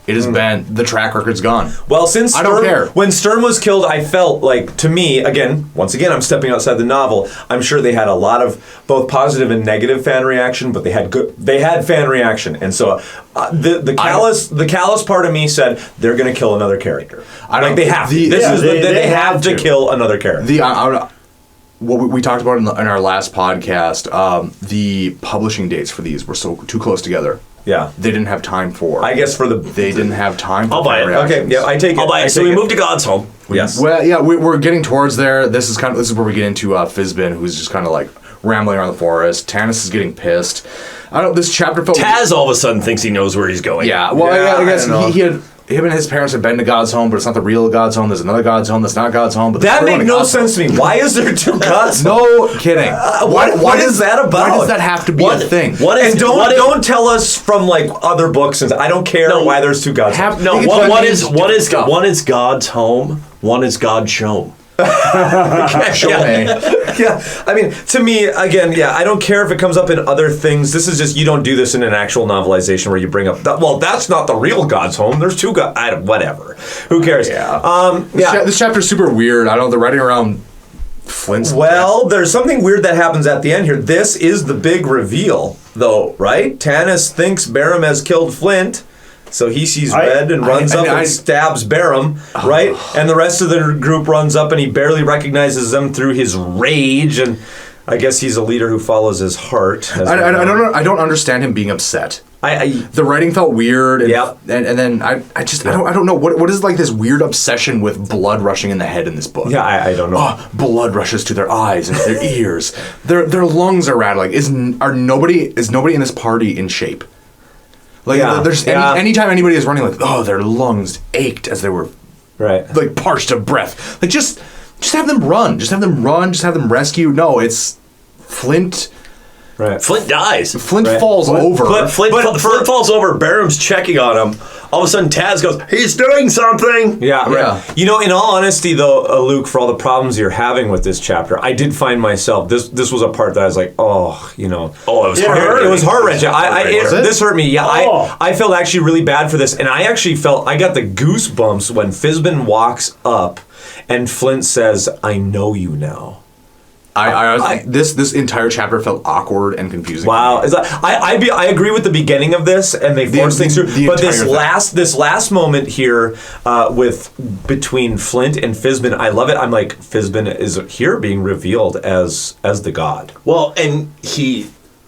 It has been, the track record's gone. Well, since I don't care. When Sturm was killed, I felt like, to me, once again, I'm stepping outside the novel. I'm sure they had a lot of both positive and negative fan reaction, but they had fan reaction, and so the callous part of me said they're going to kill another character. They have to kill another character. What we talked about in our last podcast, the publishing dates for these were too close together. Yeah, they didn't have time for. I guess they didn't have time. I'll buy it. Okay, yeah, I take it. I'll buy it. So we move to God's home. Yes. Well, yeah, we're getting towards there. This is where we get into Fizzbin, who's just kind of rambling around the forest. Tanis is getting pissed. This chapter felt. Taz all of a sudden thinks he knows where he's going. Yeah. Well, I guess him and his parents had been to God's home, but it's not the real God's home. There's another God's home that's not God's home. But that made no sense to me. Why is there two God's? No kidding. What is that about? Why does that have to be a thing? Don't tell us from other books. And I don't care why there's two God's. One is God's home. One is God's home. Yeah, I mean, to me, again, I don't care if it comes up in other things. This is just, you don't do this in an actual novelization where you bring up that's not the real God's home. There's two gods. Whatever. Who cares? This chapter's super weird. They're writing around Flint's death. There's something weird that happens at the end here. This is the big reveal, though, right? Tanis thinks Barum has killed Flint. So he sees red and runs up and stabs Barum, right? And the rest of the group runs up and he barely recognizes them through his rage. And I guess he's a leader who follows his heart. I don't understand him being upset. The writing felt weird. And then I don't know. What is this weird obsession with blood rushing in the head in this book? Yeah, I don't know. Oh, blood rushes to their eyes and their ears. Their lungs are rattling. Is nobody in this party in shape? Anytime anybody is running, their lungs ached as they were parched of breath. Just just have them run. Just have them rescue. No, it's Flint. Right. Flint dies. Flint falls over. Flint falls over. Barham's checking on him. All of a sudden, Taz goes, "He's doing something." Yeah, right. You know, in all honesty, though, Luke, for all the problems you're having with this chapter, I did find myself. This was a part that I was like, oh, you know, it was it was heart wrenching. This hurt me. Yeah, I felt actually really bad for this, and I actually felt I got the goosebumps when Fizzbin walks up, and Flint says, "I know you now." This entire chapter felt awkward and confusing. Wow, I agree with the beginning of this, and they force things through. But this last moment here between Flint and Fizzbin, I love it. I'm like, Fizzbin is here being revealed as the god. Well, and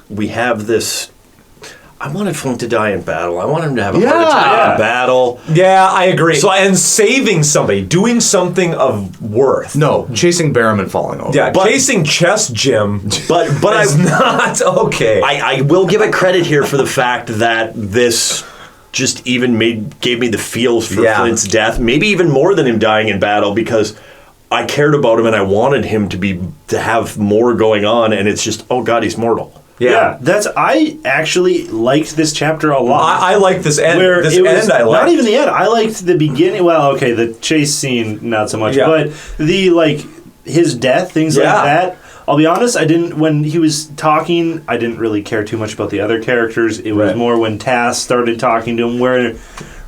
we have this. I wanted Flint to die in battle. I want him to have a heart attack in battle. Yeah, I agree. And saving somebody, doing something of worth. No, chasing Barham and falling over. Yeah, chasing Chess Jim, but is not okay. I will give it credit here for the fact that this just even gave me the feels for Flint's death. Maybe even more than him dying in battle, because I cared about him and I wanted him to have more going on. And it's just, oh God, he's mortal. Yeah, I actually liked this chapter a lot. I liked this end. I liked. Not even the end. I liked the beginning. Well, okay, the chase scene, not so much. Yeah. But his death, things like that. I'll be honest, when he was talking, I didn't really care too much about the other characters. It was more when Taz started talking to him where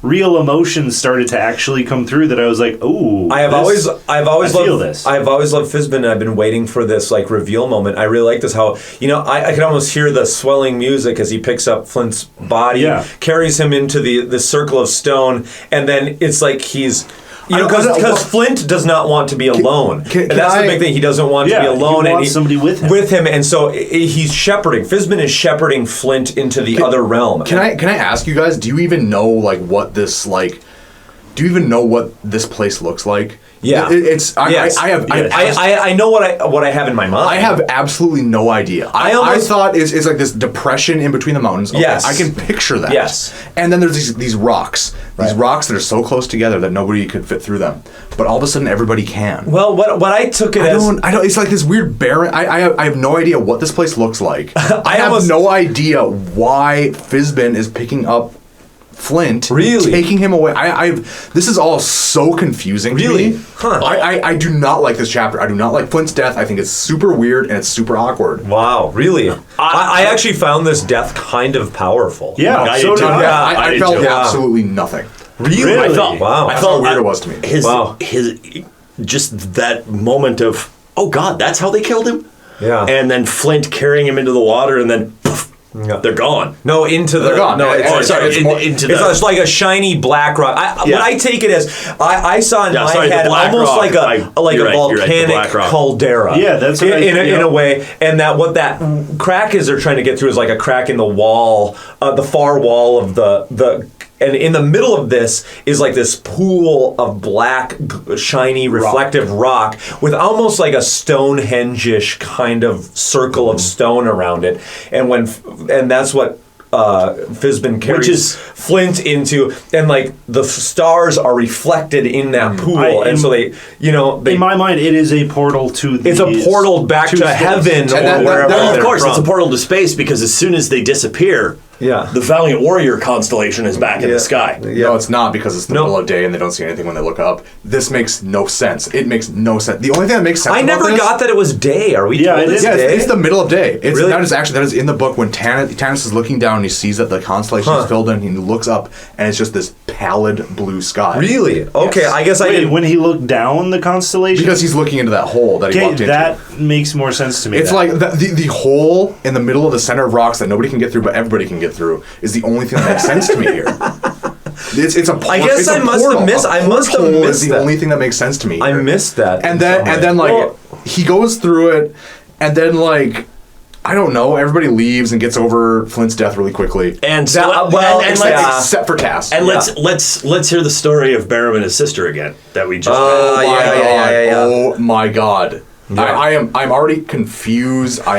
real emotions started to actually come through that I was like, oh, I've always loved this. I've always loved Fizzbin, and I've been waiting for this reveal moment. I really like this, how I can almost hear the swelling music as he picks up Flint's body, carries him into the circle of stone, and then it's like he's because Flint does not want to be alone. And that's the big thing. He doesn't want to be alone. He wants somebody with him. And so he's shepherding. Fizzbin is shepherding Flint into the other realm. Can I ask you guys? Do you even know what this Do you even know what this place looks like? Yeah, I know what I have in my mind. I have absolutely no idea. I thought it's like this depression in between the mountains. Okay, yes, I can picture that. Yes, and then there's these rocks, these rocks that are so close together that nobody could fit through them, but all of a sudden everybody can. Well, what I took it as, I don't. It's like this weird barren. I have no idea what this place looks like. I have no idea why Fizzbin is picking up Flint, taking him away. This is all so confusing to me. Huh. I do not like this chapter. I do not like Flint's death. I think it's super weird and it's super awkward. Wow, really? I actually found this death kind of powerful. Yeah, I felt absolutely nothing. Really? I felt that's how weird it was to me. His just that moment of, oh God, that's how they killed him? Yeah. And then Flint carrying him into the water, and then poof, they're gone. No, into the... They're gone. No, it's like a shiny black rock. What I take it as, I saw in my head almost like a volcanic caldera. Yeah, that's what in a way. And that what that crack is they're trying to get through is like a crack in the wall, the far wall of the and in the middle of this is like this pool of black, shiny, reflective rock with almost like a Stonehenge-ish kind of circle of stone around it. And that's what Fizzbin carries Flint into, and like the stars are reflected in that pool, and so they in my mind it is a portal to it's a portal back to heaven or wherever. Of course, it's a portal to space, because as soon as they disappear, the Valiant Warrior constellation is back in the sky. No, it's not, because it's the middle of day and they don't see anything when they look up. This makes no sense. It makes no sense. The only thing that makes sense. I never got that it was day. Are we? Yeah, it's the middle of day. That is in the book when Tanis is looking down and he sees that the constellation is filled in. And he looks up and it's just this pallid blue sky. Really? Okay, I guess I didn't. When he looked down the constellation, because he's looking into that hole that he walked into. That makes more sense to me. It's like the hole in the middle of the center of rocks that nobody can get through, but everybody can get through, is the only thing that makes sense to me here. It's a portal. I guess I must have missed. I must have missed the only thing that makes sense to me. I missed that. And then he goes through it, and then I don't know. Everybody leaves and gets over Flint's death really quickly. And except for Cass. And let's hear the story of Barham and his sister again that we just. Oh my god! Yeah. I'm already confused. I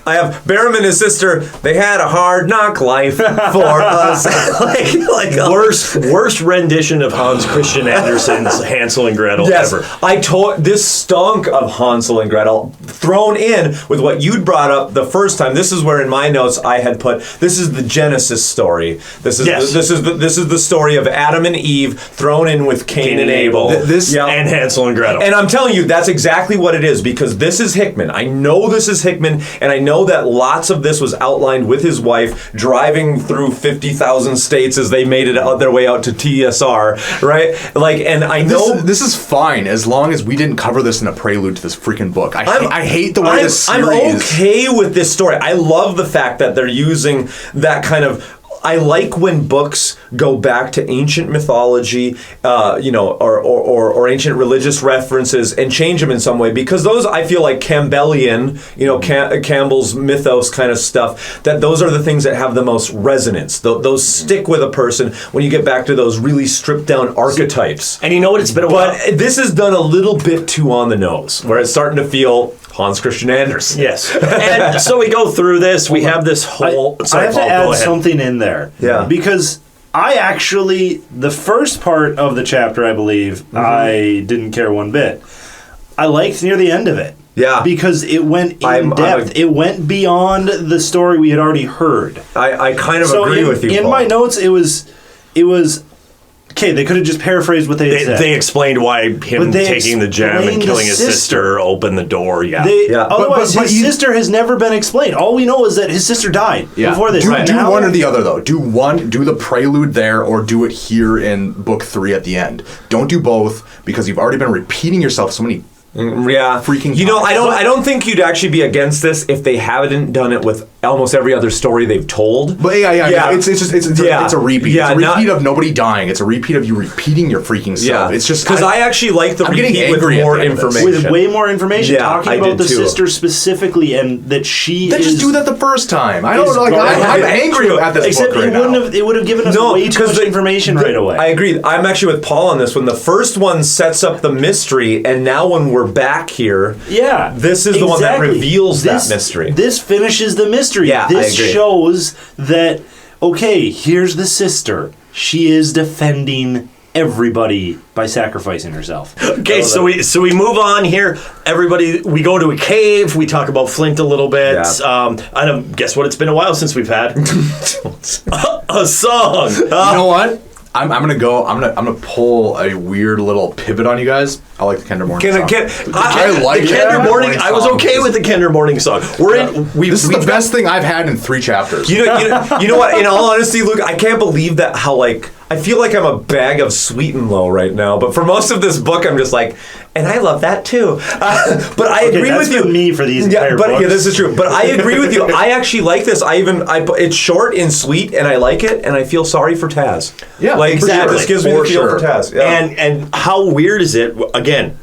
have Barham and his sister. They had a hard knock life for us. like worst rendition of Hans Christian Andersen's Hansel and Gretel ever. This stunk of Hansel and Gretel thrown in with what you'd brought up the first time. This is where in my notes I had put, this is the Genesis story. This is the story of Adam and Eve thrown in with Cain and Abel. And Hansel and Gretel. And I'm telling you, that's exactly what it is, because this is Hickman. I know this is Hickman, and I know that lots of this was outlined with his wife driving through 50,000 states as they made it their way out to TSR, right? Like, and I know this is fine as long as we didn't cover this in a prelude to this freaking book. I hate the way this series. I'm okay with this story. I love the fact that they're using that kind of. I like when books go back to ancient mythology, or ancient religious references and change them in some way, because those, I feel like Campbellian, Campbell's mythos kind of stuff, that those are the things that have the most resonance. Those stick with a person when you get back to those really stripped down archetypes. And you know what? It's been a while. But this is done a little bit too on the nose, where it's starting to feel Hans Christian Andersen. Yes. And so we go through this. We have this whole... I have to add something in there. Yeah. Because I actually... The first part of the chapter, I believe, I didn't care one bit. I liked near the end of it. Yeah. Because it went in depth. It went beyond the story we had already heard. I kind of agree with you, in Paul. my notes, it was... Okay, they could have just paraphrased what they had said. They explained why him taking the gem and killing his sister opened the door. Otherwise, his sister has never been explained. All we know is that his sister died before this. Do one or the other, though. Do the prelude there, or do it here in book 3 at the end. Don't do both, because you've already been repeating yourself so many freaking times. I don't think you'd actually be against this if they hadn't done it with almost every other story they've told. But it's a repeat. It's a repeat of nobody dying. It's a repeat of you repeating your freaking self. It's just because I actually like the repeat with more information. With way more information, talking about the sister specifically, and that she just do that the first time. I don't know. I'm angry at this book right now. It would have given us way too much information right away. I agree. I'm actually with Paul on this one. The first one sets up the mystery, and now when we're back here, this is the one that reveals that mystery. This finishes the mystery. This shows that, okay, here's the sister. She is defending everybody by sacrificing herself. Okay, so we move on here. Everybody, we go to a cave. We talk about Flint a little bit. I don't guess what, it's been a while since we've had a song. You know what? I'm gonna pull a weird little pivot on you guys. I like the Kinder Morning song. I like the Kinder Morning. I was okay with the Kinder Morning song. This is the best thing I've had in 3 chapters. You know what? In all honesty, Luke, I can't believe that I feel like I'm a bag of sweet and low right now. But for most of this book, I'm just like, and I love that too. But I agree with you. Me for these entire books. Yeah, this is true. But I agree with you. I actually like this. It's short and sweet, and I like it. And I feel sorry for Taz. Yeah, like exactly. This gives me the feel for Taz. Yeah. And how weird is it? Again,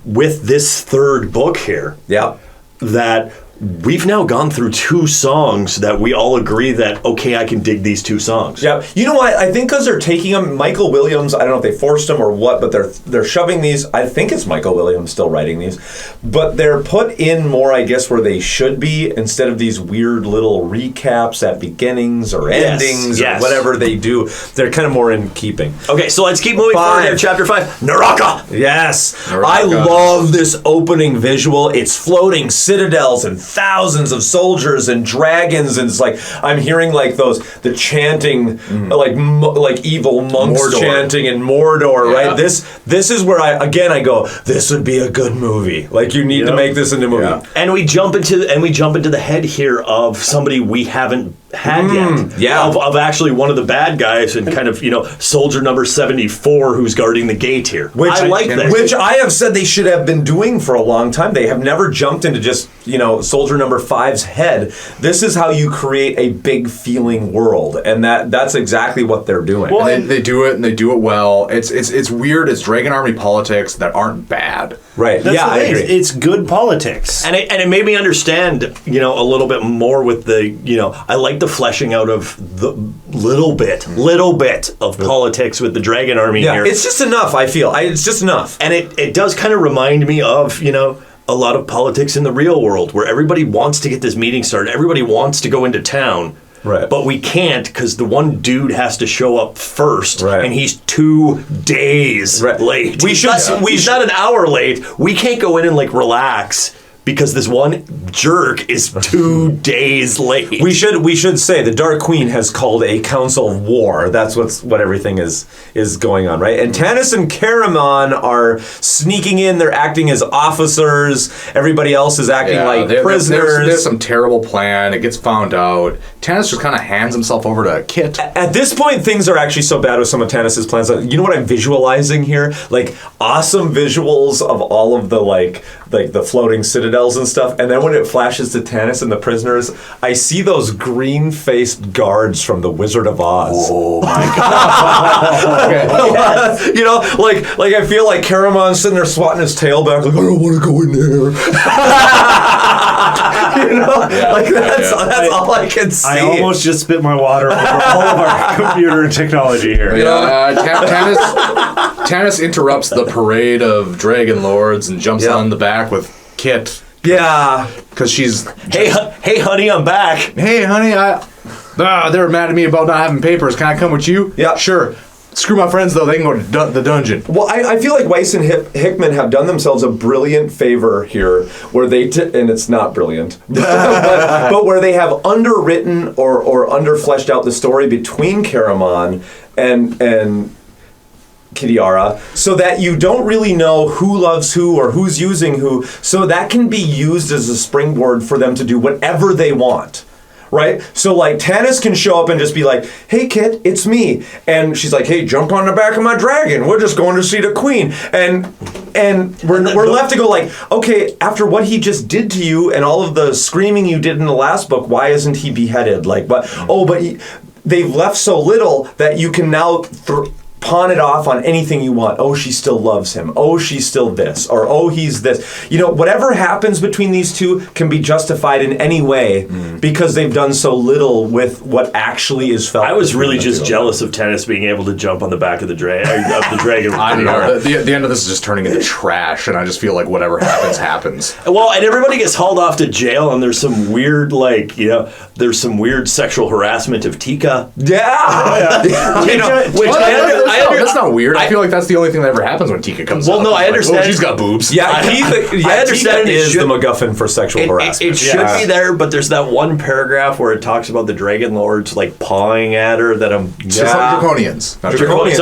with this third book here. Yeah. That we've now gone through 2 songs that we all agree that, okay, I can dig these 2 songs. Yeah. You know what? I think because they're taking them, Michael Williams, I don't know if they forced them or what, but they're shoving these. I think it's Michael Williams still writing these. But they're put in more, I guess, where they should be, instead of these weird little recaps at beginnings or endings or whatever they do. They're kind of more in keeping. Okay, so let's keep moving forward here. Chapter 5, Naraka. Yes. Naraka. I love this opening visual. It's floating citadels and thousands of soldiers and dragons, and it's like I'm hearing like the chanting, like evil monks Mordor. Chanting in Mordor, right? This is where I go, this would be a good movie. Like you need to make this into a movie. Yeah. And we jump into the head here of somebody we haven't had yet. Yeah. Of actually one of the bad guys, and kind of, soldier number 74 who's guarding the gate here. I like that. Which I have said they should have been doing for a long time. They have never jumped into just, soldier number 5's head. This is how you create a big feeling world, and that's exactly what they're doing. Well, and they do it, and they do it well. It's weird. It's Dragon Army politics that aren't bad. Right. That's I agree. It's good politics. And it made me understand, a little bit more with the, I like the the fleshing out of the little bit of politics with the dragon army here. It's just enough, I feel. It's just enough. And it does kind of remind me of, a lot of politics in the real world where everybody wants to get this meeting started. Everybody wants to go into town. Right. But we can't because the one dude has to show up first, and he's 2 days late. He's not an hour late. We can't go in and relax because this one jerk is 2 days late. We should say the Dark Queen has called a council of war. That's what everything is going on, right? And Tanis and Caramon are sneaking in. They're acting as officers. Everybody else is acting like prisoners. There's some terrible plan. It gets found out. Tanis just kind of hands himself over to Kit. At this point, things are actually so bad with some of Tanis's plans. You know what I'm visualizing here? Awesome visuals of all of the the floating citadels and stuff. And then when it flashes to Tanis and the prisoners, I see those green-faced guards from the Wizard of Oz. Oh my god! I feel like Caramon's sitting there swatting his tail back, I don't want to go in there. That's all I can see. I almost just spit my water over all of our computer and technology here. Tanis interrupts the parade of dragon lords and jumps on the back with Kit. Yeah, because she's hey honey, I'm back. Hey honey, they're mad at me about not having papers. Can I come with you? Yeah, sure. Screw my friends though. They can go to the dungeon. Well, I feel like Weiss and Hickman have done themselves a brilliant favor here, where they and it's not brilliant, but where they have underwritten or underfleshed out the story between Caramon and Kitiara, so that you don't really know who loves who or who's using who, so that can be used as a springboard for them to do whatever they want. Right? So Tanis can show up and just be like, hey Kit, it's me. And she's like, hey, jump on the back of my dragon. We're just going to see the queen. And we're left to go okay, after what he just did to you and all of the screaming you did in the last book, why isn't he beheaded? They've left so little that you can now pawn it off on anything you want. Oh, she still loves him. Oh, she's still this. Or, oh, he's this. Whatever happens between these two can be justified in any way because they've done so little with what actually is felt. I was really just jealous of Tanis being able to jump on the back of the dragon. I don't know. The end of this is just turning into trash, and I just feel like whatever happens. Well, and everybody gets hauled off to jail, and there's some weird, there's some weird sexual harassment of Tika. Yeah. That's not weird. I feel like that's the only thing that ever happens when Tika comes out. Well, no, I understand. She's got boobs. Yeah, I understand Tika is the MacGuffin for sexual harassment. It should be there, but there's that one paragraph where it talks about the Dragon Lords pawing at her that I'm... Draconians. Draconians.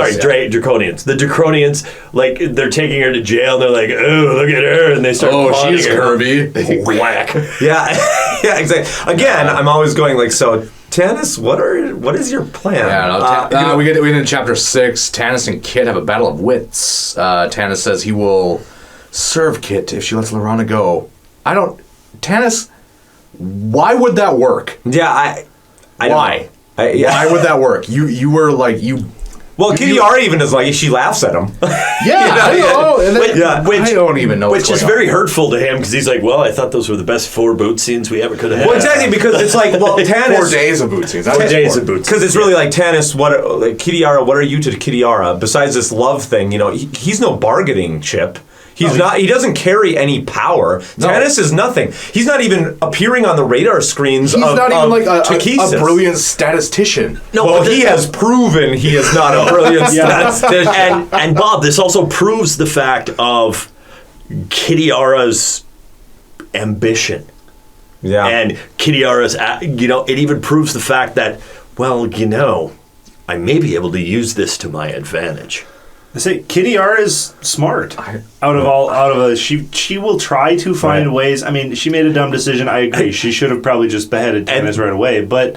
The Draconians, they're taking her to jail, and they're like, oh, look at her, and they start pawing she's her. curvy. Whack. Yeah, exactly. Again, I'm always going so... Tanis, what is your plan? We get into chapter 6. Tanis and Kit have a battle of wits. Tanis says he will serve Kit if she lets Laurana go. Tanis, why would that work? Yeah, why? Why would that work? You were Well, Kitiara even is she laughs at him. I don't even know. Which is very hurtful to him because he's like, well, I thought those were the best 4 boot scenes we ever could have had. Well, exactly, because it's Tanis... 4 days of boot scenes. 4 days of boot scenes. Because it's really Tanis, Kitiara, what are you to Kitiara? Besides this love thing, he's no bargaining chip. He's not. He doesn't carry any power. No. Tanis is nothing. He's not even appearing on the radar screens. He's not even a brilliant statistician. No, well, he has proven he is not a brilliant statistician. And Bob, this also proves the fact of Kitiara's ambition. Yeah. And Kitiara's, it even proves the fact that, I may be able to use this to my advantage. I say Kitiara is smart. She will try to find ways. I mean, she made a dumb decision. I agree. She should have probably just beheaded Tanis right away. But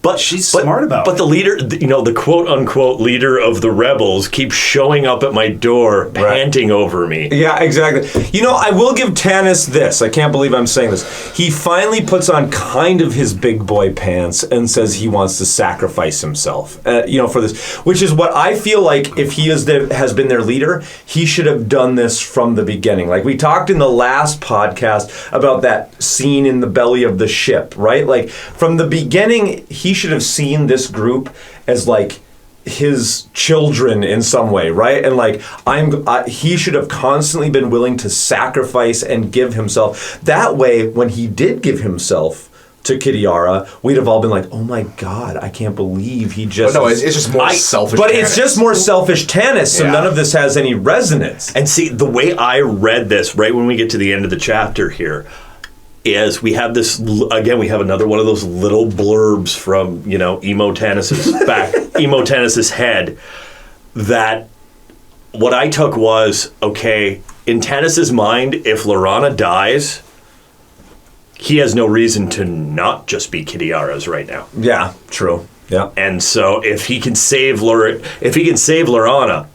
But she's smart about But it. the leader, the quote unquote leader of the rebels, keeps showing up at my door, panting over me. Yeah, exactly. I will give Tanis this. I can't believe I'm saying this. He finally puts on kind of his big boy pants and says he wants to sacrifice himself. For this, which is what I feel like. If he has been their leader, he should have done this from the beginning. Like we talked in the last podcast about that scene in the belly of the ship, right? Like from the beginning, he should have seen this group as like his children in some way, right? And like he should have constantly been willing to sacrifice and give himself. That way, when he did give himself to Kitiara, we'd have all been like, "Oh my God, I can't believe he just." But no, it's just more selfish. But Tanis. it's just more selfish Tanis, so none of this has any resonance. And see, the way I read this, right when we get to the end of the chapter here, is we have this again. We have another one of those little blurbs from Emo Tanis's head. That what I took was, okay, in Tanis's mind, if Laurana dies, he has no reason to not just be Kitiara's right now. Yeah, true. Yeah, and so if he can save Laurana,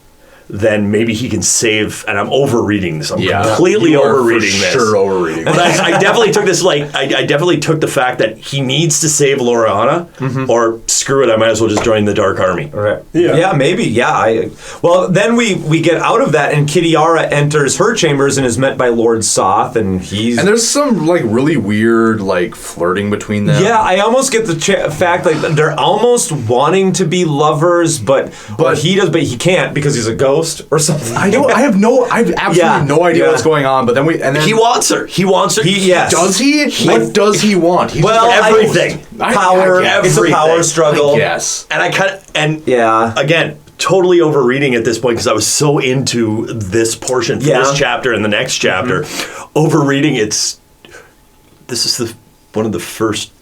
then maybe he can save. And I'm overreading this. I'm completely overreading this. Sure, overreading. But I definitely took this I definitely took the fact that he needs to save Laurana, or screw it, I might as well just join the Dark Army. Right. Yeah, maybe. Yeah. Well, then we get out of that, and Kitiara enters her chambers and is met by Lord Soth, and there's some like really weird like flirting between them. Yeah, I almost get the fact like they're almost wanting to be lovers, but he does, but he can't because he's a ghost or something. I have absolutely no idea what's going on. But then he wants her. Yes. Does he? What does he want? Everything. Power. It's a power struggle. Yes. And again, totally overreading at this point because I was so into this portion for this chapter and the next chapter. Overreading. This is one of the first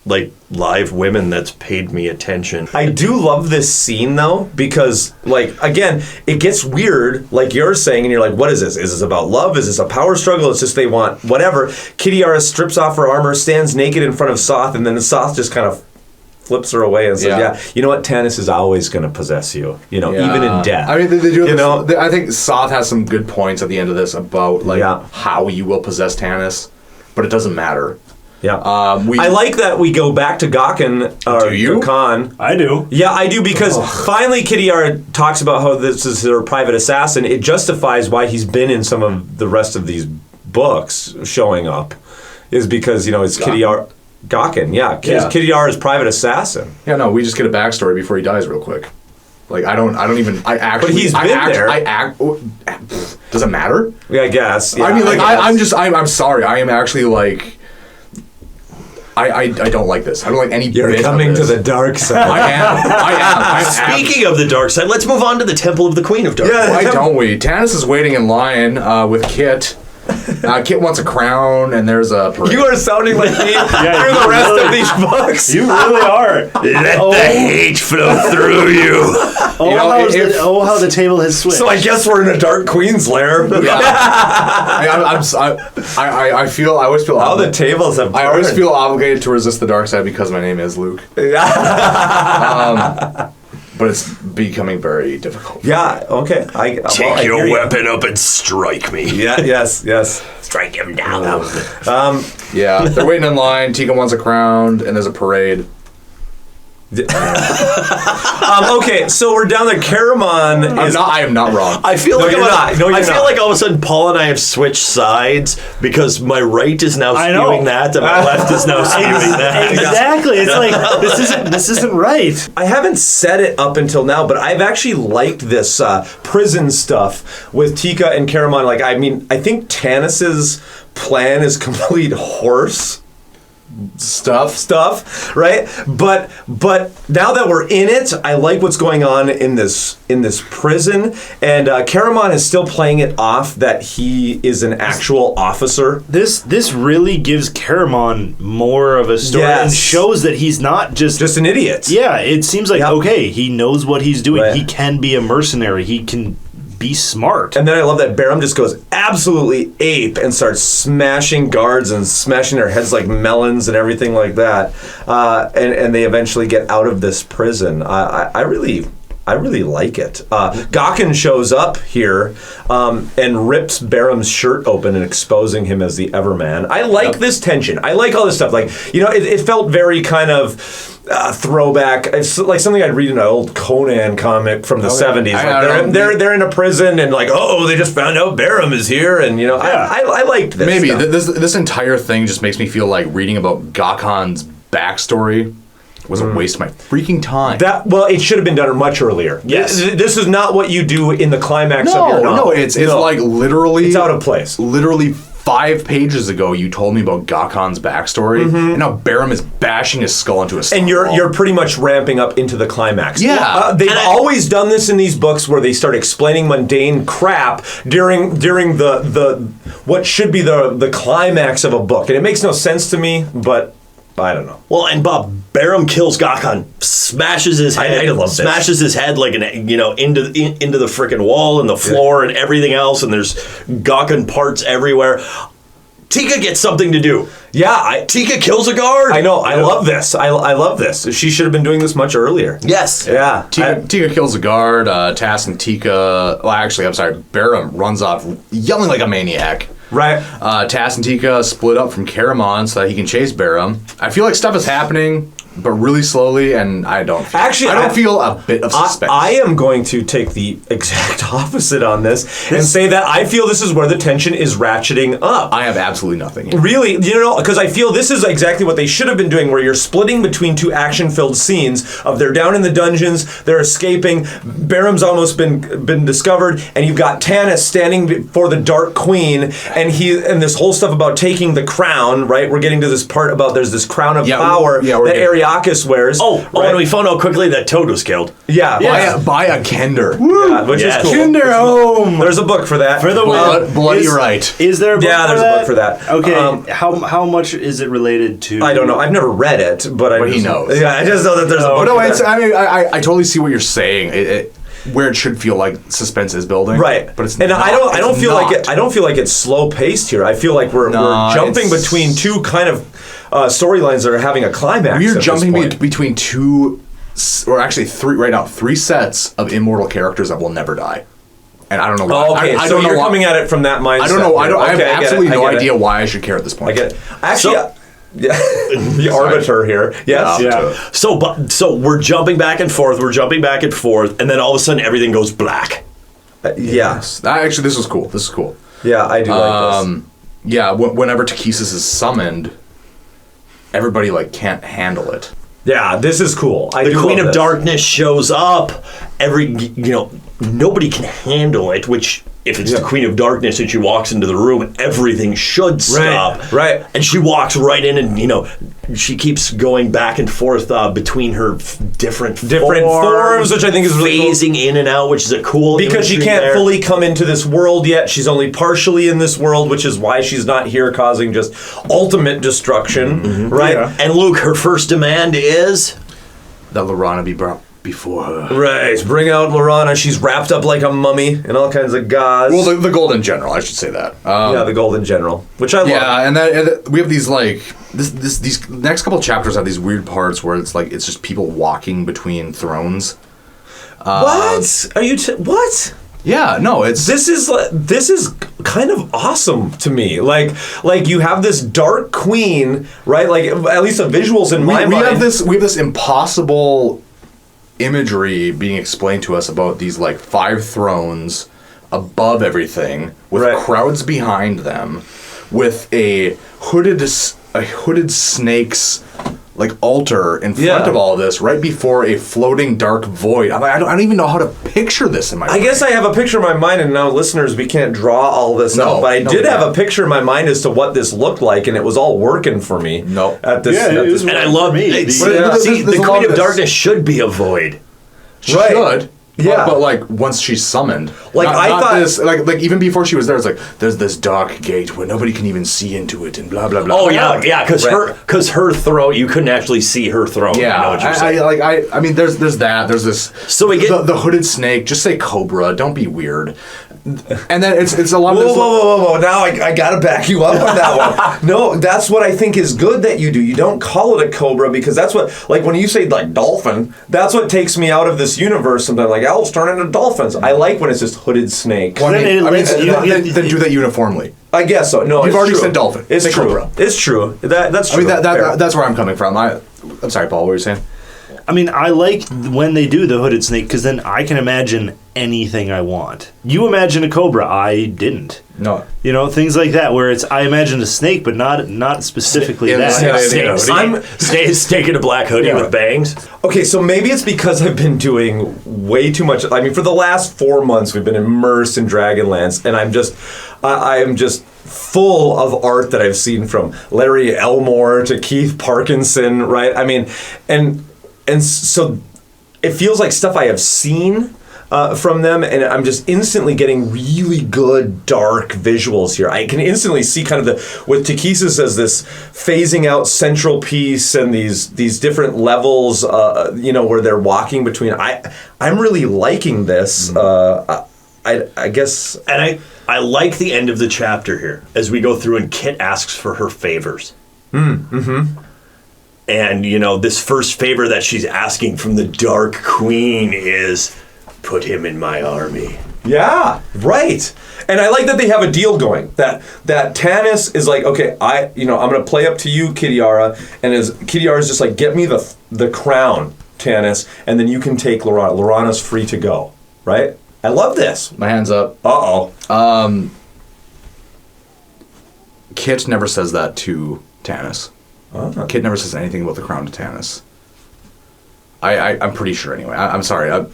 live women that's paid me attention. I do love this scene though, because again, it gets weird, like you're saying, and you're like, what is this? Is this about love? Is this a power struggle? It's just they want whatever. Kitiara strips off her armor, stands naked in front of Soth, and then Soth just kind of flips her away and says, you know what, Tanis is always going to possess you, even in death. I mean, they do I think Soth has some good points at the end of this about how you will possess Tanis, but it doesn't matter. Yeah, I like that we go back to Gawkin. Do you? Khan. I do. Yeah, I do, because finally Kitiara talks about how this is her private assassin. It justifies why he's been in some of the rest of these books showing up, is because it's Kitiara. Gawkin, Kitiara's private assassin. Yeah, no, we just get a backstory before he dies real quick. But he's been there. Does it matter? Yeah, I guess. Yeah, I mean, I'm sorry. I am actually I don't like this. I don't like any You're bit coming of this. to the dark side. I am. Speaking of the dark side, let's move on to the Temple of the Queen of Darkness. Why don't we? Tanis is waiting in line with Kit. Kit wants a crown, and there's a parade. You are sounding like me through the rest of these books. You really are. Let the hate flow through you. How the table has switched. So I guess we're in a Dark Queen's lair. Yeah. I always feel how the tables have turned. I always feel obligated to resist the dark side because my name is Luke. But it's becoming very difficult. Yeah, okay. Take your weapon up and strike me. Yeah, yes. Strike him down. Yeah, they're waiting in line. Tika wants a crown, and there's a parade. Okay, so we're down there. Caramon I am not wrong. I feel like I feel like all of a sudden Paul and I have switched sides because my right is now spewing that and my left is now spewing that. Exactly. It's like this isn't right. I haven't said it up until now, but I've actually liked this prison stuff with Tika and Caramon. I think Tanis's plan is complete horse stuff, right? But now that we're in it, I like what's going on in this prison, and Caramon is still playing it off that he is an actual officer. This really gives Caramon more of a story and shows that he's not just an idiot. Yeah, it seems like okay, he knows what he's doing. Right. He can be a mercenary. He can be smart. And then I love that Barum just goes absolutely ape and starts smashing guards and smashing their heads like melons and everything like that. And they eventually get out of this prison. I really like it. Gawkin shows up here and rips Barum's shirt open and exposing him as the Everman. I like this tension. I like all this stuff. Like, it felt very kind of throwback. It's like something I'd read in an old Conan comic from the 70s. Like they're in a prison and like, they just found out Barum is here. And, I liked this Maybe stuff. this entire thing just makes me feel like reading about Gawkin's backstory was a waste of my freaking time. It should have been done much earlier. Yes. This is not what you do in the climax of your novel. No, it's like literally... It's out of place. Literally 5 pages ago, you told me about Gawkin's backstory, and now Barum is bashing his skull into a stone And you're wall. pretty much ramping up into the climax. Yeah. They've always done this in these books where they start explaining mundane crap during the what should be the climax of a book. And it makes no sense to me, but... I don't know. Well, and Bob, Barum kills Gawkin, smashes his head, smashes his head like into the frickin' wall and the floor and everything else, and there's Gawkin parts everywhere. Tika gets something to do. Yeah, Tika kills a guard. I know. I love this. I love this. She should have been doing this much earlier. Yes. Yeah. Tika kills a guard. Tass and Tika... Well, actually, I'm sorry. Barum runs off yelling like a maniac. Right. Tass and Tika split up from Caramon so that he can chase Barum. I feel like stuff is happening, but really slowly, and I don't feel a bit of suspense. I am going to take the exact opposite on this and say that I feel this is where the tension is ratcheting up. I have absolutely nothing. Really, because I feel this is exactly what they should have been doing, where you're splitting between 2 action-filled scenes of they're down in the dungeons, they're escaping, Barum's almost been discovered, and you've got Tanis standing before the Dark Queen, and this whole stuff about taking the crown, right? We're getting to this part about there's this crown of power that Ariakis wears. And we found out quickly that Toad was killed. Yeah. By a Kender. Which is cool. Kinder home. There's a book for that. For the bloody right. Is there a book there's a book for that. Okay. How much is it related to? I don't know. I've never read it, but he knows. Yeah, I just know that there's a book. No, I totally see what you're saying. Where it should feel like suspense is building, right? But it's and not. I don't feel like it. I don't feel like it's slow paced here. I feel like we're jumping between 2 kind of storylines that are having a climax. We're jumping between 2, or actually 3 right now. 3 sets of immortal characters that will never die. And I don't know why. Okay, I so don't know you're why. coming at it from that mindset. I don't know. I have absolutely no idea it. why I should care at this point. I get it. Actually. The arbiter here. Yes. Yeah. So we're jumping back and forth, and then all of a sudden everything goes black. Yes. Actually, this is cool. Yeah, I do like this. Yeah, whenever Takesis is summoned, everybody can't handle it. Yeah, this is cool. The Queen of Darkness shows up. Nobody can handle it, which... If it's the Queen of Darkness and she walks into the room, everything should stop. Right. And she walks right in and, she keeps going back and forth between her different forms, which I think is really cool. Phasing in and out, which is a cool because she can't fully come into this world yet. She's only partially in this world, which is why she's not here causing just ultimate destruction, right? Yeah. And Luke, her first demand is... That Laurana be brought before her. Right. Bring out Laurana. She's wrapped up like a mummy in all kinds of gauze. Well, the Golden General, I should say that. The Golden General, which I love. Yeah, and we have these these next couple chapters have these weird parts where it's just people walking between thrones. What? Are you? What? Yeah, no, this is kind of awesome to me. Like you have this Dark Queen, right? Like at least the visuals in my mind. We have this impossible imagery being explained to us about these 5 thrones above everything with crowds behind them, with a hooded snake's altar in front of all of this, right before a floating dark void. I don't even know how to picture this in my mind. I guess I have a picture in my mind, and now listeners, we can't draw all this out, but I did have a picture in my mind as to what this looked like, and it was all working for me. No. At this, and I love me. the Queen of Darkness should be a void. Right. Yeah. But like once she's summoned, Like, I not thought- this, like even before she was there, it's like there's this dark gate where nobody can even see into it, and blah blah blah. Oh yeah, because her throat, you couldn't actually see her throat. Yeah, I know what you're saying. I mean, there's that. There's this. So we get the hooded snake. Just say cobra. Don't be weird. And then it's a lot. Whoa! Now I gotta back you up on that one. No, that's what I think is good that you do. You don't call it a cobra because that's what, like when you say like dolphin, that's what takes me out of this universe. Sometimes like elves turn into dolphins. I like when it's just hooded snake. Well, then do that uniformly. I guess so. No, You've it's already true. said dolphin. It's Say true. cobra. It's true. That's true. I mean, Fair. that's where I'm coming from. I'm sorry, Paul. What were you saying? I mean, I like when they do the hooded snake because then I can imagine anything I want. You imagine a cobra, I didn't. No. You know, things like that where it's I imagine a snake, but not specifically that. Snake in a black hoodie with bangs. Okay, so maybe it's because I've been doing way too much. I mean, for the last 4 months, we've been immersed in Dragonlance, and I am just full of art that I've seen from Larry Elmore to Keith Parkinson, right? I mean, and so it feels like stuff I have seen from them, and I'm just instantly getting really good dark visuals here. I can instantly see kind of with Takesis as this phasing out central piece and these different levels, where they're walking between. I'm really liking this. I guess, and I like the end of the chapter here as we go through and Kit asks for her favors. Mm-hmm. And this first favor that she's asking from the Dark Queen is put him in my army. Yeah, right. And I like that they have a deal going. That Tanis is like, okay, I'm gonna play up to you, Kitiara, and as Kitiara's just like, get me the crown, Tanis, and then you can take Lorana. Lorana's free to go, right? I love this. My hands up. Uh-oh. Kit never says that to Tanis. Kit never says anything about the crown to Tanis. I'm pretty sure anyway. I'm sorry. I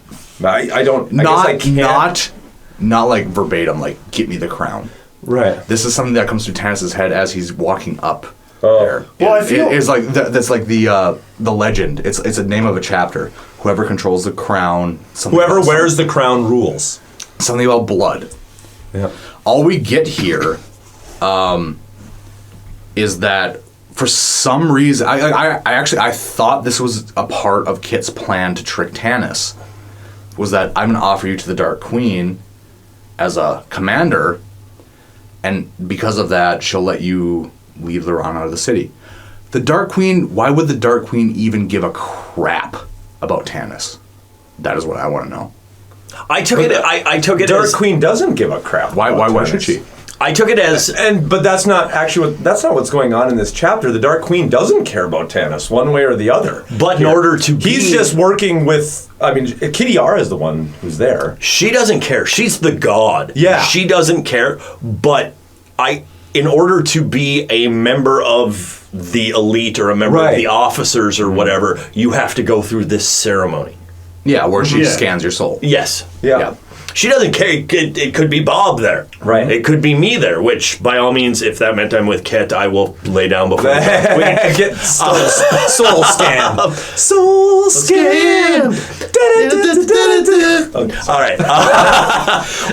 don't. I guess I can't. Not like verbatim. Like get me the crown. Right. This is something that comes through Tanis' head as he's walking up there. Well, I feel it's like that's like the legend. It's a name of a chapter. Whoever controls the crown. Whoever wears the crown rules. Something about blood. Yeah. All we get here is that for some reason, I thought this was a part of Kit's plan to trick Tanis. Was that I'm going to offer you to the Dark Queen as a commander, and because of that, she'll let you leave Lorana out of the city. The Dark Queen, why would the Dark Queen even give a crap about Tanis? That is what I want to know. I took it Dark as Queen doesn't give a crap. Why should she? I took it as but that's not actually that's not what's going on in this chapter. The Dark Queen doesn't care about Tanis one way or the other. But in order to he's just working with. I mean, Kitiara is the one who's there. She doesn't care. She's the god. Yeah, she doesn't care. But in order to be a member of the elite or a member of the officers or whatever, you have to go through this ceremony. Yeah, where she scans your soul. Yes. Yeah. She doesn't care. It could be Bob there. Right. It could be me there, which, by all means, if that meant I'm with Kit, I will lay down before get soul scan. Soul scan. All right.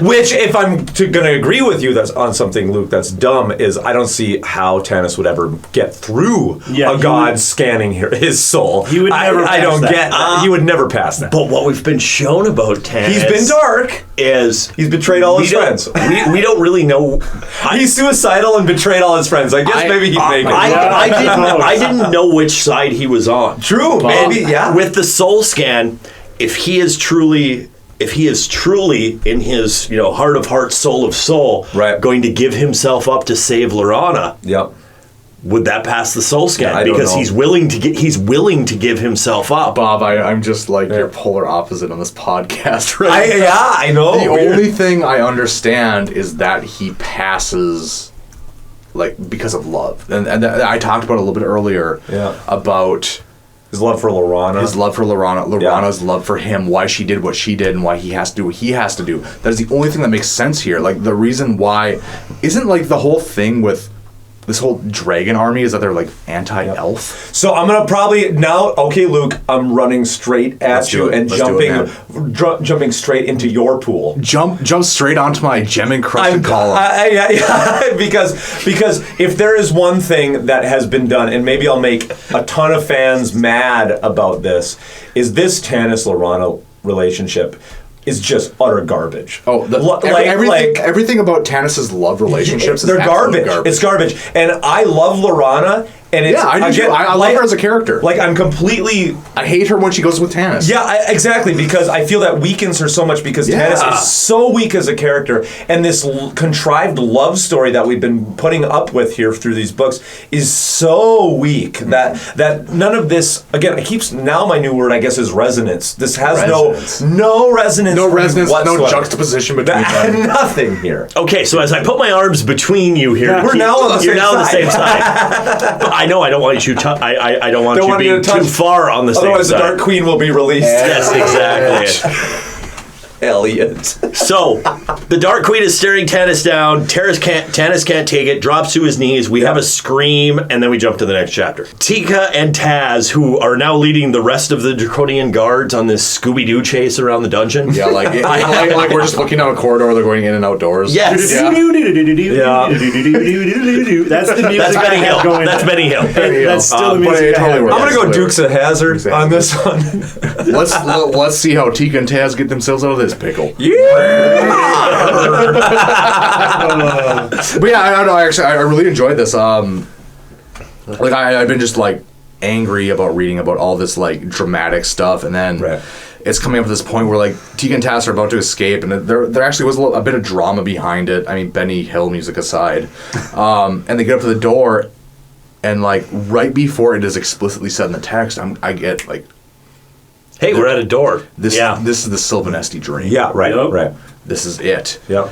Which, if I'm going to agree with you that's on something, Luke, that's dumb, is I don't see how Tanis would ever get through a god scanning his soul. He would never I don't pass get that. He would never pass that. But what we've been shown about Tanis... He's been dark. Is he's betrayed all his friends. We don't really know. He's suicidal and betrayed all his friends. I guess maybe he'd make it. I didn't know which side he was on. True, maybe, yeah. With the soul scan, if he is truly in his heart of heart, soul of soul, going to give himself up to save Lorana. Yep. Would that pass the soul scan? I don't because know. he's willing to give himself up. Bob, I'm just like your polar opposite on this podcast right now. I know. The only thing I understand is that he passes because of love. And I talked about it a little bit earlier about his love for Lorana. Lorana's love for him, why she did what she did and why he has to do what he has to do. That is the only thing that makes sense here. Like the reason why isn't like the whole thing with this whole dragon army is that they're like anti-elf. So I'm gonna probably now. Okay, Luke, I'm running straight at you and jumping straight into your pool. Jump straight onto my gem encrusted column. because if there is one thing that has been done, and maybe I'll make a ton of fans mad about this, is this Tanis-Laurana relationship is just utter garbage. Oh, everything about Tanis' love relationships they're garbage. It's garbage. And I love Laurana. And it's, I do too. I love her as a character. Like, I'm completely... I hate her when she goes with Tanis. Yeah, exactly, because I feel that weakens her so much because Tanis is so weak as a character, and this contrived love story that we've been putting up with here through these books is so weak that none of this... Again, now my new word, I guess, is resonance. This has no resonance. No resonance, no juxtaposition between them. Nothing here. Okay, so as I put my arms between you here... We're now on the same side. You're now on the same side. I know. I don't want you. I don't want you being too far on the same side. Otherwise, the Dark Queen will be released. Yes, exactly. Elliot. So, the Dark Queen is staring Tanis down. Tanis can't take it. Drops to his knees. We have a scream, and then we jump to the next chapter. Tika and Taz, who are now leading the rest of the Draconian guards on this Scooby-Doo chase around the dungeon. Yeah, like we're just looking down a corridor. They're going in and outdoors. Yes. That's the music. That's Benny Hill. That's Benny Hill. That's still the music. I'm gonna go Dukes of Hazzard on this one. Let's see how Tika and Taz get themselves out of this pickle. But yeah, I don't know. Actually, I really enjoyed this. Like I've been just like angry about reading about all this like dramatic stuff, and then it's coming up to this point where like Tika and Taz are about to escape, and there actually was a bit of drama behind it. I mean, Benny Hill music aside, and they get up to the door, and like right before it is explicitly said in the text, I get like, hey, we're at a door. This is the Sylvanesti dream. Yeah, right. This is it. Yeah.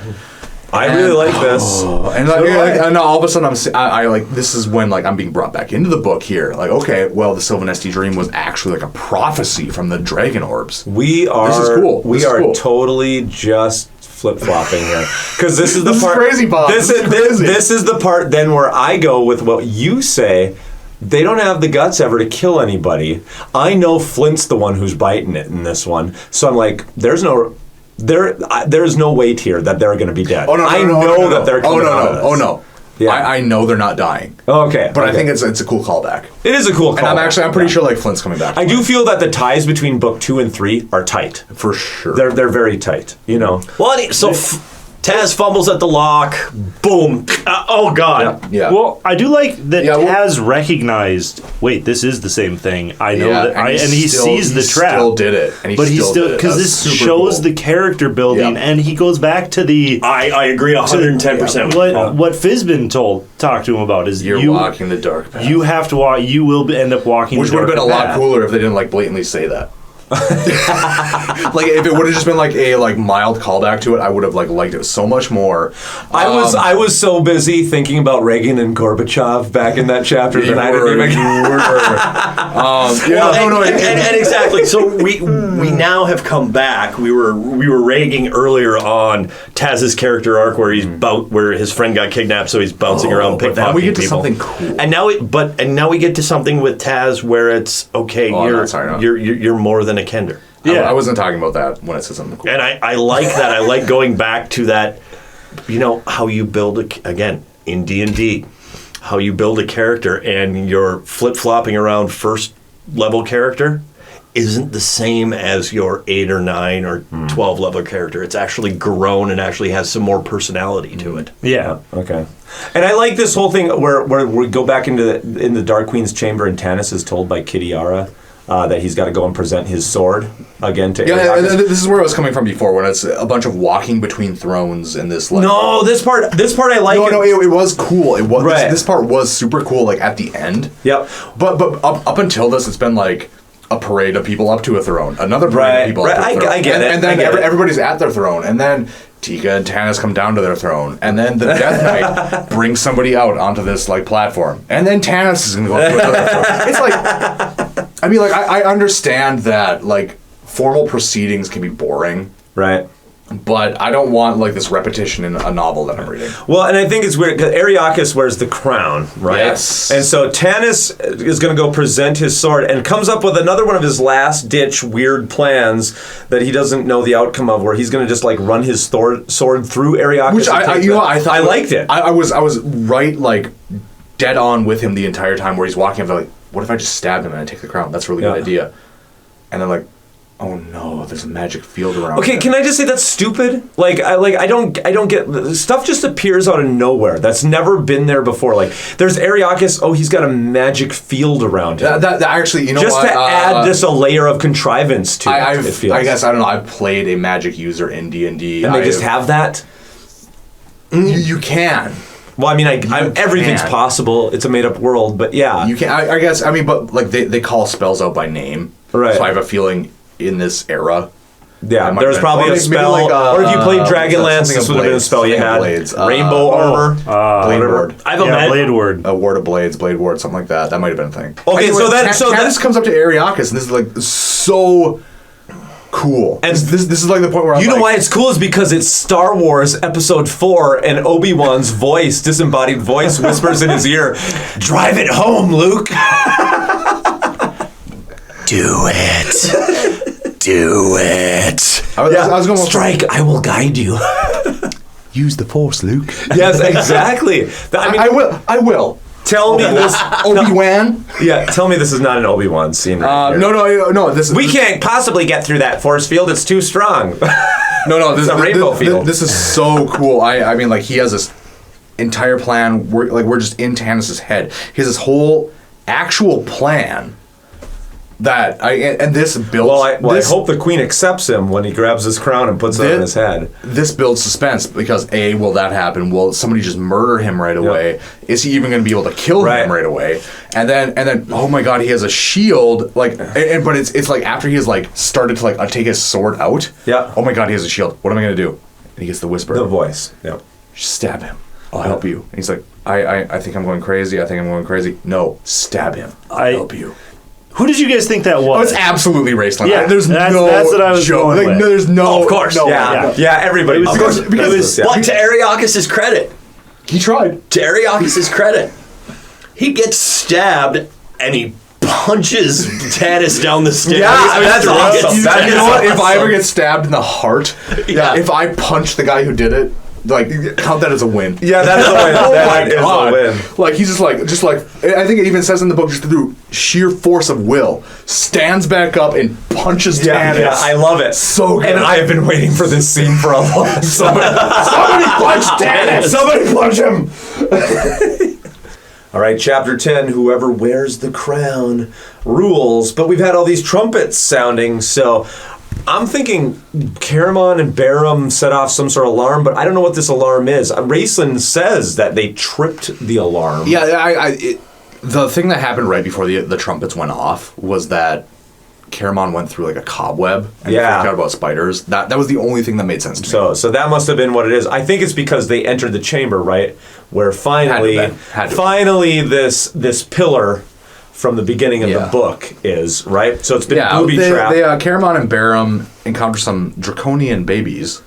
I really like this. And and all of a sudden I like, this is when like I'm being brought back into the book here. Like, okay, well, the Sylvanesti dream was actually like a prophecy from the dragon orbs. This is cool. We are totally just flip-flopping here. Because this is the part. This is crazy, Bob. This is the part then where I go with what you say. They don't have the guts ever to kill anybody. I know Flint's the one who's biting it in this one. So I'm like, there's no weight here that they're going to be dead. Oh, no, I know that they're coming out of this. Oh, no. Yeah. I know they're not dying. Okay. But I think it's a cool callback. It is a cool callback. And I'm pretty sure like Flint's coming back. I do feel that the ties between book 2 and 3 are tight. For sure. They're very tight, you know. Well, so Taz fumbles at the lock. Boom. Oh, God. Yeah. Well, I do like that Taz recognized, wait, this is the same thing. I know that. And he sees the trap. He still did it. But he still, because this shows the character building, and he goes back to the... I agree 110%. What Fizzbin talked to him about is you're walking the dark path. You have to walk, you will end up walking Which the dark path. Which would have been a lot cooler if they didn't like blatantly say that. Like if it would have just been like a like mild callback to it, I would have like liked it so much more. I was so busy thinking about Reagan and Gorbachev back in that chapter that I didn't even. And exactly. So we now have come back. We were ragging earlier on Taz's character arc where where his friend got kidnapped, so he's bouncing around pickpocketing people. We get to something cool, and now we get to something with Taz where it's okay. You're more than a Kender. Yeah, I wasn't talking about that when it says something cool. And I like that. I like going back to that. You know how you build again in D&D, how you build a character and your flip-flopping around first level character isn't the same as your 8 or 9 or 12 level character. It's actually grown and actually has some more personality to it. Yeah. Okay. And I like this whole thing where we go back into the Dark Queen's chamber and Tanis is told by Kitiara that he's got to go and present his sword again to Ariakas. This is where I was coming from before, when it's a bunch of walking between thrones and this. Like, no, this part I like. No, it was cool. It was right. This part was super cool. Like at the end. Yep. But up until this, it's been like a parade of people up to a throne, another parade of people up to a throne. I get it. And then everybody's at their throne, and then Tika and Tanis come down to their throne, and then the Death Knight brings somebody out onto this like platform, and then Tanis is going to go up to another throne. It's like, I mean, like I understand that like formal proceedings can be boring, right? But I don't want like this repetition in a novel that I'm reading. Well, and I think it's weird because Ariakis wears the crown, right? Yes. And so Tanis is going to go present his sword and comes up with another one of his last-ditch weird plans that he doesn't know the outcome of, where he's going to just like run his sword through Ariakis. Which I thought I liked it. I was right, like dead on with him the entire time. Where he's walking up, like, what if I just stab him and I take the crown? That's a really good idea. And then like, oh no, there's a magic field around. Okay, can I just say that's stupid? Like I don't get stuff just appears out of nowhere. That's never been there before. Like there's Ariakis. Oh, he's got a magic field around him. That actually, you know, just what? to add just a layer of contrivance to it. It feels. I guess I don't know. I've played a magic user in D&D, and they just have that. You can. Well, I mean, everything's possible. It's a made-up world, but yeah, you can. I guess. I mean, but like they call spells out by name, right? So I have a feeling in this era. Yeah, there's probably a spell, or if you played Dragonlance, this would have been a spell you had. Blades, Rainbow armor, blade ward. I have a blade ward, a ward of blades, blade ward, something like that. That might have been a thing. Okay, anyway, so Tanis comes up to Ariakis, and this is like so cool. And this is like the point where I'm you know why it's cool is because it's Star Wars Episode 4, and Obi-Wan's voice, disembodied voice, whispers in his ear, "Drive it home, Luke." Do it. Do it. I was going strike. I will guide you. Use the Force, Luke. Yes, exactly. I will. Tell me this, Obi-Wan. Yeah, tell me this is not an Obi-Wan scene. No. We can't possibly get through that force field. It's too strong. No. This is a rainbow field. This is so cool. I mean, like he has this entire plan. We're just in Tanis' head. He has this whole actual plan. This builds. Well, I hope the queen accepts him when he grabs his crown and puts it on his head. This builds suspense because A, will that happen? Will somebody just murder him right away? Is he even going to be able to kill him right away? And then, oh my God, he has a shield. Like, but it's like after he has like started to like take his sword out. Yeah. Oh my God, he has a shield. What am I going to do? And he gets the whisper. The voice. Yeah. Stab him. I'll help you. And he's like, I think I'm going crazy. I think I'm going crazy. No, stab him. I'll help you. Who did you guys think that was? Oh, it's absolutely Raceland. Yeah, there's that's what I was joke. going with. No, there's no. Of course. No, yeah, everybody. Of course. But to Ariakis' credit, he tried. To Ariakis' credit, he gets stabbed and he punches Tanis down the stairs. Yeah, that's awesome. You know what? If I ever get stabbed in the heart, if I punch the guy who did it, like count that as a win. Yeah, that's a win. That is a win. Like he's just like I think it even says in the book, just through sheer force of will, stands back up and punches Tanis. Yeah, I love it. So good. And I have been waiting for this scene for a long time. Somebody punch Tanis! Somebody punch him! All right, chapter 10, whoever wears the crown rules. But we've had all these trumpets sounding, so I'm thinking Caramon and Barum set off some sort of alarm, but I don't know what this alarm is. Raceland says that they tripped the alarm. Yeah, the thing that happened right before the trumpets went off was that Caramon went through like a cobweb and freaked out about spiders. That was the only thing that made sense to me. So that must have been what it is. I think it's because they entered the chamber, right? Where finally this pillar from the beginning of the book is, right? So it's been booby-trapped. Caramon and Barum encounter some draconian babies.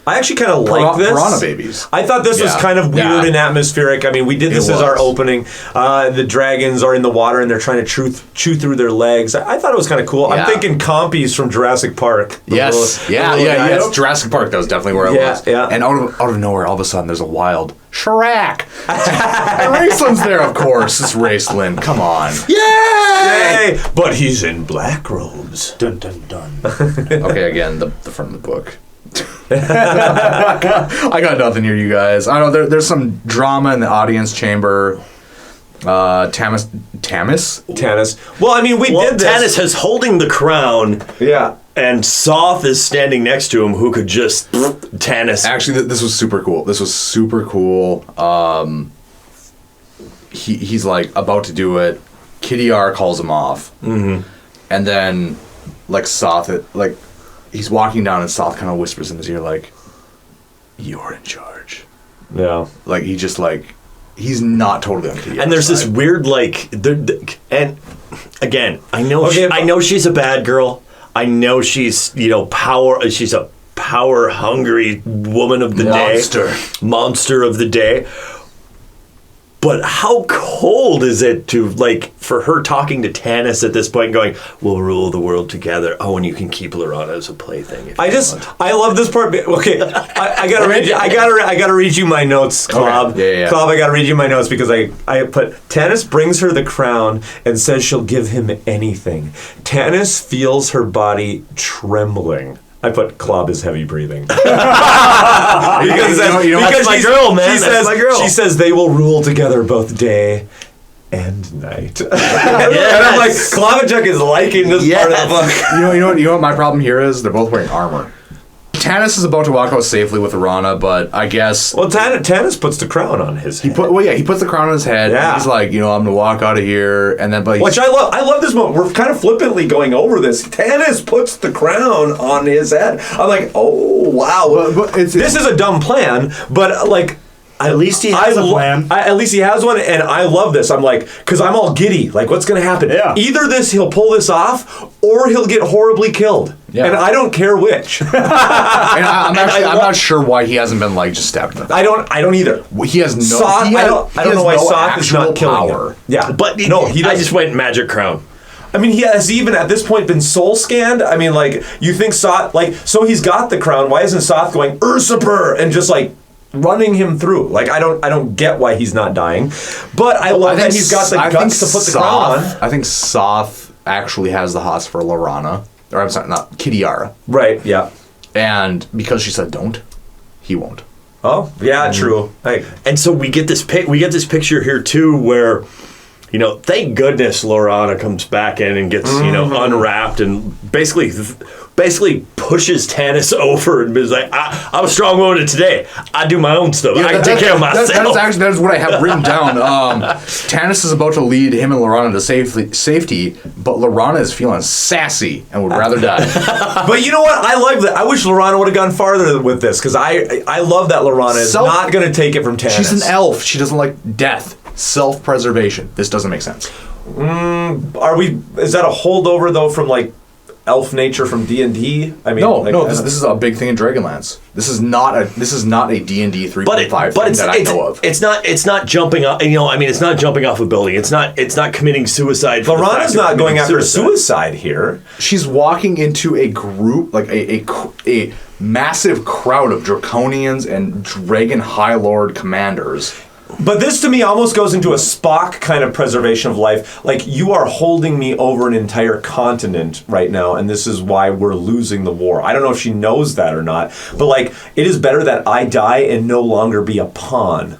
I actually kind of like this. Piranha babies. I thought this was kind of weird and atmospheric. I mean, we did this as our opening. The dragons are in the water and they're trying to chew through their legs. I thought it was kind of cool. I'm thinking Compies from Jurassic Park. Yes. Jurassic Park. That was definitely where it was. Yeah. And out of nowhere, all of a sudden, there's a wild Shrek. And Raceland's there, of course. It's Raceland. Come on. Yay! But he's in black robes. Dun dun dun. Okay, again, the front of the book. I got nothing here, you guys. I know there's some drama in the audience chamber. Tanis. Well, I mean, we did this. Tanis is holding the crown. Yeah. And Soth is standing next to him, who could just Tanis. Actually, this was super cool. He's like about to do it. Kitty R calls him off. Mm-hmm. And then, like, Soth, he's walking down and Soth kind of whispers in his ear, like, "You're in charge." Yeah. Like, he just, like, he's not totally on Kitty. And there's this weird, like, and again, I know she's a bad girl. I know she's, she's a power-hungry woman of the day. Monster of the day. But how cold is it to, like, for her talking to Tanis at this point going, we'll rule the world together. Oh, and you can keep Lorana as a plaything. I love this part. Okay, I gotta read you my notes, Klob. Okay. Yeah. Klob, I gotta read you my notes because I put, Tanis brings her the crown and says she'll give him anything. Tanis feels her body trembling. I put Klob is heavy breathing. Because that's my girl, man. That's my girl. She says they will rule together both day and night. And I'm like, Klobuchuk is liking this part of the book. You know what my problem here is? They're both wearing armor. Tanis is about to walk out safely with Lorana, but I guess... Well, Tanis puts the crown on his head. He puts the crown on his head. Yeah. And he's like, I'm going to walk out of here, and then... But which I love. I love this moment. We're kind of flippantly going over this. Tanis puts the crown on his head. I'm like, oh, wow. But this is a dumb plan, but, like... At least he has a plan. At least he has one, and I love this. I'm like, because I'm all giddy. Like, what's going to happen? Yeah. Either he'll pull this off, or he'll get horribly killed. Yeah. And I don't care which. And I'm not sure why he hasn't been, like, just stabbed to death. I don't either. He has no... Soth, I don't know why Soth is not killing him. Yeah. But he does. I just went magic crown. I mean, he has even at this point been soul scanned. I mean, like, you think Soth... Like, so he's got the crown. Why isn't Soth going, Usurper, and just, like... running him through? Like, I don't get why he's not dying, but I love that he's got the guts to put the crown on. I think Soth actually has the hots for Lorana, or I'm sorry, not Kitiara. Right? Yeah. And because she said don't, he won't. Oh yeah, true. And so we get this picture here too, where thank goodness Lorana comes back in and gets unwrapped and basically pushes Tanis over and is like, I'm a strong woman today. I do my own stuff. I can take care of myself. That is what I have written down. Tanis is about to lead him and Lorana to safety, but Lorana is feeling sassy and would rather die. But you know what? I like that. I wish Lorana would have gone farther with this, because I love that Lorana is not going to take it from Tanis. She's an elf. She doesn't like death. Self-preservation. This doesn't make sense. Is that a holdover, though, from, like, elf nature from D&D? I mean, no. This is a big thing in Dragonlance. This is not a D&D 3.5 thing that I know of. It's not jumping off. It's not jumping off a building. It's not committing suicide. Lorana's not going after suicide here. She's walking into a group, like a massive crowd of Draconians and Dragon High Lord commanders. But this to me almost goes into a Spock kind of preservation of life. Like, you are holding me over an entire continent right now, and this is why we're losing the war. I don't know if she knows that or not, but, like, it is better that I die and no longer be a pawn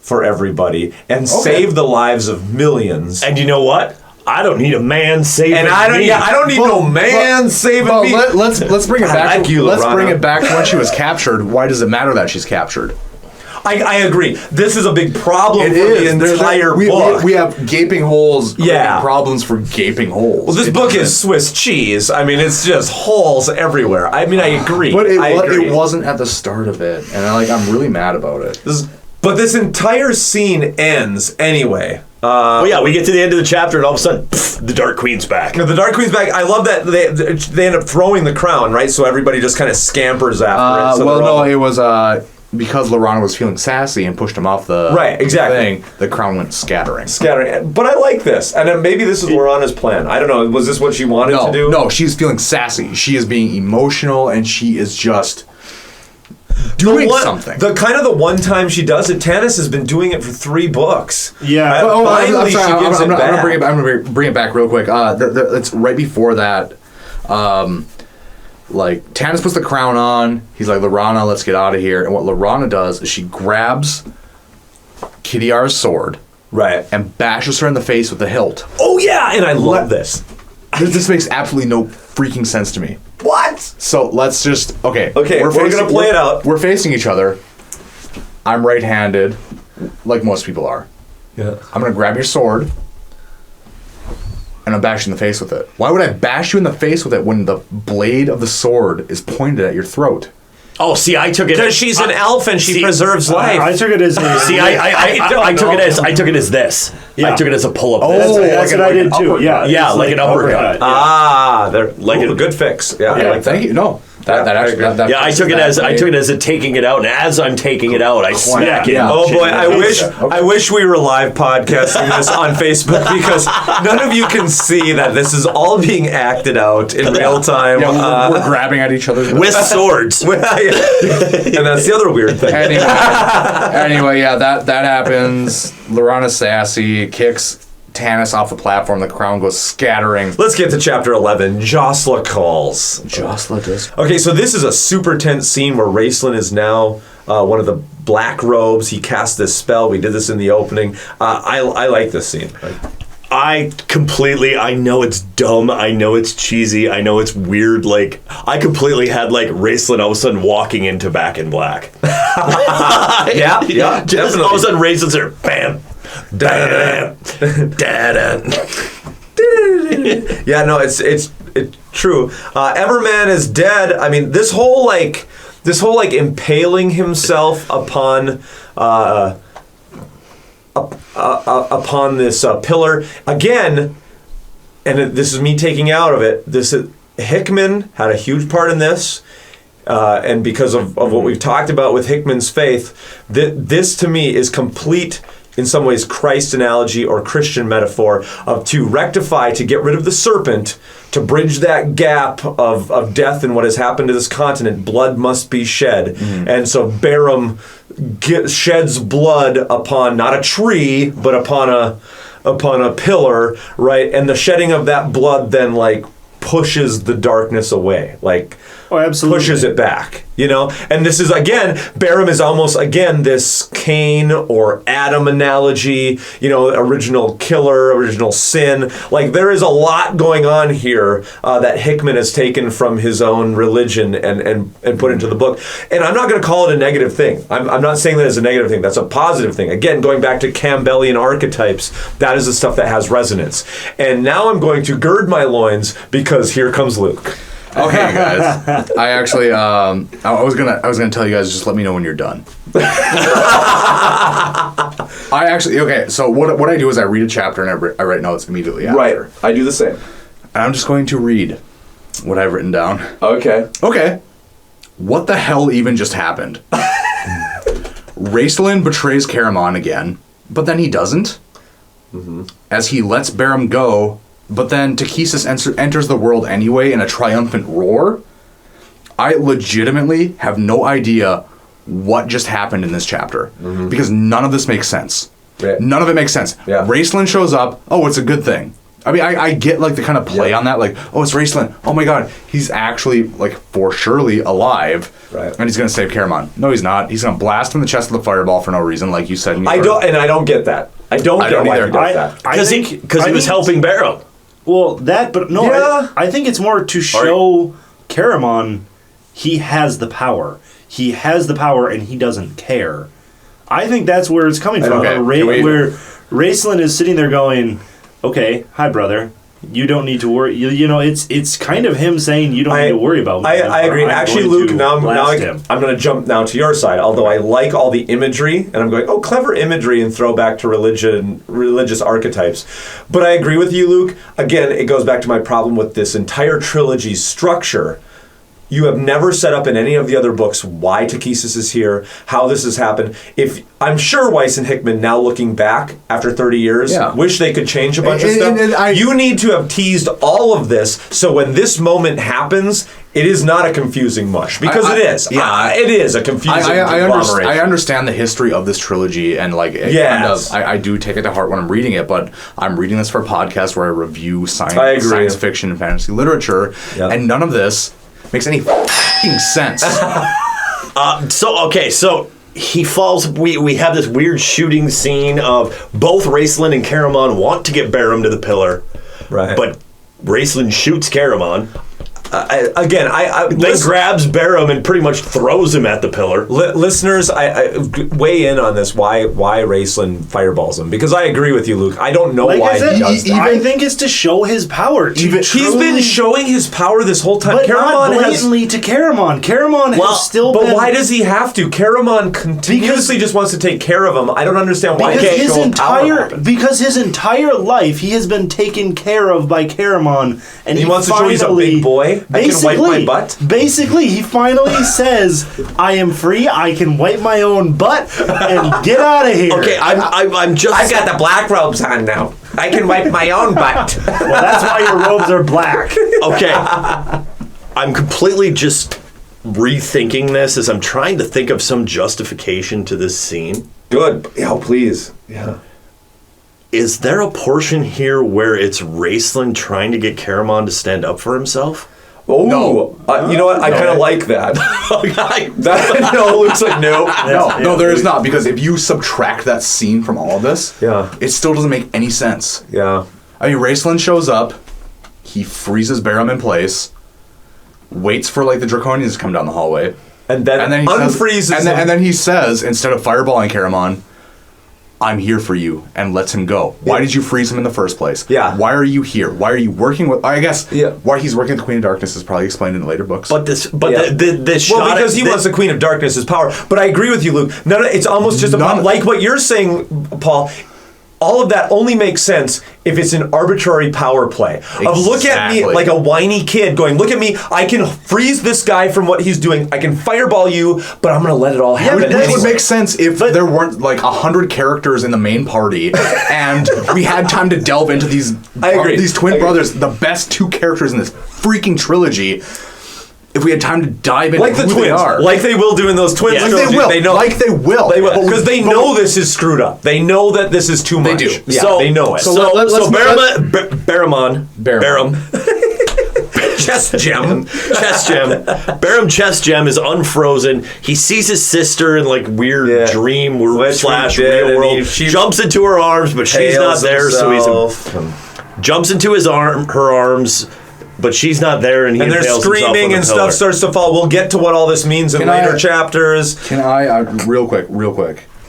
for everybody and save the lives of millions. And you know what? I don't need a man saving me. I don't need no man saving me. Let's bring it back. Let's bring it back to when she was captured. Why does it matter that she's captured? I agree. This is a big problem for the entire book. We have gaping holes. Problems for gaping holes. Well, this book is Swiss cheese. I mean, it's just holes everywhere. I mean, I agree. But it wasn't at the start of it, and I'm really mad about it. But this entire scene ends anyway. We get to the end of the chapter, and all of a sudden, the Dark Queen's back. The Dark Queen's back. I love that they end up throwing the crown, right? So everybody just kind of scampers after it. It was... because Lorana was feeling sassy and pushed him off the thing, the crown went scattering. But I like this. And maybe this is Lorana's plan. I don't know. Was this what she wanted to do? No, she's feeling sassy. She is being emotional, and she is just doing something. The one time she does it, Tanis has been doing it for 3 books. Yeah. Finally, she gives it back. I'm going to bring it back real quick. It's right before that. Like, Tanis puts the crown on. He's like, Lorana, let's get out of here. And what Lorana does is she grabs Kitiara's sword, right, and bashes her in the face with the hilt. Oh yeah, and I love this. This makes absolutely no freaking sense to me. What? So let's just okay. We're gonna play it out. We're facing each other. I'm right-handed, like most people are. Yeah. I'm gonna grab your sword. And I'm bashing the face with it. Why would I bash you in the face with it when the blade of the sword is pointed at your throat? Oh, see, I took it because she's an elf and she preserves life. I took it as I took it as this. Yeah. I took it as a pull-up. Oh, that's what I did too. Yeah, like an uppercut. They're like a good fix. Yeah, thank you. No, I took it as a taking it out, and as I'm taking it out, I smack it. Oh boy, I wish we were live podcasting this on Facebook because none of you can see that this is all being acted out in real time. Yeah, we're grabbing at each other with swords, and that's the other weird thing. Anyway, yeah, that happens. Lorana's sassy, kicks Tanis off the platform. The crown goes scattering. Let's get to chapter 11. Josla calls. Josla does. Okay, so this is a super tense scene where Raistlin is now one of the black robes. He cast this spell. We did this in the opening. I like this scene. I know it's dumb, I know it's cheesy, I know it's weird, like, I completely had, like, Raistlin all of a sudden walking into Back in Black. yeah, just all of a sudden Raistlin's there, bam, da-da, da-da. Yeah, no, it's true. Everman is dead. I mean, this whole impaling himself upon this pillar again, and this is me taking out of it. Hickman had a huge part in this, and because of what we've talked about with Hickman's faith, this to me is complete. In some ways, Christ analogy or Christian metaphor of to rectify, to get rid of the serpent, to bridge that gap of death and what has happened to this continent. Blood must be shed, and so Barum sheds blood upon not a tree, but upon a pillar, right? And the shedding of that blood then like pushes the darkness away, like pushes it back, you know? And this is, again, Barum is almost, again, this Cain or Adam analogy, you know, original killer, original sin. Like, there is a lot going on here that Hickman has taken from his own religion and put into the book. And I'm not going to call it a negative thing. I'm not saying that as a negative thing. That's a positive thing. Again, going back to Campbellian archetypes, that is the stuff that has resonance. And now I'm going to gird my loins because here comes Luke. Okay, guys. I actually, I was gonna tell you guys, just let me know when you're done. Okay. So what I do is I read a chapter and I write notes immediately after. Right. I do the same. And I'm just going to read what I've written down. Okay. What the hell even just happened? Raistlin betrays Caramon again, but then he doesn't. As he lets Barum go. But then Takesis enters the world anyway in a triumphant roar. I legitimately have no idea what just happened in this chapter. Because none of this makes sense. Yeah. None of it makes sense. Yeah. Raistlin shows up. Oh, it's a good thing. I mean, I get like the kind of play on that. Like, oh, it's Raistlin. Oh my god, he's actually like for surely alive. Right. And he's going to save Caramon. No, he's not. He's going to blast him in the chest with a fireball for no reason, like you said. I don't get that. I don't get why he does that. Because he was helping Barum. Well, I think it's more to show Caramon he has the power. He has the power and he doesn't care. I think that's where it's coming from. Where Raistlin is sitting there going, okay, hi, brother. You don't need to worry. You know, it's kind of him saying you don't need to worry about me. I agree. Actually, Luke, now I'm going to jump now to your side. Although I like all the imagery, and I'm going, oh, clever imagery and throwback to religious archetypes. But I agree with you, Luke. Again, it goes back to my problem with this entire trilogy's structure. You have never set up in any of the other books why Takesis is here, how this has happened. If I'm sure Weiss and Hickman, now looking back after 30 years, wish they could change a bunch of stuff. You need to have teased all of this so when this moment happens, it is not a confusing mush. Because it is. Yeah, it is a confusing conglomeration. I understand the history of this trilogy and like I do take it to heart when I'm reading it, but I'm reading this for a podcast where I review science fiction and fantasy literature, and none of this makes any f***ing sense. So he falls. We have this weird shooting scene of both Raistlin and Caramon want to get Barum to the pillar, right? But Raistlin shoots Caramon. Then grabs Barum and pretty much throws him at the pillar. Listeners, I weigh in on this. Why Raistlin fireballs him? Because I agree with you, Luke. I don't know why he does that. I think it's to show his power. He's been showing his power this whole time. But not blatantly to Caramon. Caramon has still been... But why does he have to? Caramon continuously just wants to take care of him. I don't understand why he can't show power. Because his entire life, he has been taken care of by Caramon. And he wants to show he's a big boy? Okay, I can wipe my butt. Basically, he finally says, "I am free. I can wipe my own butt and get out of here." Okay, I'm just. I got the black robes on now. I can wipe my own butt. Well, that's why your robes are black. Okay, I'm completely just rethinking this as I'm trying to think of some justification to this scene. Good. Yeah, please. Yeah. Is there a portion here where it's Raceland trying to get Caramon to stand up for himself? Oh, no. You know what? I kind of like that. No, it looks like no. No, there is not, because if you subtract that scene from all of this, it still doesn't make any sense. Yeah. I mean, Raceland shows up, he freezes Barum in place, waits for like the Draconians to come down the hallway, and then he unfreezes him. And then he says, instead of fireballing Caramon, "I'm here for you," and lets him go. Why did you freeze him in the first place? Yeah. Why are you here? Why are you working with? I guess. Why he's working with the Queen of Darkness is probably explained in later books. But this shot. Well, because he wants the Queen of Darkness's power. But I agree with you, Luke. It's almost just like what you're saying, Paul. All of that only makes sense if it's an arbitrary power play. Of look at me like a whiny kid going, look at me, I can freeze this guy from what he's doing, I can fireball you, but I'm going to let it all happen. Yeah, but that would make sense if there weren't like 100 characters in the main party and we had time to delve into these twin brothers, the best two characters in this freaking trilogy. If we had time to dive into like the who twins, they are. like they will do in those twins. Like they will. They know, like they will. Because they know this is screwed up. They know that this is too much. They do. Yeah, so, they know it. So Barum. Chest gem. Barum chest gem is unfrozen. He sees his sister in like weird dream / real world. She jumps into her arms, but she's not there. So he jumps into her arms. But she's not there, and they're screaming, and stuff starts to fall. We'll get to what all this means in later chapters. Can I, real quick?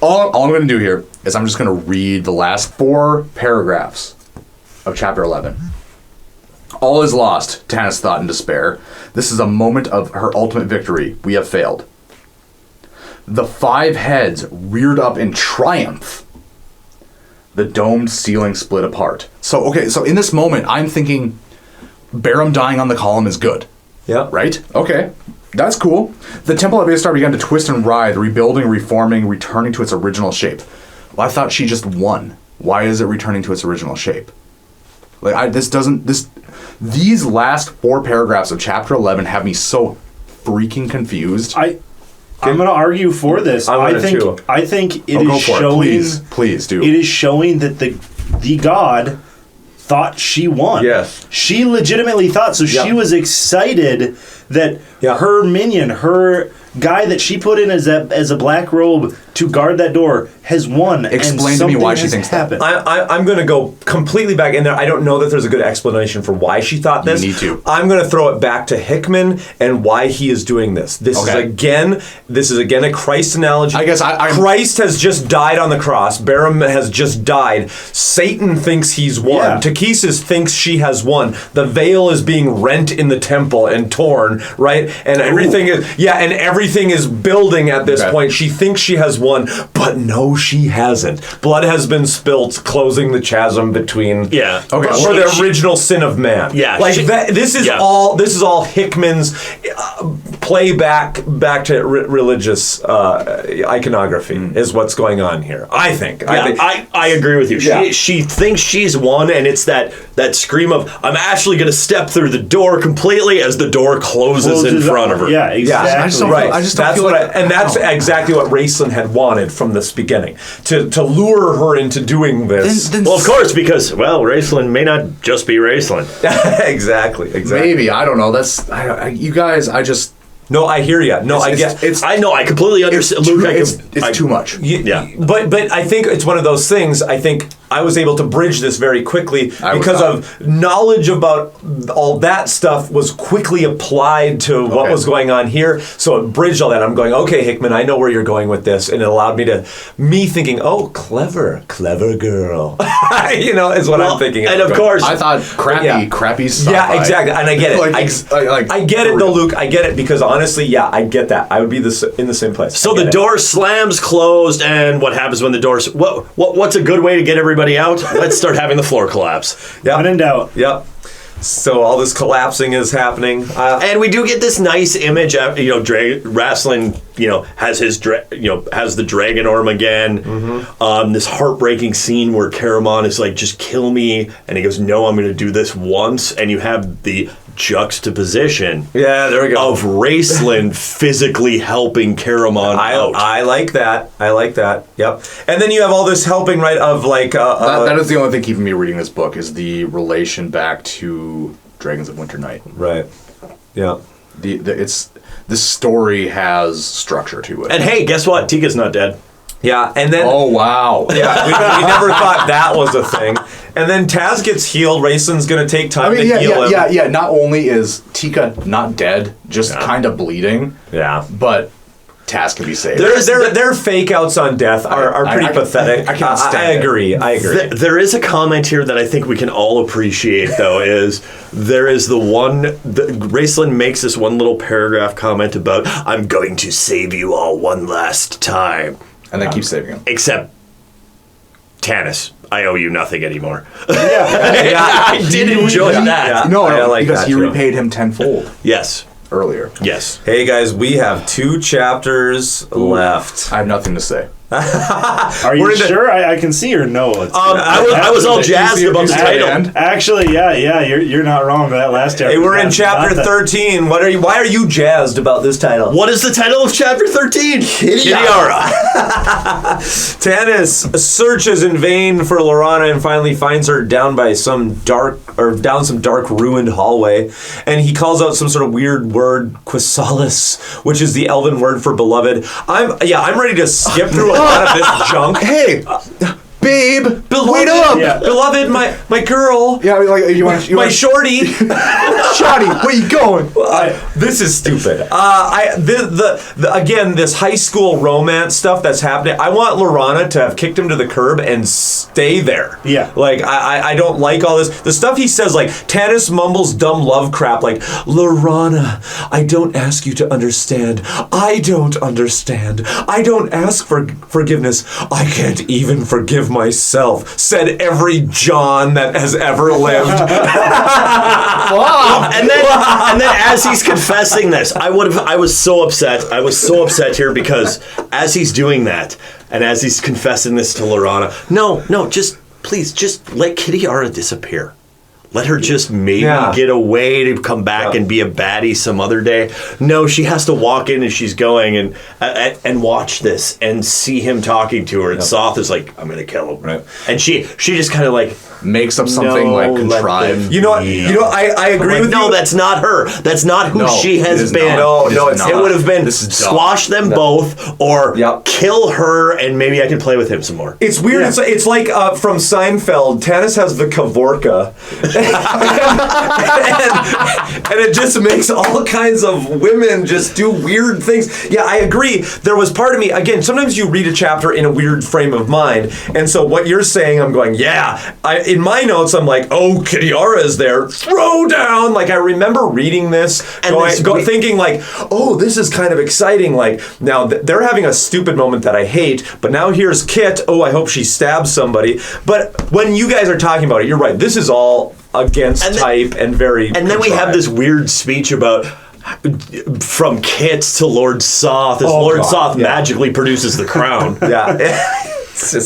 All I'm going to do here is I'm just going to read the last 4 paragraphs of chapter 11. All is lost, Tannis thought in despair. This is a moment of her ultimate victory. We have failed. The 5 heads reared up in triumph. The domed ceiling split apart. So in this moment, I'm thinking Barum dying on the column is good. Yeah. Right? Okay. That's cool. The Temple of Istar began to twist and writhe, rebuilding, reforming, returning to its original shape. Well, I thought she just won. Why is it returning to its original shape? These last 4 paragraphs of chapter 11 have me so freaking confused. I'm going to argue for this. I think it is showing. Please do. It is showing that the god thought she won. Yes. She legitimately thought, so she was excited that her minion, her guy that she put in as a black robe to guard that door has won. Explain to me why she thinks that. I'm going to go completely back in there. I don't know that there's a good explanation for why she thought this. You need to. I'm going to throw it back to Hickman and why he is doing this. This is again a Christ analogy. I guess Christ has just died on the cross. Barum has just died. Satan thinks he's won. Yeah. Takesis thinks she has won. The veil is being rent in the temple and torn, right? And everything is building at this point. She thinks she has won, but no, she hasn't. Blood has been spilt, closing the chasm between for the original sin of man. Yeah, this is all Hickman's play back to religious iconography is what's going on here. I think. I agree with you. Yeah. She thinks she's won, and it's that scream of "I'm actually going to step through the door completely" as the door closes in front of her. Yeah, exactly. That's exactly what Raceland had wanted from this beginning, to lure her into doing this. Well, of course, because Raceland may not just be Raceland. Exactly. Maybe, I don't know. You guys. No, I hear you. No, I get. I completely understand. Luke, it's too much. But I think it's one of those things. I think I was able to bridge this very quickly because of knowledge about all that stuff was quickly applied to what was going on here. So it bridged all that. I'm going, okay, Hickman, I know where you're going with this, and it allowed me thinking, oh, clever girl, is what I'm thinking. And of course, I thought crappy sci-fi. Yeah, exactly, and I get it. I get it though, Luke. I get it because honestly, I get that. I would be in the same place. So the door slams closed, and what happens when the door? What's a good way to get everybody out? Let's start having the floor collapse. When in doubt. Yep. So all this collapsing is happening, and we do get this nice image. Wrestling, has his has the dragon arm again. This heartbreaking scene where Caramon is like, "Just kill me," and he goes, "No, I'm going to do this once." And you have the juxtaposition. Yeah, there we go. Of Raceland physically helping Caramon out. I like that. Yep. And then you have all this helping, right? Of like that is the only thing keeping me reading this book is the relation back to Dragons of Winter Night. Right. Yeah. This story has structure to it. And hey, guess what? Tika's not dead. Yeah, and then... Oh, wow. Yeah, we never thought that was a thing. And then Taz gets healed. Raceland's going to take time to heal him. Yeah. Not only is Tika not dead, just kind of bleeding. Yeah. But Taz can be saved. Their fake outs on death are pretty pathetic. I can't stand I agree. There is a comment here that I think we can all appreciate, though, is there is Raceland makes this one little paragraph comment about, "I'm going to save you all one last time." And then keep saving him. Except Tanis, I owe you nothing anymore. I did enjoy that. Yeah. No, I like because that he too. repaid him tenfold. Yes. Earlier. Yes. Hey guys, we have 2 chapters left. I have nothing to say. Are you sure? I can see your notes. I was all jazzed about the title. Actually, yeah, you're not wrong. That last chapter. Hey, we're in chapter 13. Why are you jazzed about this title? What is the title of chapter 13? Kitiara. Tanis searches in vain for Laurana and finally finds her down some dark ruined hallway, and he calls out some sort of weird word, Quisalis, which is the elven word for beloved. I'm ready to skip through a lot of this junk. Hey, babe, beloved, wait up, beloved, my girl. Yeah, like you want my shorty, shorty. Where you going? This is stupid. Again, this high school romance stuff that's happening. I want Laurana to have kicked him to the curb and stay there. Yeah, like I don't like all this. The stuff he says, like Tanis mumbles dumb love crap, like Laurana, I don't ask you to understand. I don't understand. I don't ask for forgiveness. I can't even forgive myself, said every John that has ever lived. and then as he's confessing this, I was so upset. I was so upset here because as he's doing that and as he's confessing this to Laurana, no, just please just let Kitiara disappear. Let her just maybe get away to come back and be a baddie some other day. No, she has to walk in as she's going and watch this and see him talking to her. And Soth is like, I'm going to kill him. Right. And she just kind of like makes up something like contrived. You know, I agree with you. No, that's not her. That's not who she has been. No, it's not. It would have been squash them both or kill her and maybe I can play with him some more. It's weird. Yeah. It's like from Seinfeld, Tanis has the Kavorka. and it just makes all kinds of women just do weird things. Yeah, I agree. There was part of me, again, sometimes you read a chapter in a weird frame of mind. And so what you're saying, I'm going, in my notes, I'm like, oh, Kitiara is there. Throw down. Like, I remember reading this, thinking like, oh, this is kind of exciting. Like, now they're having a stupid moment that I hate, but now here's Kit. Oh, I hope she stabs somebody. But when you guys are talking about it, you're right. This is all against type and very and then we have this weird speech about from Kit to Lord Soth as Lord Soth magically produces the crown.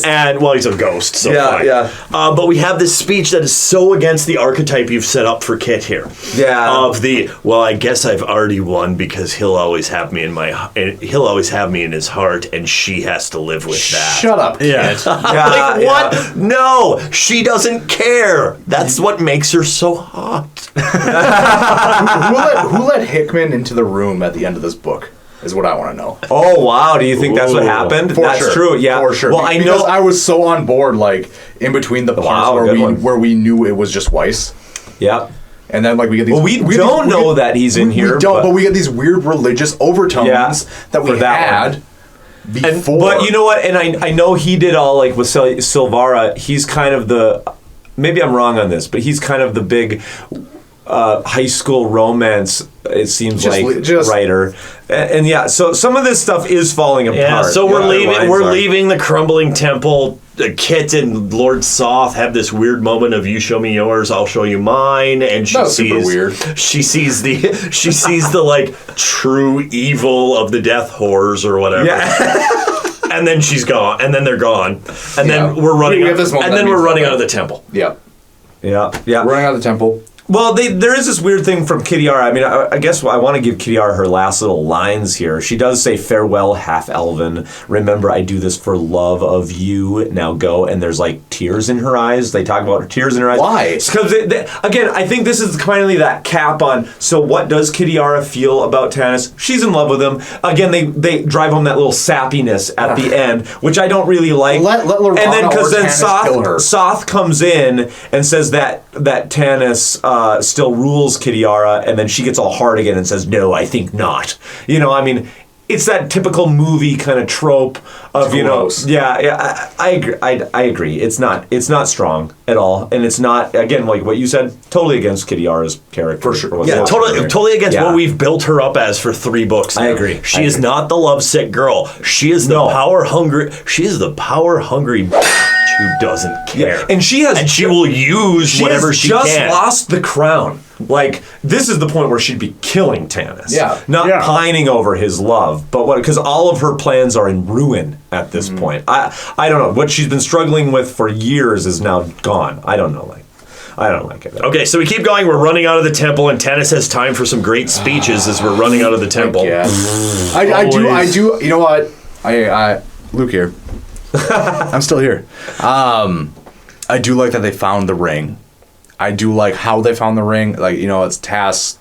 And he's a ghost, so fine. But we have this speech that is so against the archetype you've set up for Kit here. Of I guess I've already won because he'll always have me in his heart, and she has to live with that. Shut up, Kit. Like what? Yeah. No, she doesn't care. That's what makes her so hot. Who let Hickman into the room at the end of this book? Is what I want to know. Oh wow! Do you think that's what happened? That's true. Yeah, for sure. Well, because I was so on board, like in between the parts where we knew it was just Weiss. Yeah. And then like we get these. Well, we don't know that he's in here. We don't, but we get these weird religious overtones that we had before. But you know what? And I know he did all like with Silvara. He's kind of the. Maybe I'm wrong on this, but he's kind of the big high school romance. It seems writer. And yeah, so some of this stuff is falling apart. Yeah, so we're leaving the crumbling temple. Kit and Lord Soth have this weird moment of "you show me yours, I'll show you mine," and she sees super weird. She sees the like true evil of the death horrors or whatever. Yeah. And then she's gone, and then they're gone, and then we're running. Out of the temple. Yeah. Yeah. Running out of the temple. Well, there is this weird thing from Kitiara. I mean, I guess I want to give Kitiara her last little lines here. She does say, "Farewell, half-elven. Remember, I do this for love of you. Now go." And there's like tears in her eyes. They talk about tears in her eyes. Why? Because, again, I think this is finally that cap on, so what does Kitiara feel about Tanis? She's in love with him. Again, they drive home that little sappiness at the end, which I don't really like. Let Lorana and then, because then Tanis kill her. Soth comes in and says that Tanis still rules Kitiara, and then she gets all hard again and says, "No, I think not." I mean, it's that typical movie kind of trope of I agree. It's not strong at all, and it's not, again, like what you said, totally against Kitiara's character. For sure. Yeah, totally against what we've built her up as for 3 books now. I agree. She is not the lovesick girl. She is the power hungry. She is the power hungry who doesn't care. Yeah. And she will use whatever she can. She just lost the crown. Like, this is the point where she'd be killing Tanis. Yeah. Not pining over his love, but because all of her plans are in ruin at this point. I don't know. What she's been struggling with for years is now gone. I don't know. I don't like it. Okay, so we keep going. We're running out of the temple, and Tanis has time for some great speeches as we're running out of the temple. I do. You know what? Luke here. I'm still here. I do like that they found the ring. I do like how they found the ring. Like, it's Tass.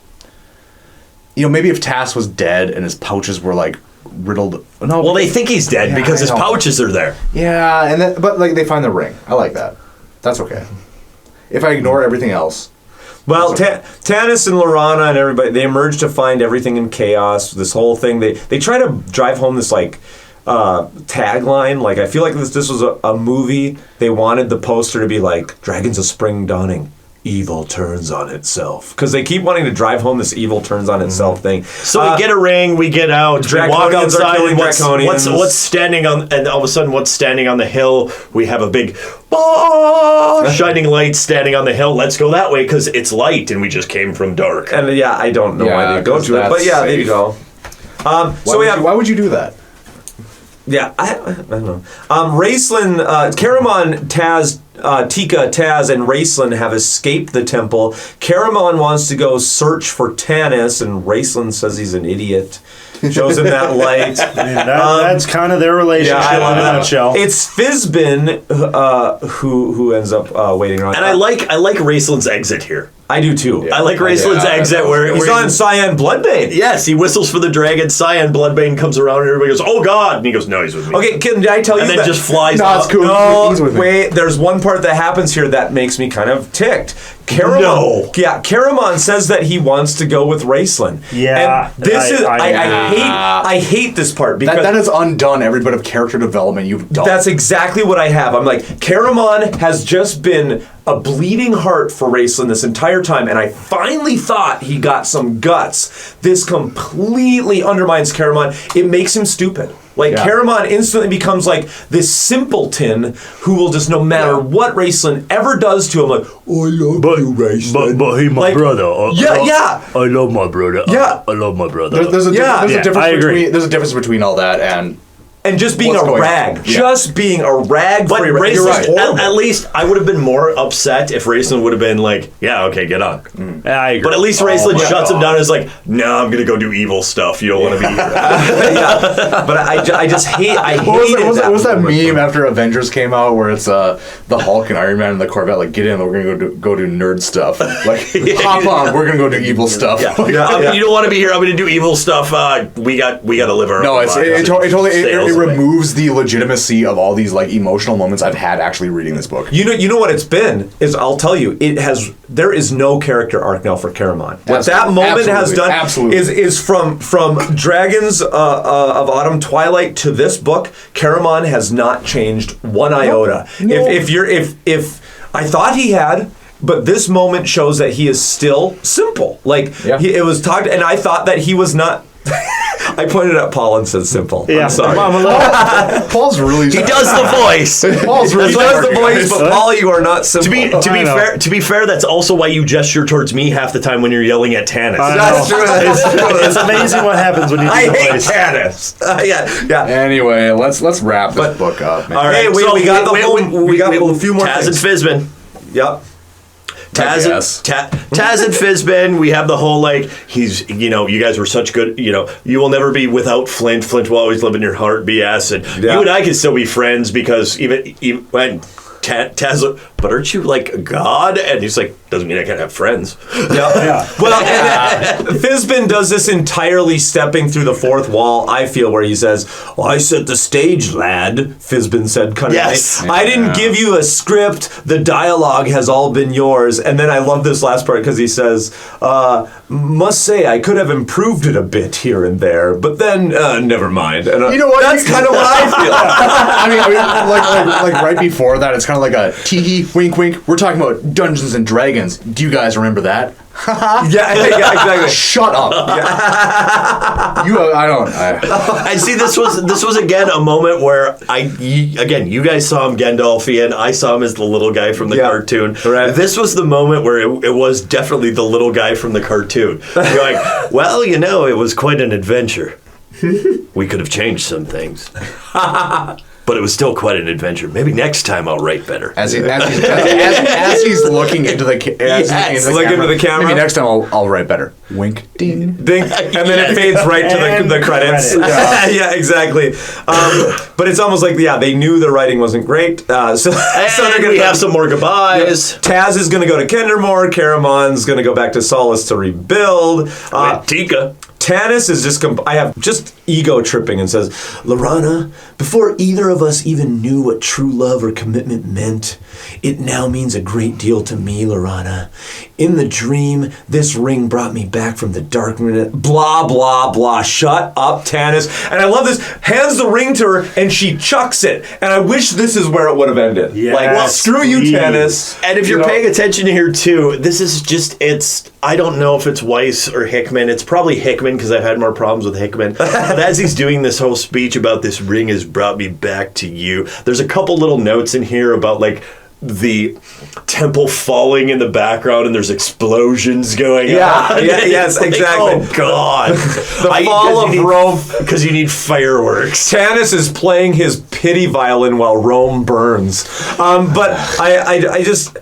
Maybe if Tass was dead and his pouches were like riddled. No. Well, they think he's dead because his pouches are there. Yeah, but like they find the ring. I like that. That's okay. If I ignore everything else. Well, Tanis and Lorana and everybody, they emerge to find everything in chaos. This whole thing, they try to drive home this like tagline. Like, I feel like this was a movie. They wanted the poster to be like, "Dragons of Spring dawning. Evil turns on itself," because they keep wanting to drive home this evil turns on itself thing. So we get a ring, we get out, we walk outside, and what's standing on, and all of a sudden, what's standing on the hill? We have a big shining light standing on the hill. Let's go that way because it's light, and we just came from dark. And I don't know why they go to it, but there you go. Why would you do that? Yeah, I don't know. Raistlin, Caramon, Taz, Tika, Taz, and Raistlin have escaped the temple. Caramon wants to go search for Tanis, and Raistlin says he's an idiot. Shows him that light. That's kind of their relationship in a nutshell. It's Fizzbin who ends up waiting around. And I like Raistlin's exit here. I do too. I like Raistlin's exit where he's on Cyan Bloodbane. Yes, he whistles for the dragon. Cyan Bloodbane comes around and everybody goes, "Oh God!" And he goes, "No, he's with me." Okay, did I tell you? And then that? just flies. No, it's cool. No, he's with me. wait. There's one part that happens here that makes me kind of ticked. Caramon says that he wants to go with Raistlin. Yeah, and this I hate this part because that has undone every bit of character development you've done. That's exactly what I have. I'm like, Caramon has just been a bleeding heart for Raistlin this entire time, and I finally thought he got some guts. This completely undermines Caramon. It makes him stupid. Caramon instantly becomes like this simpleton who will just, no matter what Raistlin ever does to him, like, "Oh, I love you, Raistlin." But he's my brother. I love my brother. Yeah. I love my brother. There's a difference between all that and just being a rag. Just being a rag. But Raistlin, at least I would have been more upset if Raistlin would have been like, "Yeah, okay, get on." Yeah, I agree. But at least Raistlin shuts him down and is like, "No, I'm going to go do evil stuff. You don't want to be here." But I just hate. What was that meme after Avengers came out where it's the Hulk and Iron Man and the Corvette like, "Get in, we're going to go do nerd stuff." Like, hop on, we're going to go do evil stuff. You don't want to be here. I'm going to do evil stuff. We got to live our own lives. It totally removes the legitimacy of all these like emotional moments I've had actually reading this book. You know what it's been is, I'll tell you, there is no character arc now for Caramon. What that moment has done is from Dragons of Autumn Twilight to this book, Caramon has not changed one iota. No. If I thought he had. But this moment shows that he is still simple. It was talked, and I thought that he was not. I pointed at Paul and said simple. Yeah, I'm sorry. Paul's really. He does the voice. Paul's really. He does the voice, but Paul, you are not simple. To be fair, that's also why you gesture towards me half the time when you're yelling at Tanis. That's true. It's amazing what happens when you do I the hate voice. Tanis. Yeah. Anyway, let's wrap this book up, man. All right, we got a few more Taz things. and Fizzbin. Yep. Taz and Fizzbin, we have the whole he's you guys were such good, you will never be without Flint. Flint will always live in your heart, BS, and you and I can still be friends because even when Taz, but aren't you like a god? And he's like, doesn't mean I can't have friends. Yeah. Well, and Fizzbin does this entirely stepping through the fourth wall, I feel, where he says, I set the stage, lad, Fizzbin said kind of yes. nice. I didn't give you a script. The dialogue has all been yours. And then I love this last part because he says, must say I could have improved it a bit here and there, but then never mind. And you know what? That's kind of what I feel. I mean, like right before that, it's kind of like a tee-hee, wink, wink. We're talking about Dungeons and Dragons. Do you guys remember that? yeah, exactly. Shut up. Yeah. I see. This was again a moment where you guys saw him Gandalfian. I saw him as the little guy from the cartoon. Right. This was the moment where it was definitely the little guy from the cartoon. You're like, well, it was quite an adventure. We could have changed some things. But it was still quite an adventure. Maybe next time I'll write better. As he's looking into the camera. Maybe next time I'll write better. Wink, ding, ding, and then it fades right to the credits. Yeah, exactly. But it's almost like they knew the writing wasn't great, so they're gonna have some more goodbyes. Taz is going to go to Kendermore. Caramon's going to go back to Solace to rebuild. Tika. Tanis is I have just ego tripping and says, Lorana, before either of us even knew what true love or commitment meant, it now means a great deal to me, Lorana. In the dream, this ring brought me back from the darkness. Blah, blah, blah. Shut up, Tanis. And I love this. Hands the ring to her, and she chucks it. And I wish this is where it would have ended. Yes, screw you, Tanis. And if you're paying attention here, too, this is just, I don't know if it's Weiss or Hickman. It's probably Hickman, because I've had more problems with Hickman. But as he's doing this whole speech about this ring has brought me back to you, there's a couple little notes in here about, the temple falling in the background and there's explosions going on. Yes, exactly. Oh, God. The fall of Rome. Because you need fireworks. Tanis is playing his pity violin while Rome burns. But I just...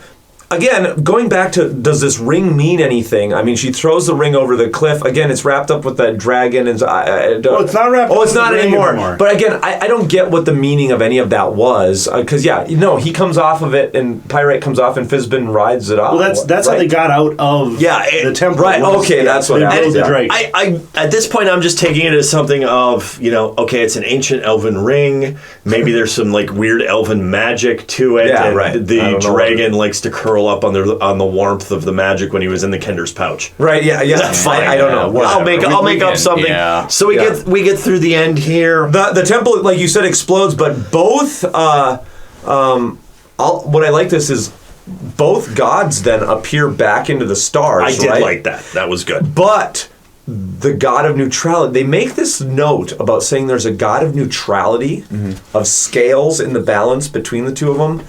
Again, going back to, does this ring mean anything? I mean, she throws the ring over the cliff. Again, it's wrapped up with that dragon. And it's not wrapped up it's with not the ring anymore. But again, I don't get what the meaning of any of that was. Because, he comes off of it, and Pyrite comes off, and Fizzbin rides it off. Well, that's how they got out of the temple. Right, okay, that's what happened. The dragon. I at this point, I'm just taking it as something of, okay, it's an ancient elven ring. Maybe there's some, weird elven magic to it. Yeah, and right. The dragon likes to curl up on the warmth of the magic when he was in the Kender's pouch. Right, yeah. Fine. I don't know. I'll make up something. Yeah. So we get through the end here. The temple, like you said, explodes, but both what I like this is both gods then appear back into the stars. I did like that. That was good. But the god of neutrality, they make this note about saying there's a god of neutrality, of scales in the balance between the two of them.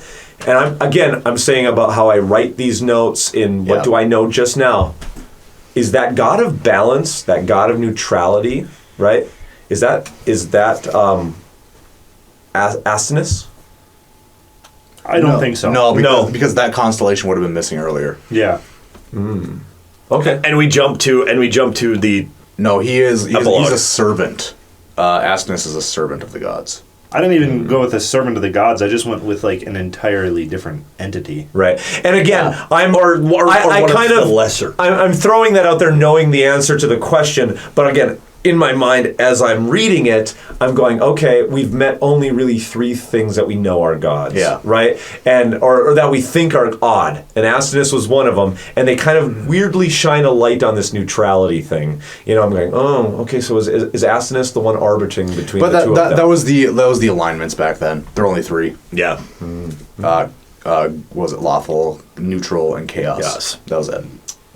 And I'm saying about how I write these notes in what do I know just now. Is that god of balance, that god of neutrality, right? Is that Astinus? I don't think so. No, because that constellation would have been missing earlier. Yeah. Okay. And we jump to the he's epilogue. a servant. Astinus is a servant of the gods. I didn't even go with a servant of the gods. I just went with an entirely different entity. Right. And again, I'm throwing that out there knowing the answer to the question, but again, in my mind, as I'm reading it, I'm going, okay, we've met only really 3 things that we know are gods, right? And or that we think are odd. And Astinus was one of them. And they kind of weirdly shine a light on this neutrality thing. I'm going, oh, okay, so is Astinus the one arbitrating between the two of them? That was the alignments back then. There were only 3. Yeah. Was it lawful, neutral, and chaos? Yes. That was it.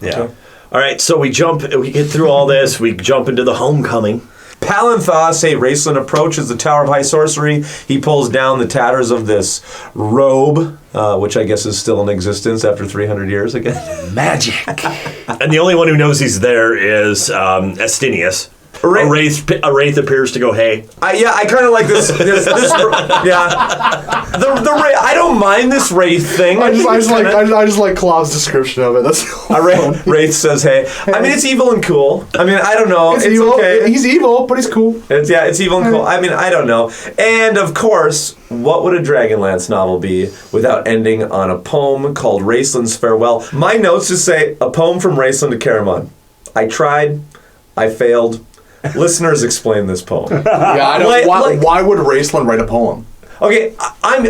Yeah. Okay. All right, so we get through all this. We jump into the homecoming. Palanthos, hey, Raceland approaches the Tower of High Sorcery. He pulls down the tatters of this robe, which I guess is still in existence after 300 years again. Magic. And the only one who knows he's there is Astinius. A wraith appears to go, hey. I kind of like this yeah. I don't mind this wraith thing. I just like Claw's description of it. That's Wraith says, hey. I mean, it's evil and cool. I mean, I don't know. It's evil. Okay. He's evil, but he's cool. It's evil and cool. I mean, I don't know. And of course, what would a Dragonlance novel be without ending on a poem called Raceland's Farewell? My notes just say, a poem from Raceland to Caramon. I tried. I failed. Listeners, explain this poem. Yeah, I don't. Why would Raceland write a poem? Okay, I'm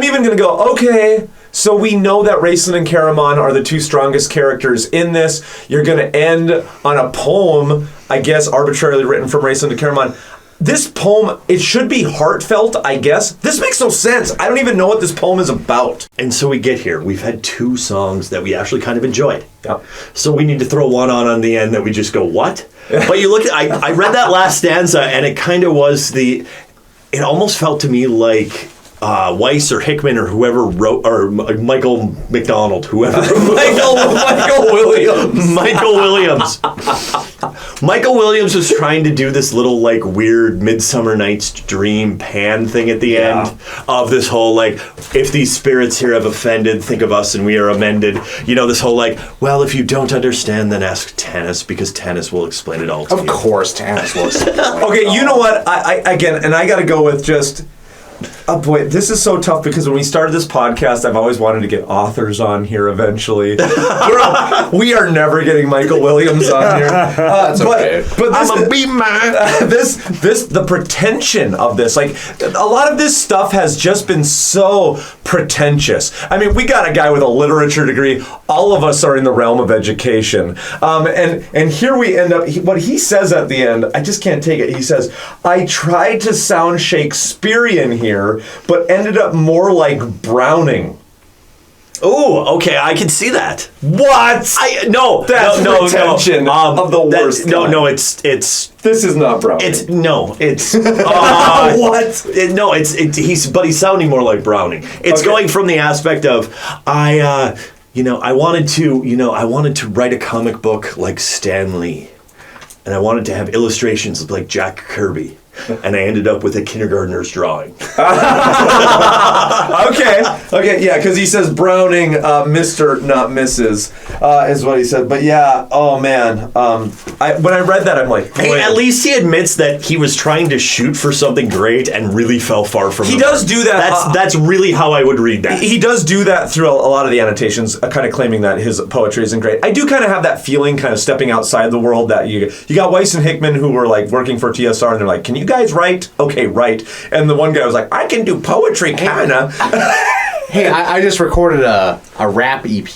even gonna go. Okay, so we know that Raceland and Caramon are the two strongest characters in this. You're gonna end on a poem, I guess, arbitrarily written from Raceland to Caramon. This poem, it should be heartfelt, I guess. This makes no sense. I don't even know what this poem is about. And so we get here. We've had 2 songs that we actually kind of enjoyed. Yep. So we need to throw one on the end that we just go, what? But you look at, I read that last stanza, and it kind of was it almost felt to me like Weiss or Hickman or whoever wrote, or Michael McDonald, whoever. Michael Williams. Michael Williams was trying to do this little like weird Midsummer Night's Dream pan thing at the end of this whole like, if these spirits here have offended, think of us and we are amended. You know, this whole like, well, if you don't understand, then ask Tanis, because Tanis will explain it all to you. Of course, Tanis will explain it. Okay, you know what? I again, and I got to go with just. Oh boy, this is so tough because when we started this podcast, I've always wanted to get authors on here eventually. We are never getting Michael Williams on here. That's okay. But I'm a B-man. The pretension of this, like a lot of this stuff has just been so pretentious. I mean, we got a guy with a literature degree. All of us are in the realm of education, and here we end up. What he says at the end, I just can't take it. He says, "I tried to sound Shakespearean here, but ended up more like Browning." Oh, okay, I can see that. What? That's pretension of the worst kind. No, it's. This is not Browning. It's what? He's sounding more like Browning. It's going from the aspect of I wanted to write a comic book like Stan Lee, and I wanted to have illustrations like Jack Kirby. And I ended up with a kindergartner's drawing. Okay, yeah, because he says Browning, Mr., not Mrs., is what he said. But yeah, oh man, when I read that, I'm like, hey, at least he admits that he was trying to shoot for something great and really fell far from it. He does do that. That's really how I would read that. He does do that through a lot of the annotations, kind of claiming that his poetry isn't great. I do kind of have that feeling, kind of stepping outside the world, that you got Weiss and Hickman who were like working for TSR, and they're like, can you guys write? Okay, write. And the one guy was like, I can do poetry, kinda. Hey, I just recorded a rap EP.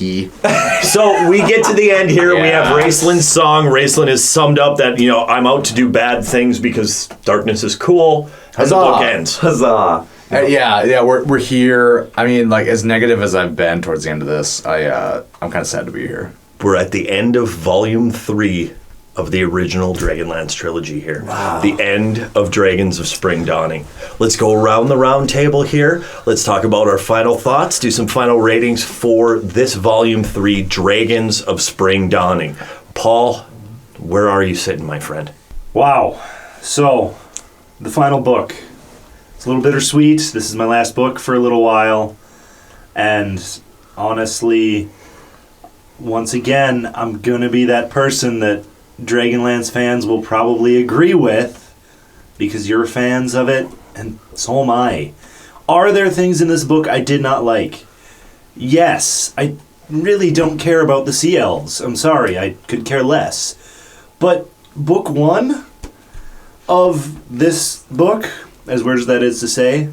So we get to the end here. Yeah. We have Raceland's song. Raceland is summed up that, I'm out to do bad things because darkness is cool. As the book ends. Huzzah. Yeah, we're here. I mean, like, as negative as I've been towards the end of this, I'm kind of sad to be here. We're at the end of Volume 3 of the original Dragonlance trilogy here. Wow. The end of Dragons of Spring Dawning. Let's go around the round table here. Let's talk about our final thoughts, do some final ratings for this Volume 3, Dragons of Spring Dawning. Paul, where are you sitting, my friend? Wow. So, the final book. It's a little bittersweet. This is my last book for a little while. And honestly, once again, I'm going to be that person that Dragonlance fans will probably agree with, because you're fans of it, and so am I. Are there things in this book I did not like? Yes, I really don't care about the Sea Elves. I'm sorry, I could care less. But book 1 of this book, as weird as that is to say,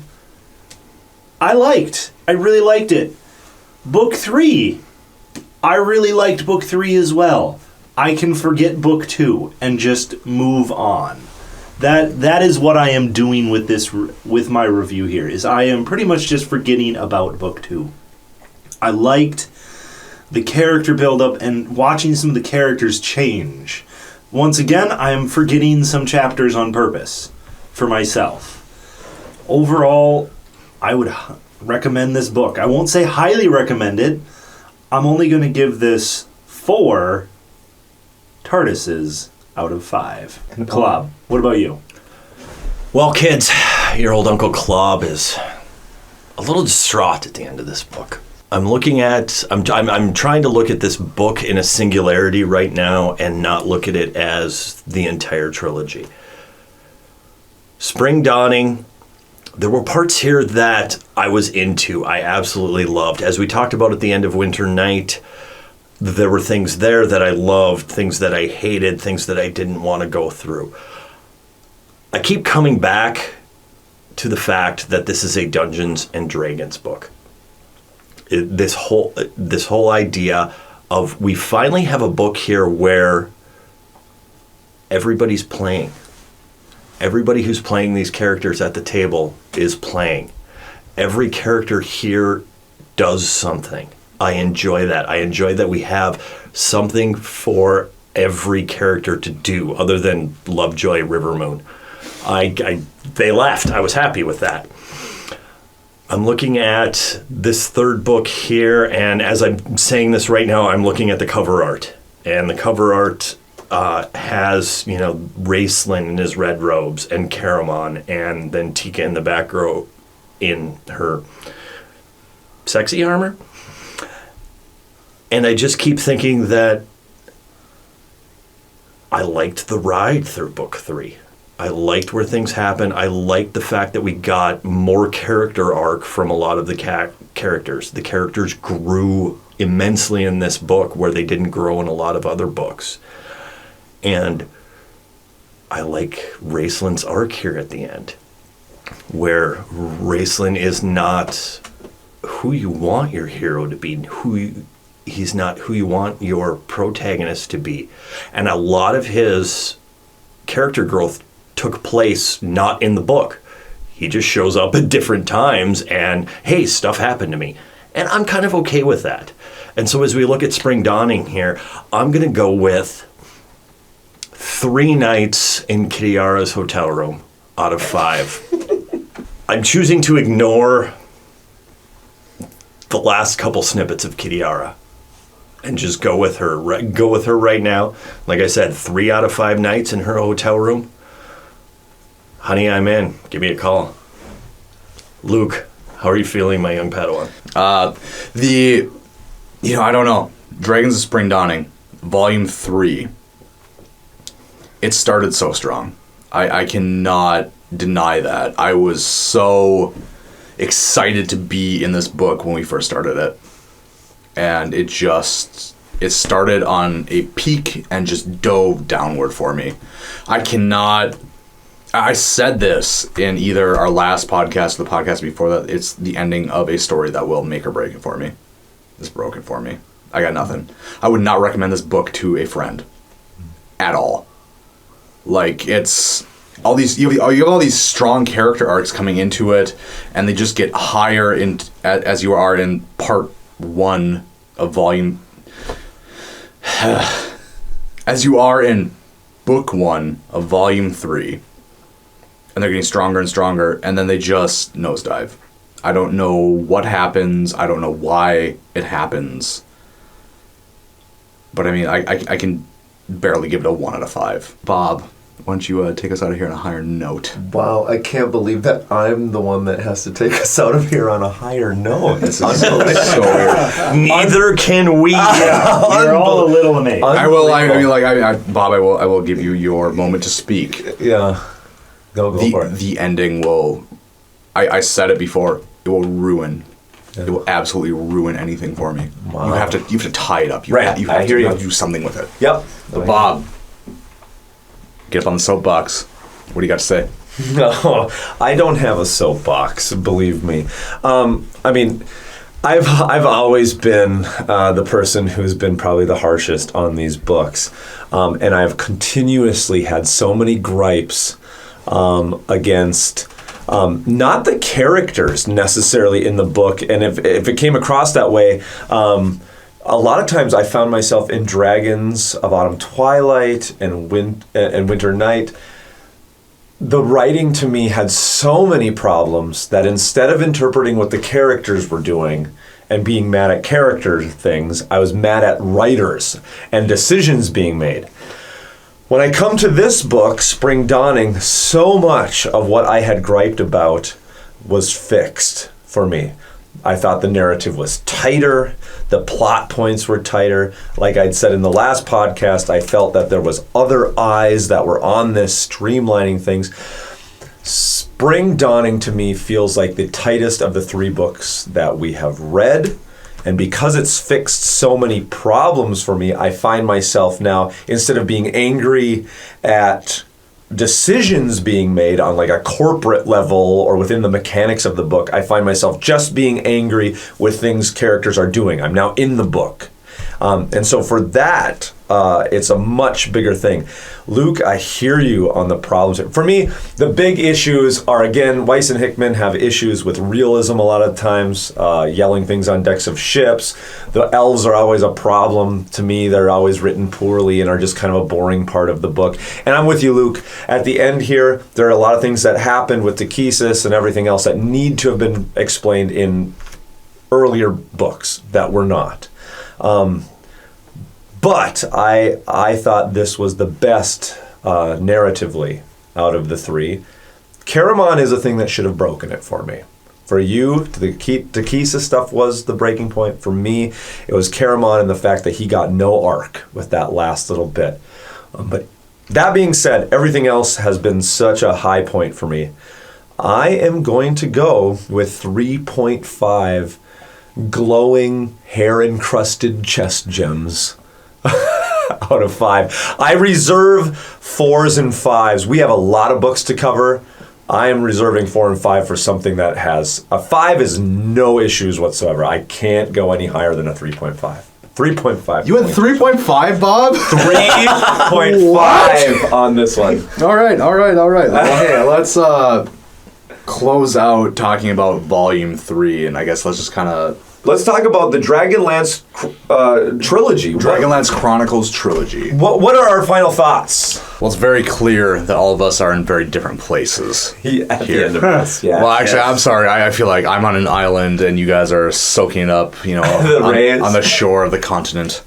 I liked. I really liked it. Book 3, I really liked book 3 as well. I can forget book 2 and just move on. That is what I am doing with this, with my review here, is I am pretty much just forgetting about book 2. I liked the character build-up and watching some of the characters change. Once again, I am forgetting some chapters on purpose for myself. Overall, I would recommend this book. I won't say highly recommend it. I'm only going to give this 4 TARDISes out of 5. Klob, what about you? Well, kids, your old Uncle Klob is a little distraught at the end of this book. I'm trying to look at this book in a singularity right now and not look at it as the entire trilogy. Spring Dawning, there were parts here that I was into. I absolutely loved. As we talked about at the end of Winter Night, there were things there that I loved, things that I hated, things that I didn't want to go through. I keep coming back to the fact that this is a Dungeons and Dragons book. This whole idea of we finally have a book here where everybody's playing. Everybody who's playing these characters at the table is playing. Every character here does something. I enjoy that. I enjoy that we have something for every character to do other than Lovejoy Rivermoon. They left. I was happy with that. I'm looking at this third book here, and as I'm saying this right now, I'm looking at the cover art. And the cover art has, Raceland in his red robes, and Caramon, and then Tika in the back row in her sexy armor. And I just keep thinking that I liked the ride through book 3. I liked where things happened. I liked the fact that we got more character arc from a lot of the characters. The characters grew immensely in this book where they didn't grow in a lot of other books. And I like Raceland's arc here at the end, where Raceland is not who you want your hero to be, he's not who you want your protagonist to be. And a lot of his character growth took place not in the book. He just shows up at different times and, hey, stuff happened to me. And I'm kind of okay with that. And so as we look at Spring Dawning here, I'm going to go with 3 nights in Kitiara's hotel room out of 5. I'm choosing to ignore the last couple snippets of Kitiara and just go with her right now. Like I said, 3 out of 5 nights in her hotel room. Honey, I'm in. Give me a call. Luke, how are you feeling, my young Padawan? I don't know. Dragons of Spring Dawning, Volume 3. It started so strong. I cannot deny that. I was so excited to be in this book when we first started it. And it started on a peak and just dove downward for me. I said this in either our last podcast or the podcast before that. It's the ending of a story that will make or break it for me. It's broken for me. I got nothing. I would not recommend this book to a friend at all. Like, it's all these, you have all these strong character arcs coming into it, and they just get higher as you are in part 1 of volume. As you are in book 1 of volume 3. And they're getting stronger and stronger, and then they just nosedive. I don't know what happens. I don't know why it happens. But I mean, I can barely give it a 1 out of 5. Bob, why don't you take us out of here on a higher note? Wow, I can't believe that I'm the one that has to take us out of here on a higher note. This is so weird. Neither can we. You're all a little amazed. Bob, I will give you your moment to speak. Yeah. Go for it. The ending will, I said it before, it will ruin. Yeah. It will absolutely ruin anything for me. Wow. You have to tie it up. You have to do something with it. Yep. But Bob, get up on the soapbox. What do you got to say? No, I don't have a soapbox, believe me. I mean, I've always been the person who's been probably the harshest on these books. And I've continuously had so many gripes against not the characters necessarily in the book, and if it came across that way, a lot of times I found myself in Dragons of Autumn Twilight and Winter Night. The writing to me had so many problems that instead of interpreting what the characters were doing and being mad at character things, I was mad at writers and decisions being made. When I come to this book, Spring Dawning, so much of what I had griped about was fixed for me. I thought the narrative was tighter, the plot points were tighter. Like I'd said in the last podcast, I felt that there was other eyes that were on this, streamlining things. Spring Dawning to me feels like the tightest of the 3 books that we have read. And because it's fixed so many problems for me, I find myself now, instead of being angry at decisions being made on like a corporate level or within the mechanics of the book, I find myself just being angry with things characters are doing. I'm now in the book. And so for that, it's a much bigger thing. Luke, I hear you on the problems. For me, the big issues are, again, Weiss and Hickman have issues with realism a lot of times, yelling things on decks of ships. The elves are always a problem to me. They're always written poorly and are just kind of a boring part of the book. And I'm with you, Luke. At the end here, there are a lot of things that happened with Takesis and everything else that need to have been explained in earlier books that were not. But I thought this was the best narratively out of the 3. Caramon is a thing that should have broken it for me. For you, the Takesis stuff was the breaking point. For me, it was Caramon and the fact that he got no arc with that last little bit. But that being said, everything else has been such a high point for me. I am going to go with 3.5 glowing hair-encrusted chest gems out of 5. I reserve 4s and 5s. We have a lot of books to cover. I am reserving 4 and 5 for something that has a 5 is no issues whatsoever. I can't go any higher than a 3.5. 3.5. You had 3.5, Bob? 3.5 on this one. All right. Well, hey, let's close out talking about Volume 3, and I guess let's just kind of... Let's talk about the Dragonlance Trilogy. Dragonlance Chronicles Trilogy. What are our final thoughts? Well, it's very clear that all of us are in very different places at here. The end of this. Yeah. Well, actually, I'm sorry. I feel like I'm on an island and you guys are soaking up, on the shore of the continent.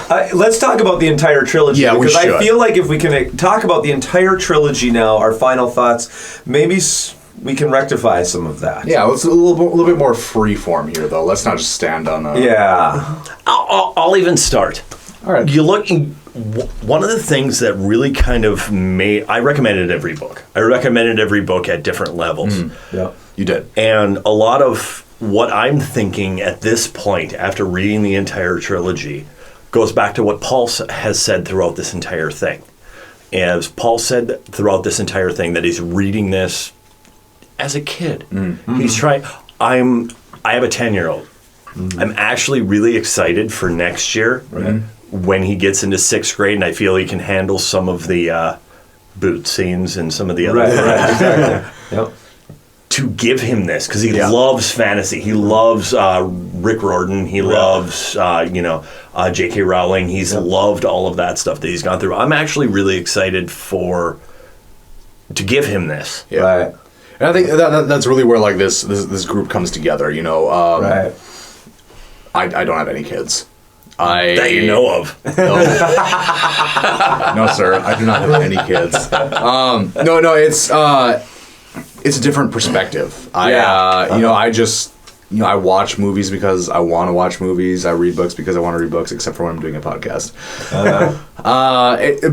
Let's talk about the entire trilogy. Yeah, because we should. I feel like if we can talk about the entire trilogy now, our final thoughts, maybe we can rectify some of that. Yeah, let's a little bit more free form here, though. Let's not just stand on. Yeah. I'll even start. All right. You look. One of the things that really kind of made. I recommended every book. I recommended every book at different levels. Yeah, you did. And a lot of what I'm thinking at this point, after reading the entire trilogy, goes back to what Paul has said throughout this entire thing. As Paul said throughout this entire thing, that he's reading this as a kid. Mm-hmm. He's trying. I have a 10-year-old. Mm-hmm. I'm actually really excited for next year when he gets into 6th grade, and I feel he can handle some of the boot scenes and some of the other things. Right, exactly. Yep. To give him this, because he loves fantasy. He loves Rick Riordan. He loves, J.K. Rowling. He's loved all of that stuff that he's gone through. I'm actually really excited to give him this. Yeah. Right. And I think that's really where like this group comes together. Right. I don't have any kids. That you know of. No. No, sir. I do not have any kids. No. It's a different perspective. I watch movies because I want to watch movies. I read books because I want to read books, except for when I'm doing a podcast.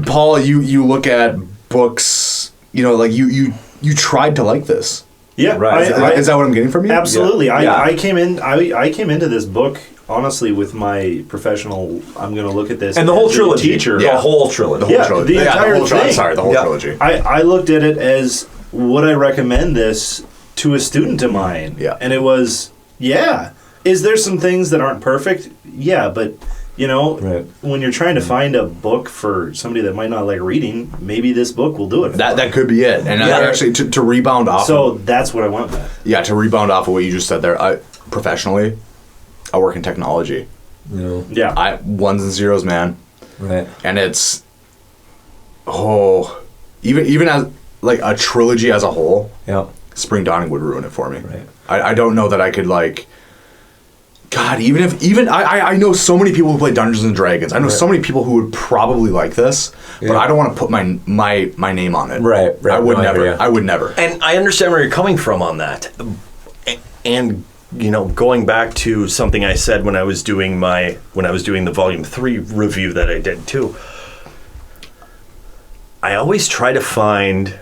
Paul, you look at books. You tried to like this. Yeah, right. Is that what I'm getting from you? Absolutely. Yeah. I came into this book honestly with my professional. I'm going to look at this and the whole trilogy. Teacher, the whole trilogy. The entire thing. The whole trilogy. I looked at it as, would I recommend this to a student of mine? Yeah, and it was Is there some things that aren't perfect? Yeah, but. When you're trying to find a book for somebody that might not like reading, maybe this book will do it. That could be it. And actually, to rebound off. So that's what I went with. Yeah, to rebound off of what you just said there. Professionally, I work in technology. Yeah. Ones and zeros, man. Right. And it's even as like a trilogy as a whole. Yeah. Spring Dawning would ruin it for me. Right. I don't know that I could like. God, even I know so many people who play Dungeons and Dragons. I know so many people who would probably like this, but I don't want to put my name on it. Right. I would never. I would never. And I understand where you're coming from on that. And going back to something I said when I was doing the Volume 3 review that I did too. I always try to find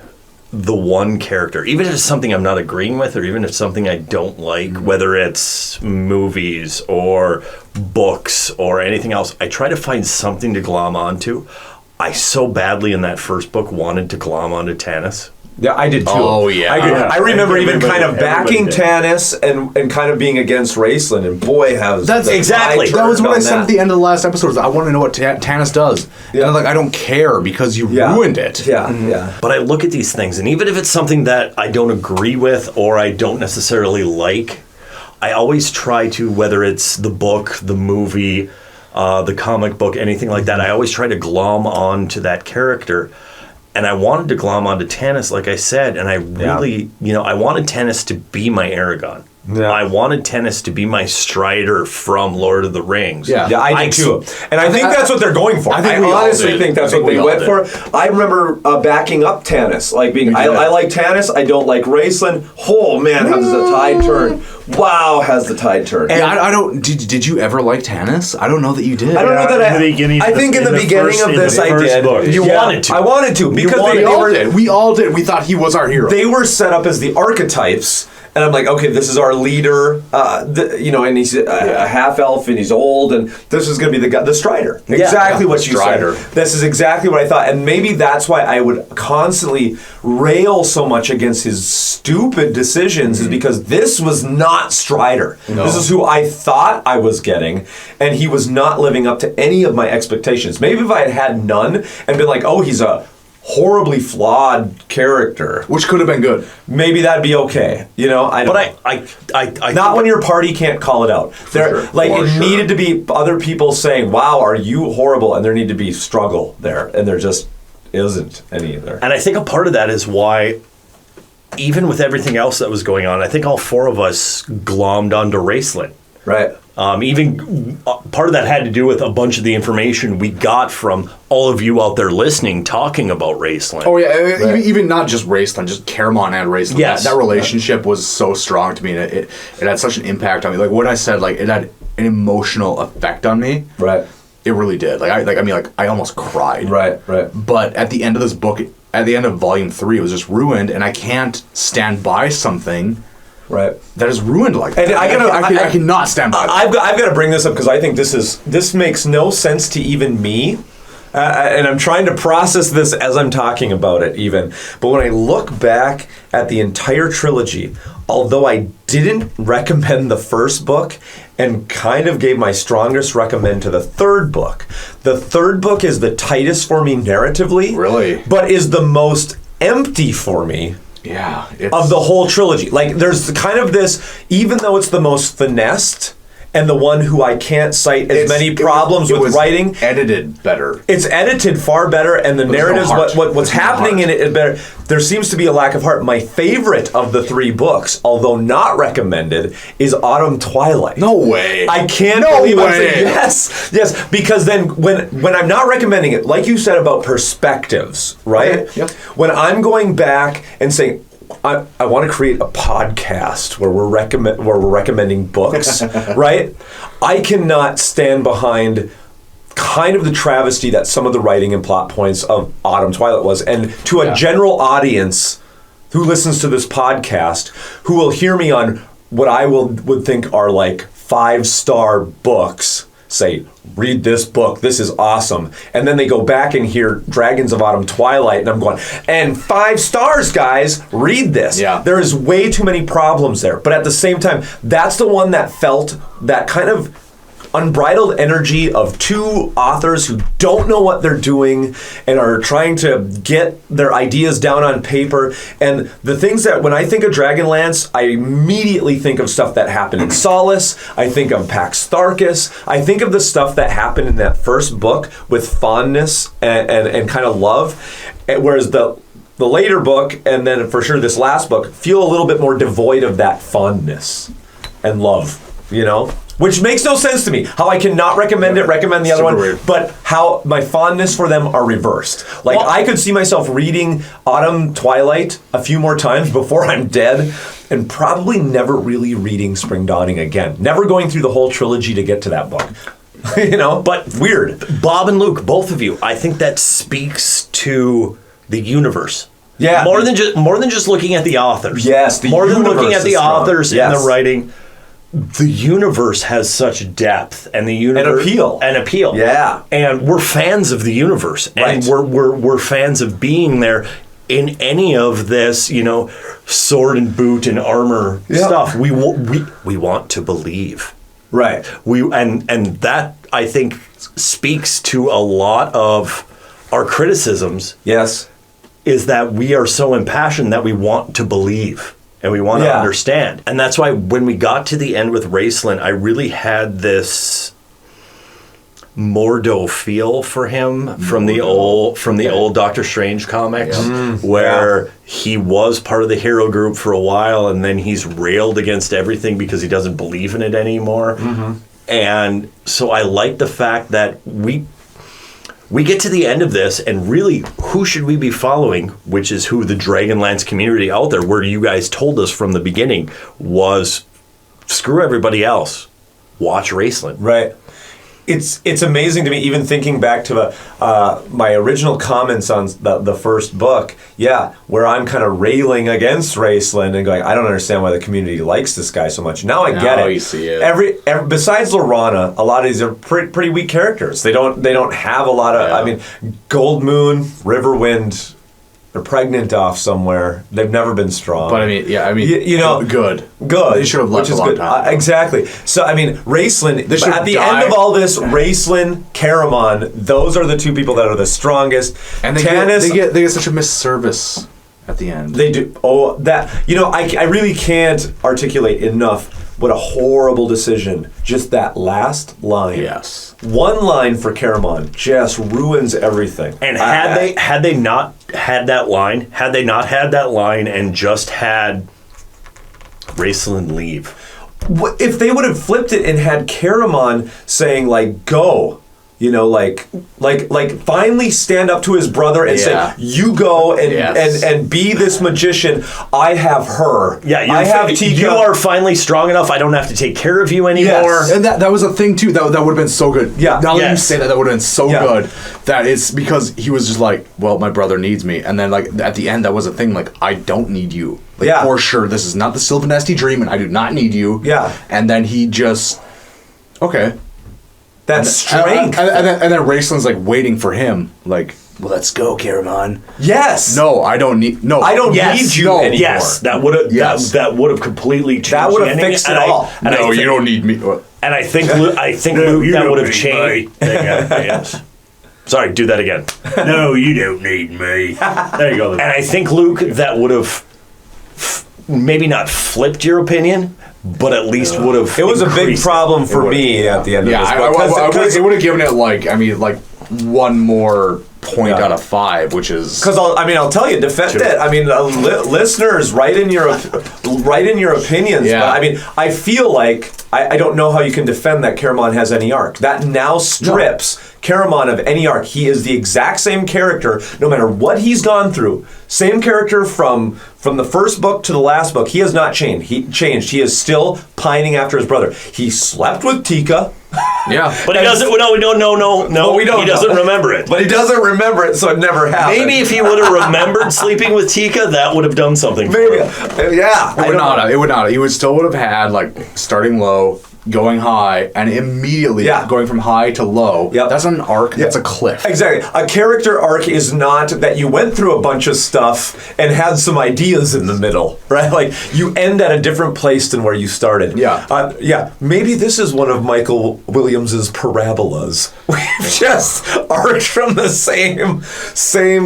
the one character, even if it's something I'm not agreeing with, or even if it's something I don't like, whether it's movies or books or anything else, I try to find something to glom onto. I so badly in that first book wanted to glom onto Tanis. Yeah, I did too. Oh, yeah. I remember even kind of backing did. Tanis and kind of being against Raceland, and boy, has That's the exactly. tide That was turned what I on said at the end of the last episode. I want to know what Tanis does. Yeah. And I'm like, I don't care because you ruined it. Yeah, yeah. But I look at these things, and even if it's something that I don't agree with or I don't necessarily like, I always try to, whether it's the book, the movie, the comic book, anything like that, I always try to glom on to that character. And I wanted to glom onto Tanis, like I said, and I really, I wanted Tanis to be my Aragon. Yeah. I wanted Tanis to be my Strider from Lord of the Rings. Yeah, I did too. And I think that's what they're going for. I honestly think that's what they went for. I remember backing up Tanis, like being, I like Tanis, I don't like Raceland. Oh man, how does the tide turn? Wow, has the tide turned? And I don't. Did you ever like Tanis? I don't know that you did. I don't know that I think in the beginning of this I did. You wanted to. I wanted to because we all did. We thought he was our hero. They were set up as the archetypes. And I'm like, okay, this is our leader, and he's a half elf and he's old, and this is going to be the Strider. Exactly what you said. This is exactly what I thought, and maybe that's why I would constantly rail so much against his stupid decisions, is because this was not Strider. No. This is who I thought I was getting, and he was not living up to any of my expectations. Maybe if I had none and been like, oh, he's a horribly flawed character, which could have been good, maybe that'd be okay. I don't know. I not when your party can't call it out. It needed to be other people saying, wow, are you horrible, and there need to be struggle there, and there just isn't any there. And I think a part of that is why, even with everything else that was going on, I think all four of us glommed onto Raceland. Right. Even part of that had to do with a bunch of the information we got from all of you out there listening, talking about Raceland. Oh yeah, even not just Raceland, just Caramon and Raceland. Yes. That relationship was so strong to me, and it had such an impact on me. Like what I said, like it had an emotional effect on me. Right. It really did. I almost cried. Right. But at the end of this book, at the end of Volume 3, it was just ruined, and I can't stand by something. Right, that is ruined like that. And I cannot stand by that. I've got to bring this up because I think this makes no sense to even me, and I'm trying to process this as I'm talking about it even. But when I look back at the entire trilogy, although I didn't recommend the first book and kind of gave my strongest recommend to the third book is the tightest for me narratively, really, but is the most empty for me. Yeah, of the whole trilogy. Like, there's kind of this, even though it's the most finessed and the one who I can't cite as many problems with writing. Edited better. It's edited far better, and the narratives, what's happening in it is better. There seems to be a lack of heart. My favorite of the three books, although not recommended, is Autumn Twilight. No way. I can't believe I'm saying yes, because then when I'm not recommending it, like you said about perspectives, right? Okay. Yep. When I'm going back and saying, I want to create a podcast where we're recommending books, right? I cannot stand behind kind of the travesty that some of the writing and plot points of Autumn Twilight was, and to a general audience who listens to this podcast, who will hear me on what I would think are like 5-star books, say, read this book, this is awesome. And then they go back and hear Dragons of Autumn Twilight, and I'm going, and 5 stars, guys, read this. Yeah. There is way too many problems there. But at the same time, that's the one that felt that kind of unbridled energy of two authors who don't know what they're doing and are trying to get their ideas down on paper. And the things that, when I think of Dragonlance, I immediately think of stuff that happened in Solace. I think of Pax Tharkus. I think of the stuff that happened in that first book with fondness and kind of love. Whereas the later book, and then for sure this last book, feel a little bit more devoid of that fondness and love, you know? Which makes no sense to me. How I cannot recommend the other one, weird. But how my fondness for them are reversed. Like, I could see myself reading Autumn Twilight a few more times before I'm dead, and probably never really reading Spring Dawning again. Never going through the whole trilogy to get to that book. You know? But weird. Bob and Luke, both of you, I think that speaks to the universe. Yeah. More than just looking at the authors. Yes, more than looking at the authors and the writing. The universe has such depth, and the universe and appeal. Yeah, and we're fans of the universe, and we're fans of being there in any of this, you know, sword and boot and armor stuff. We want to believe, right? And that, I think, speaks to a lot of our criticisms. Yes, is that we are so impassioned that we want to believe. And we want to understand. And that's why when we got to the end with Raceland, I really had this Mordo feel for him from the old Doctor Strange comics, where he was part of the hero group for a while, and then he's railed against everything because he doesn't believe in it anymore. Mm-hmm. And so I like the fact that we get to the end of this, and really, who should we be following? Which is who the Dragonlance community out there, where you guys told us from the beginning, was screw everybody else. Watch Raceland. Right. It's amazing to me, even thinking back to my original comments on the first book, where I'm kind of railing against Raceland and going, I don't understand why the community likes this guy so much. Now I get it. You see it. Every besides Lorana, a lot of these are pretty weak characters. They don't have a lot of. I mean, Gold Moon, Riverwind, they're pregnant off somewhere. They've never been strong. But you know, good. They should have left a long time. Exactly. So I mean, Raceland. At the end of all this, Raceland, Caramon, those are the two people that are the strongest. And they get such a misservice at the end. They do. Oh, that I really can't articulate enough what a horrible decision. Just that last line. Yes. One line for Caramon just ruins everything. And had they not had that line and just had Raceland leave. If they would have flipped it and had Caramon saying, like, go, like finally stand up to his brother and say, you go and be this magician. I have her. Yeah, I have Tika. You are finally strong enough. I don't have to take care of you anymore. Yes. And that was a thing too. That would have been so good. Yeah. Now that you say that would have been so good. That is because he was just like, well, my brother needs me. And then like at the end, that was a thing. Like, I don't need you. Like, for sure, this is not the Sylvanesti dream, and I do not need you. Yeah. And then he just That's strength. And then Raceland's like waiting for him, like, well, let's go, Caramon. Yes. No, I don't need. No, I don't need you anymore. Yes, that would have. That would have completely changed. That would have fixed it all. You don't need me. And I think Luke, that would have changed. Yes. Sorry, do that again. No, you don't need me. There you go. And I think, Luke, that would have maybe not flipped your opinion, but at least would have. It was a big problem for me at the end of this book. It would have given it like one more point out of 5, which is because I'll tell you, defend it. I mean, listeners, write in your opinions. Yeah. But I mean, I feel like I don't know how you can defend that Caramon has any arc. That now strips Caramon of any arc. He is the exact same character, no matter what he's gone through. Same character from the first book to the last book. He has not changed. He is still pining after his brother. He slept with Tika. Yeah, but he doesn't. No, we don't. He doesn't remember it. But he doesn't remember it, so it never happened. Maybe if he would have remembered sleeping with Tika, that would have done something. Maybe, for him. Yeah. It would not. He would still would have had like starting low, going high and immediately going from high to low. Yep. That's not an arc. That's a cliff. Exactly. A character arc is not that you went through a bunch of stuff and had some ideas in the middle, right? Like you end at a different place than where you started. Yeah. Maybe this is one of Michael Williams's parabolas. We've just arced from the same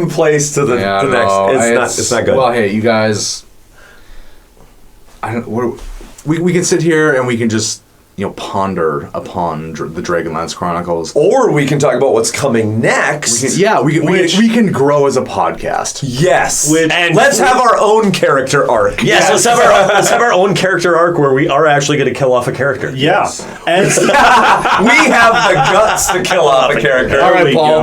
place to the next. It's not good. Well, hey, you guys. We can sit here and we can just ponder upon the Dragonlance Chronicles, or we can talk about what's coming next. We can grow as a podcast. Yes, and let's have our own character arc. Yes, let's have our own character arc where we are actually going to kill off a character. Yeah, and we have the guts to kill off a character. All right, Paul.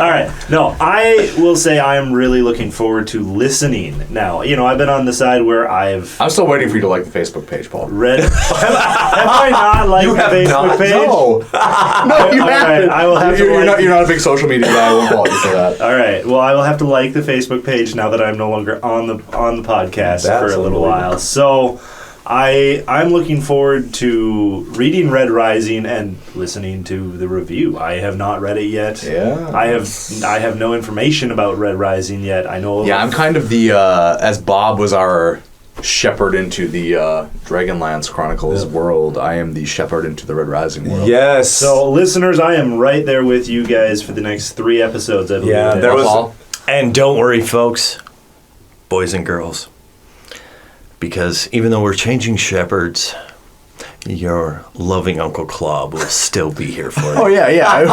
All right. No, I will say I am really looking forward to listening now. I've been on the side where I'm still waiting for you to like the Facebook page, Paul. Have I not liked the Facebook page? No, you haven't. Right, I will have you're not a big social media guy. I won't fault you for that. All right. Well, I will have to like the Facebook page now that I'm no longer on the podcast for a little while. So, I'm looking forward to reading Red Rising and listening to the review. I have not read it yet. Yeah. I have no information about Red Rising yet. I know. Yeah, I'm kind of the as Bob was our shepherd into the Dragonlance Chronicles world. I am the shepherd into the Red Rising world. Yes. So, listeners, I am right there with you guys for the next 3 episodes. I believe. Yeah, there was. And don't worry, folks, boys and girls, because even though we're changing shepherds, your loving Uncle Clob will still be here for you. Oh yeah.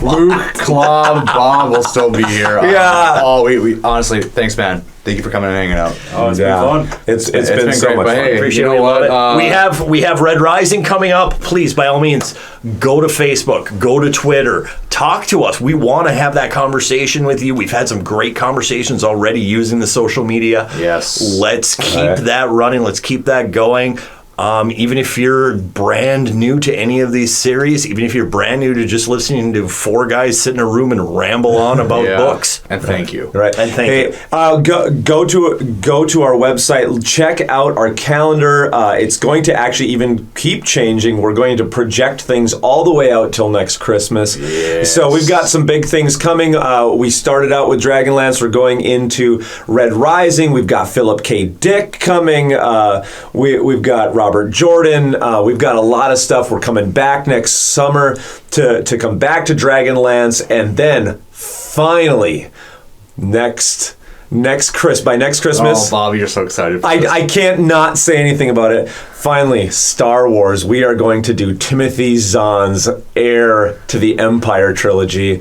Luke, Clob, Bob will still be here. We honestly, thanks, man. Thank you for coming and hanging out. Oh, it's been fun. It's been so great, much fun. Hey, Appreciate it. what? We have Red Rising coming up. Please, by all means, go to Facebook, go to Twitter, talk to us. We want to have that conversation with you. We've had some great conversations already using the social media. Yes. Let's keep that running. Let's keep that going. Even if you're brand new to any of these series, even if you're brand new to just listening to 4 guys sit in a room and ramble on about books. And thank you. Right. And thank you. Go to our website. Check out our calendar. It's going to actually even keep changing. We're going to project things all the way out till next Christmas. Yes. So we've got some big things coming. We started out with Dragonlance. We're going into Red Rising. We've got Philip K. Dick coming. We've got Robert Jordan. We've got a lot of stuff. We're coming back next summer to come back to Dragonlance, and then finally next Christmas. Oh, Bobby, you're so excited. I can't not say anything about it. Finally, Star Wars. We are going to do Timothy Zahn's Heir to the Empire trilogy.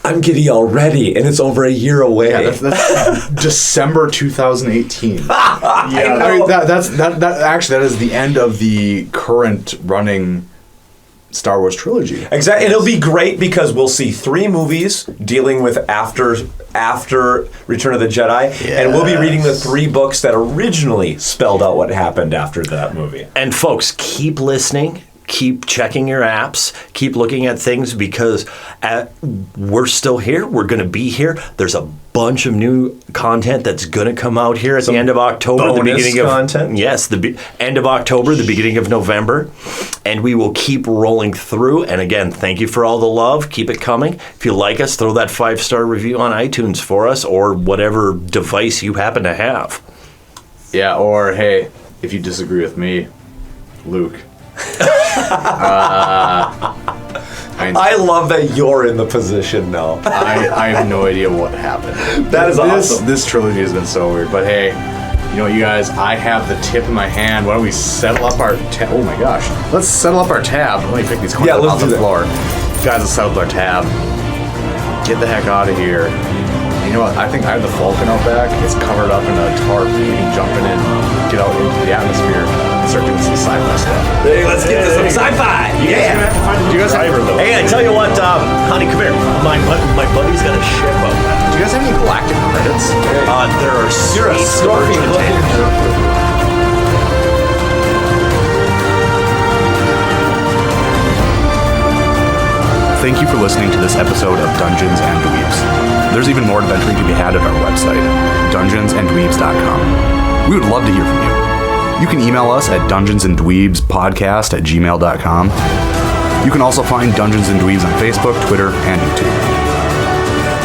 I'm giddy already, and it's over a year away. Yeah, that's December 2018. That is the end of the current running Star Wars trilogy. Exactly, and it'll be great because we'll see 3 movies dealing with after Return of the Jedi, and we'll be reading the 3 books that originally spelled out what happened after that movie. And folks, keep listening. Keep checking your apps. Keep looking at things because we're still here. We're going to be here. There's a bunch of new content that's going to come out here at the end of October. The beginning of content. Yes, end of October, the beginning of November, and we will keep rolling through. And again, thank you for all the love. Keep it coming. If you like us, throw that 5-star review on iTunes for us or whatever device you happen to have. Yeah, or hey, if you disagree with me, Luke. I love that you're in the position now. I have no idea what happened. That is awesome. This trilogy has been so weird, but hey, you know what, you guys? I have the tip in my hand. Why don't we settle up our tab? Oh my gosh, let's settle up our tab. Let me pick these coins off the floor. Guys, let's settle up our tab. Get the heck out of here. You know what? I think I have the Falcon out back. It's covered up in a tarp. You can jump in it, get out into the atmosphere, and start doing some sci-fi stuff. Hey, let's get to some sci-fi. Yeah. Do you guys have Hey, I tell you what, honey, come here. My buddy's got a ship up. Do you guys have any galactic credits? There are seats of Thank you for listening to this episode of Dungeons and Dweebs. There's even more adventuring to be had at our website, dungeonsanddweebs.com. We would love to hear from you. You can email us at dungeonsanddweebspodcast@gmail.com. You can also find Dungeons and Dweebs on Facebook, Twitter, and YouTube.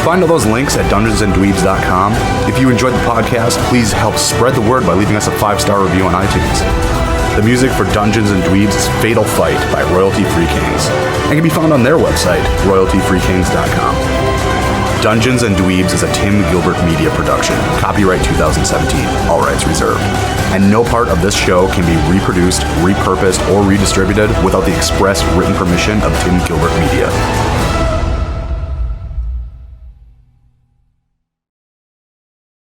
Find all those links at dungeonsanddweebs.com. If you enjoyed the podcast, please help spread the word by leaving us a 5-star review on iTunes. The music for Dungeons and Dweebs is Fatal Fight by Royalty Free Kings and can be found on their website, royaltyfreekings.com. Dungeons and Dweebs is a Tim Gilbert media production. Copyright 2017. All rights reserved. And no part of this show can be reproduced, repurposed, or redistributed without the express written permission of Tim Gilbert Media.